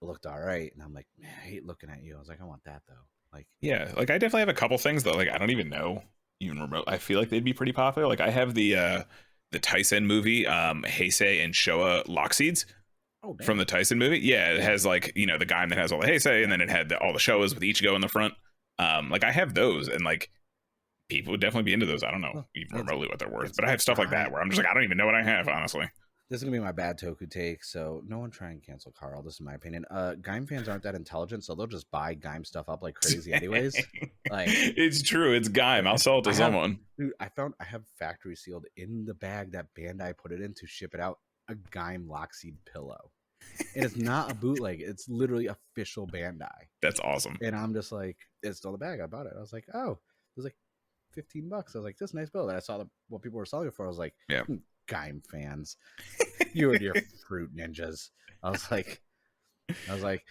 looked all right, and I'm like, man, I hate looking at you. I was like, I want that though. Like, yeah, like I definitely have a couple things that like I don't even know even remote. I feel like they'd be pretty popular. Like I have the Tyson movie, Heisei and Showa Lockseeds from the Tyson movie. Yeah, it has like, you know, the guy that has all the Heisei, and then it had all the Showas with Ichigo in the front. Like I have those, and like people would definitely be into those. I don't know even remotely what they're worth, but I have stuff like that where I'm just like, I don't even know what I have, honestly. This is gonna be my bad Toku take, so no one try and cancel Carl. This is my opinion. Gaim fans aren't that intelligent, so they'll just buy Gaim stuff up like crazy anyways. Like it's true, it's Gaim. I'll sell it to someone. Dude, I have factory sealed in the bag that Bandai put it in to ship it out, a Gaim Lockseed pillow. And it's not a bootleg. It's literally official Bandai. That's awesome. And I'm just like, it's still in the bag. I bought it. I was like, oh, it was like $15. I was like, this is a nice bill. And I saw what people were selling it for. I was like, yeah, Gaim fans, you and your fruit ninjas. I was like,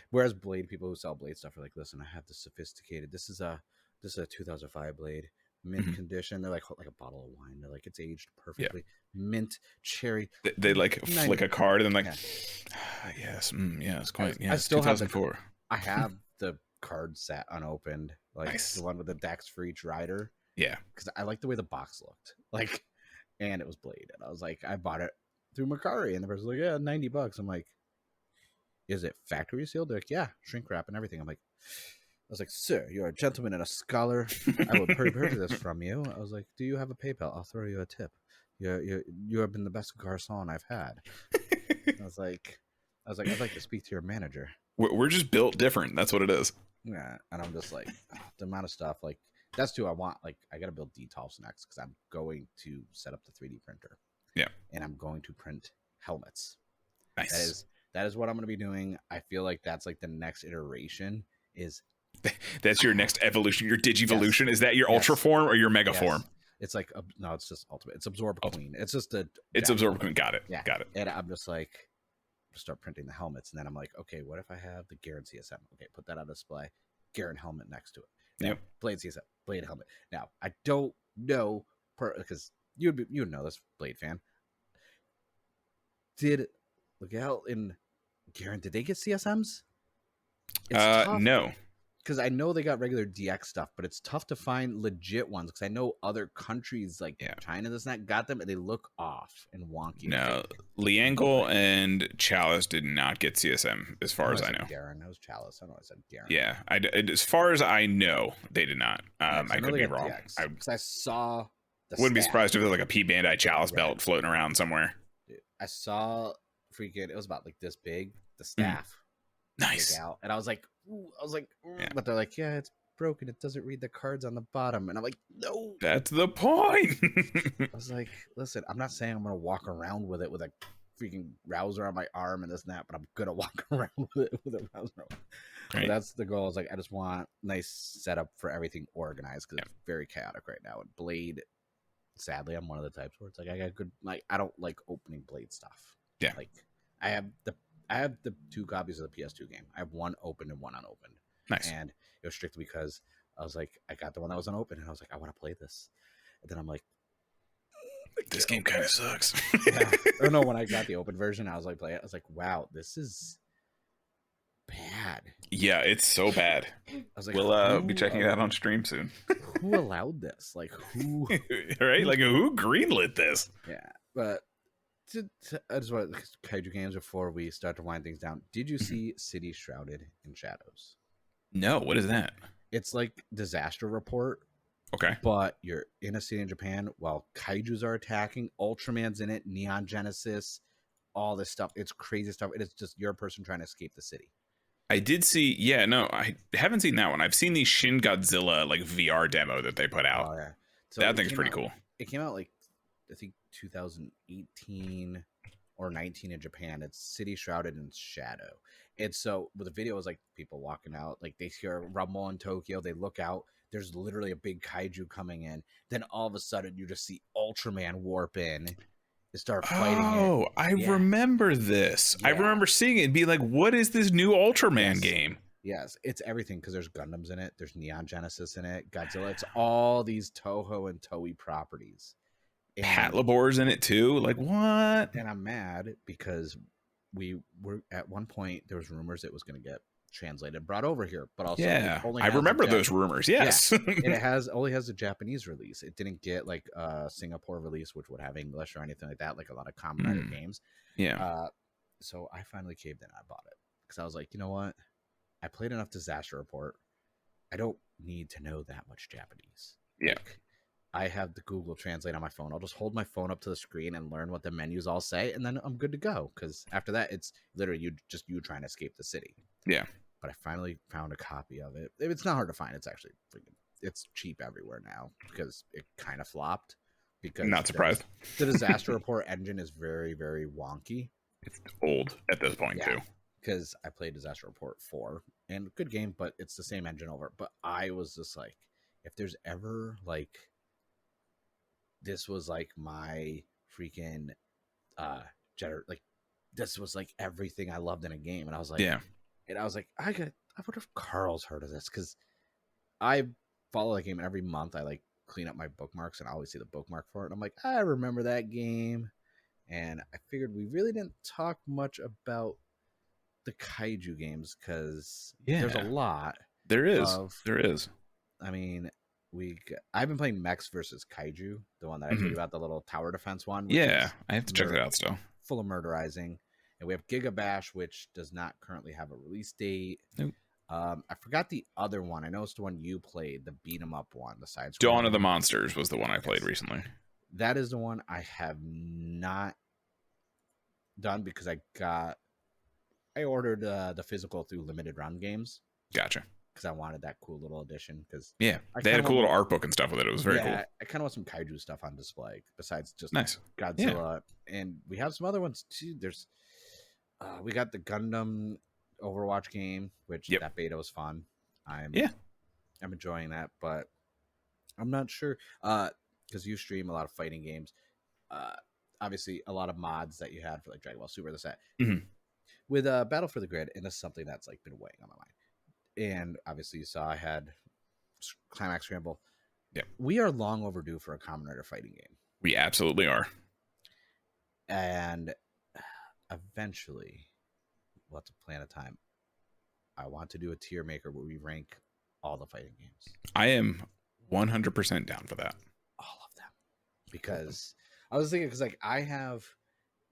whereas Blade people who sell Blade stuff are like, listen, I have this sophisticated. This is a 2005 Blade, mint condition. They're like a bottle of wine. They're like, it's aged perfectly. Mint cherry. They like flick a card and then like, yes, yes, quite. Yeah, I still 2004. I have the card set unopened, like Nice. the one with the decks for each rider. Yeah, because I like the way the box looked, like, and it was Blade, and I was like, I bought it through Mercari, and the person's like, yeah, $90. I'm like, is it factory sealed? They're like, yeah, shrink wrap and everything. I was like, sir, you're a gentleman and a scholar. I would purchase this from you. I was like, do you have a PayPal? I'll throw you a tip. You have been the best garçon I've had. I was like, I'd like to speak to your manager. We're just built different. That's what it is. Yeah, and I'm just like, the amount of stuff, like, that's too I want. Like, I got to build detolfs next because I'm going to set up the 3D printer. Yeah. And I'm going to print helmets. Nice. That is what I'm going to be doing. I feel like that's like the next iteration is. That's your next evolution, your Digivolution. Yes. Is that your Ultra form or your Mega form? It's like, no, it's just Ultimate. It's Absorb Queen. It's just It's Absorb Queen. Got it. Yeah. Got it. And I'm just like, start printing the helmets. And then I'm like, okay, what if I have the Garen CSM? Okay, put that on display. Garen helmet next to it. Yep. Blade CSM, Blade helmet. Now, I don't know, because you would know this, Blade fan. Did Miguel and Garen, did they get CSMs? No. Because I know they got regular DX stuff, but it's tough to find legit ones. Because I know other countries like China, this and that, got them, and they look off and wonky. No, Liangle and Chalice did not get CSM, as far as I know. Garen, that was Chalice. I know I said Garen. Yeah, as far as I know, they did not. I could be wrong. Because I saw. Wouldn't be surprised if there was like a P Bandai Chalice belt floating around somewhere. Dude, I saw freaking. It was about like this big. The staff. Nice. Out, and I was like, but they're like, yeah, it's broken. It doesn't read the cards on the bottom. And I'm like, no. That's the point. I was like, listen, I'm not saying I'm going to walk around with it with a freaking rouser on my arm and this and that, but I'm going to walk around with it with a rouser. Right. So that's the goal. Is like, I just want nice setup for everything organized because it's very chaotic right now. And Blade, sadly, I'm one of the types where it's like, I got good, like, I don't like opening Blade stuff. Yeah. Like, I have the 2 copies of the PS2 game. I have one opened and one unopened. Nice. And it was strictly because I was like, I got the one that was unopened, and I was like, I want to play this. And then I'm like, this game kind of sucks. Yeah. I don't know. When I got the open version, I was like, I was like, wow, this is bad. Yeah, it's so bad. I was like, we'll be checking it out on stream soon. Who allowed this? Like, who? Right? Like, who greenlit this? Yeah, but. I just want Kaiju games before we start to wind things down. Did you see City Shrouded in Shadows? No, what is that? It's like Disaster Report. Okay. But you're in a city in Japan while kaijus are attacking. Ultraman's in it, Neon Genesis, all this stuff. It's crazy stuff. It is just you're a person trying to escape the city. I did see, I haven't seen that one. I've seen the Shin Godzilla like VR demo that they put out. Oh yeah. So that thing's pretty cool. It came out like I think 2018 or 19 in Japan. It's City Shrouded in Shadow. And so with the video, it was like people walking out, like they hear a rumble in Tokyo, they look out, there's literally a big kaiju coming in. Then all of a sudden you just see Ultraman warp in and start fighting. Oh, I remember this. Yeah. I remember seeing it and be like, what is this new Ultraman game? Yes, it's everything because there's Gundams in it, there's Neon Genesis in it, Godzilla. It's all these Toho and Toei properties. Patlabor's in it too. Like what? And I'm mad because we were at one point there was rumors it was going to get translated, brought over here, but also I remember those rumors. Yes, and it only has a Japanese release. It didn't get like a Singapore release, which would have English or anything like that, like a lot of Kamen Rider games. Yeah. So I finally caved in. I bought it because I was like, you know what? I played enough Disaster Report. I don't need to know that much Japanese. Yeah. Like, I have the Google Translate on my phone. I'll just hold my phone up to the screen and learn what the menus all say, and then I'm good to go. Because after that, it's literally you trying to escape the city. Yeah. But I finally found a copy of it. It's not hard to find. It's actually it's cheap everywhere now because it kind of flopped. Because not surprised. The Disaster Report engine is very, very wonky. It's old at this point too. because I played Disaster Report 4 and good game, but it's the same engine over. But I was just like, if there's ever like, this was like my freaking like this was like everything I loved in a game, and I was like, Yeah. and I was like, I wonder if Carl's heard of this, because I follow that game, and every month I like clean up my bookmarks, and I always see the bookmark for it, and I'm like, I remember that game. And I figured we really didn't talk much about the kaiju games, because there's a lot. There is. Of, there is. I mean, I've been playing Mechs versus Kaiju, the one that I told you about, the little tower defense one. Which I have to check that out still. Full of murderizing. And we have Giga Bash, which does not currently have a release date. Nope. I forgot the other one. I know it's the one you played, the beat 'em up one, the side. Dawn of the Monsters was the one I played recently. That is the one I have not done, because I ordered the physical through Limited Run Games. Gotcha. Because I wanted that cool little edition. Because they had a cool little art book and stuff with it. It was very cool. I kind of want some kaiju stuff on display besides just nice Godzilla, and we have some other ones too. There's we got the Gundam Overwatch game, which that beta was fun. I'm enjoying that, but I'm not sure because you stream a lot of fighting games. Obviously, a lot of mods that you had for like Dragon Ball Super, this that. Mm-hmm. With Battle for the Grid, and this is something that's like been weighing on my mind. And obviously, you saw I had Climax Scramble. Yeah, we are long overdue for a Kamen Rider fighting game. We absolutely are. And eventually, we'll have to plan a time. I want to do a tier maker where we rank all the fighting games. I am 100% down for that. All of them. Because I was thinking, because like I have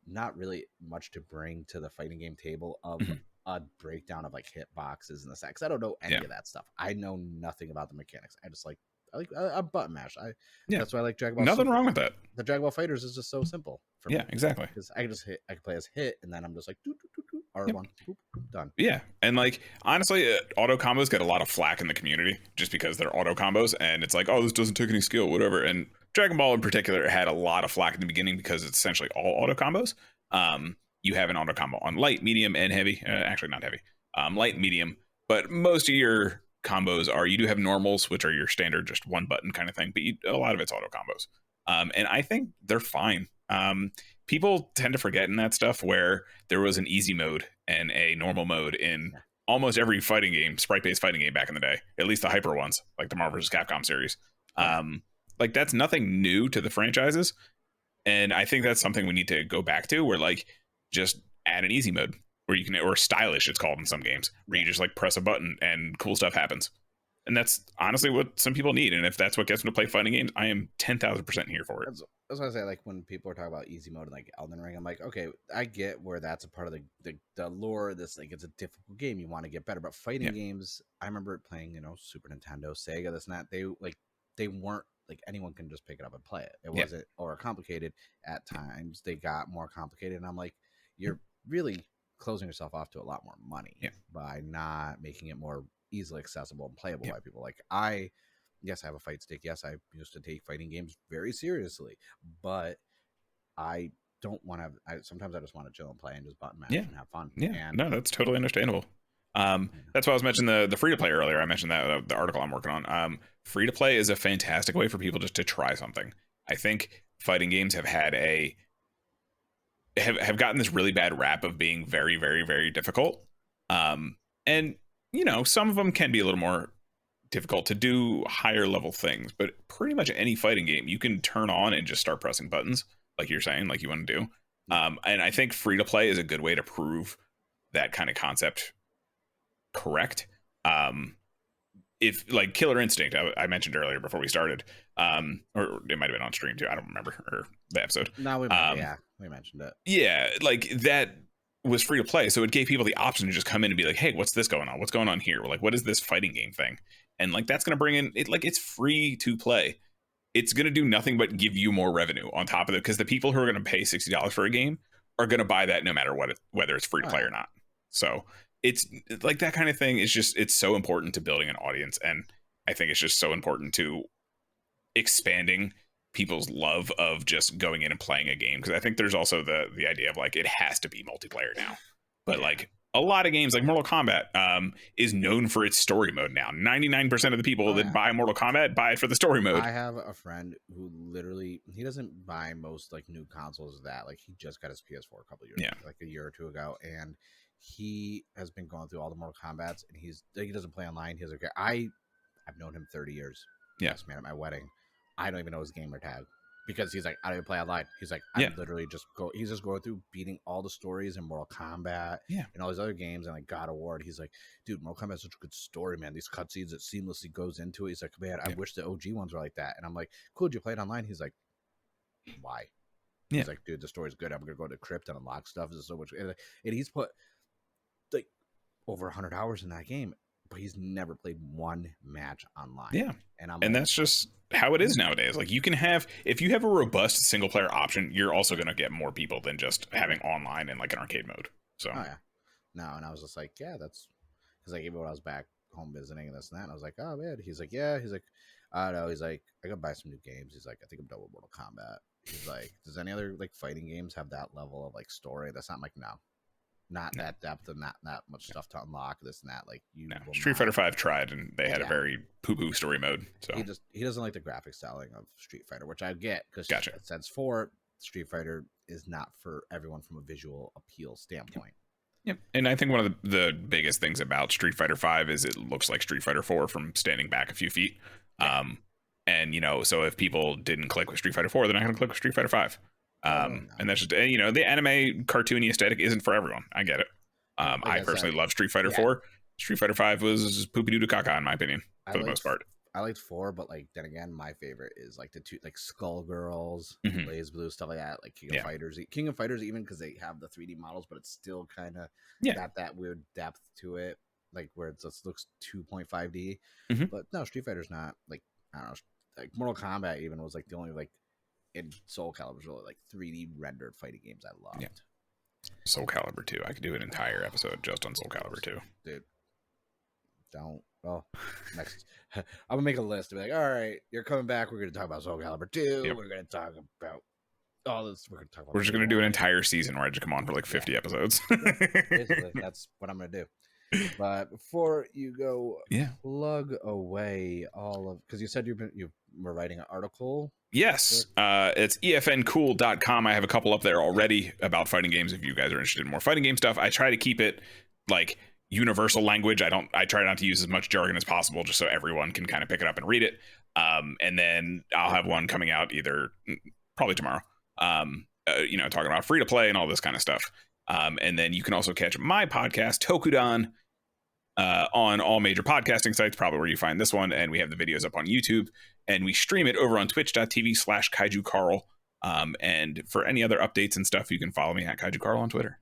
not really much to bring to the fighting game table of a breakdown of like hit boxes and the because I don't know any of that stuff. I know nothing about the mechanics. I just like I button mash. That's why I like Dragon Ball. Nothing wrong with that. The Dragon Ball Fighters is just so simple for me. Exactly. Because I can just hit. I can play as hit, and then I'm just like R1, done. Yeah, and like honestly, auto combos get a lot of flack in the community just because they're auto combos, and it's like, oh, this doesn't take any skill, whatever. And Dragon Ball in particular had a lot of flack in the beginning because it's essentially all auto combos. You have an auto combo on light, medium, and heavy. Actually, not heavy. Light and medium, but most of your combos are, you do have normals, which are your standard just one button kind of thing, but a lot of it's auto combos. And I think they're fine. People tend to forget in that stuff where there was an easy mode and a normal mode in almost every fighting game, sprite-based fighting game back in the day, at least the hyper ones, like the Marvel vs. Capcom series. Like that's nothing new to the franchises. And I think that's something we need to go back to, where like just add an easy mode where you can, or stylish it's called in some games, where you just like press a button and cool stuff happens. And that's honestly what some people need. And if that's what gets them to play fighting games, I am 10,000% here for it. That's what I say. Like when people are talking about easy mode and like Elden Ring, I'm like, okay, I get where that's a part of the lore. This like it's a difficult game. You want to get better, but fighting games, I remember playing, Super Nintendo, Sega, this and that. They weren't like anyone can just pick it up and play it. It wasn't or complicated at times. They got more complicated, and I'm like, you're really closing yourself off to a lot more money by not making it more easily accessible and playable by people. Like I have a fight stick. Yes, I used to take fighting games very seriously, but I don't want to. Sometimes I just want to chill and play and just button mash and have fun. No, that's totally understandable. That's why I was mentioning the free to play earlier. I mentioned that the article I'm working on. Free to play is a fantastic way for people just to try something. I think fighting games have had have gotten this really bad rap of being very, very, very difficult. And some of them can be a little more difficult to do higher level things, but pretty much any fighting game you can turn on and just start pressing buttons, like you're saying, like you want to do. And I think free to play is a good way to prove that kind of concept correct. If like Killer Instinct, I mentioned earlier before we started, or it might have been on stream too. I don't remember, or the episode. No, we mentioned it. Yeah, like that was free to play, so it gave people the option to just come in and be like, "Hey, what's this going on? What's going on here? Like, what is this fighting game thing?" And like that's going to bring in it. Like it's free to play. It's going to do nothing but give you more revenue on top of it, because the people who are going to pay $60 for a game are going to buy that no matter what, whether it's free to play or not. So it's like that kind of thing is just, it's so important to building an audience. And I think it's just so important to expanding people's love of just going in and playing a game. Because I think there's also the idea of like, it has to be multiplayer now. But like a lot of games like Mortal Kombat is known for its story mode now. 99% of the people that buy Mortal Kombat buy it for the story mode. I have a friend who literally, he doesn't buy most like new consoles that, like he just got his PS4 a couple years ago, like a year or two ago, and he has been going through all the Mortal Kombats, and he doesn't play online. He's like, I've known him 30 years. Yes, man, at my wedding, I don't even know his gamer tag. Because he's like, I don't even play online. He's like, I literally he's just going through beating all the stories in Mortal Kombat and all these other games and like God of War. He's like, dude, Mortal Kombat is such a good story, man. These cutscenes, it seamlessly goes into it. He's like, man, I wish the OG ones were like that. And I'm like, cool, did you play it online? He's like, why? He's like, dude, the story's good. I'm going to go to the crypt and unlock stuff. There's so much. And he's put like over 100 hours in that game, but he's never played one match online. Yeah. And that's just how it is nowadays. Like you can have, if you have a robust single player option, you're also going to get more people than just having online in like an arcade mode. So, no. And I was just like, yeah, that's because like even when I was back home visiting and this and that, and I was like, oh man, he's like, yeah, he's like, I don't know. He's like, I gotta buy some new games. He's like, I think I'm done with Mortal Kombat. He's like, does any other like fighting games have that level of like story? That's not like, no. Not that depth and not that much stuff to unlock this and that. Like you, Street Fighter V tried and they had a very poo-poo story mode. So he doesn't like the graphic styling of Street Fighter, which I get because Sense 4 Street Fighter is not for everyone from a visual appeal standpoint. Yep. And I think one of the biggest things about Street Fighter V is it looks like Street Fighter 4 from standing back a few feet. And you know, so if people didn't click with Street Fighter 4, they're not going to click with Street Fighter 5. And that's just, you know, the anime cartoony aesthetic isn't for everyone. I get it. I personally love Street Fighter 4. Street Fighter 5 was poopy doo caca in my opinion, for the most part. I liked 4, but like then again, my favorite is like the two, like Skullgirls, Blaze Blue, stuff like that, like King of Fighters. King of Fighters, even because they have the 3D models, but it's still kind of got that weird depth to it, like where it just looks 2.5D. But no, Street Fighter's not like, I don't know, like Mortal Kombat even was like the only like in Soul Calibur's really like 3D rendered fighting games I loved. Yeah. Soul Calibur 2. I could do an entire episode just on Soul Calibur 2. Dude. Don't. Well, next. I'm going to make a list. Be like, all right, you're coming back. We're going to talk about Soul Calibur 2. Yep. We're going to talk about all this. We're going to talk about. We're just going to do an entire season where I just come on for like 50 episodes. Basically, that's what I'm going to do. But before you go, plug away all of, because you said you were writing an article. Yes, it's efncool.com. I have a couple up there already about fighting games. If you guys are interested in more fighting game stuff, I try to keep it like universal language. I try not to use as much jargon as possible, just so everyone can kind of pick it up and read it. And then I'll have one coming out probably tomorrow. You know, talking about free to play and all this kind of stuff. And then you can also catch my podcast, Tokudon, on all major podcasting sites, probably where you find this one. And we have the videos up on YouTube, and we stream it over on twitch.tv/KaijuCarl. And for any other updates and stuff, you can follow me at KaijuCarl on Twitter.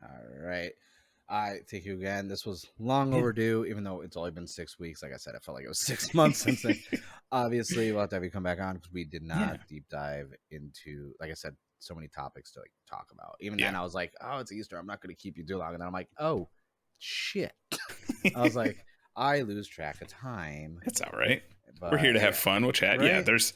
All right. I thank you again. This was long overdue, even though it's only been 6 weeks. Like I said, I felt like it was 6 months since then. Obviously, we'll have to have you come back on because we did not deep dive into, like I said, so many topics to like talk about. Even then, I was like, "Oh, it's Easter. I'm not going to keep you too long." And then I'm like, "Oh, shit!" I was like, "I lose track of time." That's all right. But we're here to have fun. We'll chat. Right? Yeah, there's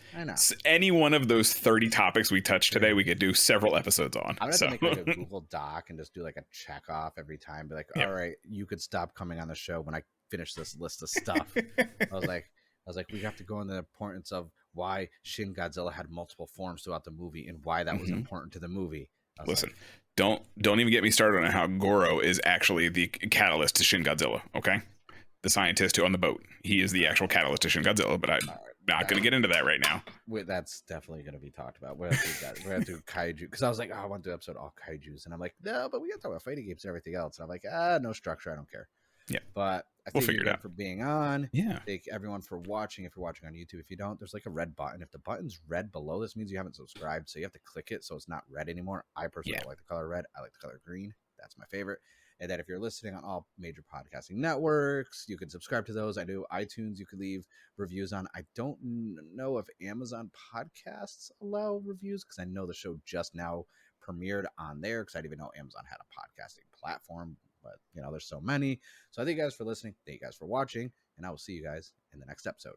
any one of those 30 topics we touched today, we could do several episodes on. I'm gonna have to make like a Google Doc and just do like a check off every time. Be like, all right, you could stop coming on the show when I finish this list of stuff. I was like, we have to go into the importance of why Shin Godzilla had multiple forms throughout the movie and why that was important to the movie. Listen, don't even get me started on how Goro is actually the catalyst to Shin Godzilla, okay? The scientist who on the boat. He is the actual catalyst to Shin Godzilla, but I'm not going to get into that right now. That's definitely going to be talked about. We're going to do Kaiju. Because I was like, I want to do episode all Kaijus. And I'm like, no, but we got to talk about fighting games and everything else. And I'm like, no structure. I don't care. Yeah. But I think figure it out for being on. Yeah. Thank everyone for watching. If you're watching on YouTube, if you don't, there's like a red button. If the button's red below, this means you haven't subscribed. So you have to click it so it's not red anymore. I personally don't like the color red. I like the color green. That's my favorite. And then if you're listening on all major podcasting networks, you can subscribe to those. I do iTunes. You can leave reviews on. I don't know if Amazon Podcasts allow reviews because I know the show just now premiered on there because I didn't even know Amazon had a podcasting platform. But, you know, there's so many. So I thank you guys for listening. Thank you guys for watching. And I will see you guys in the next episode.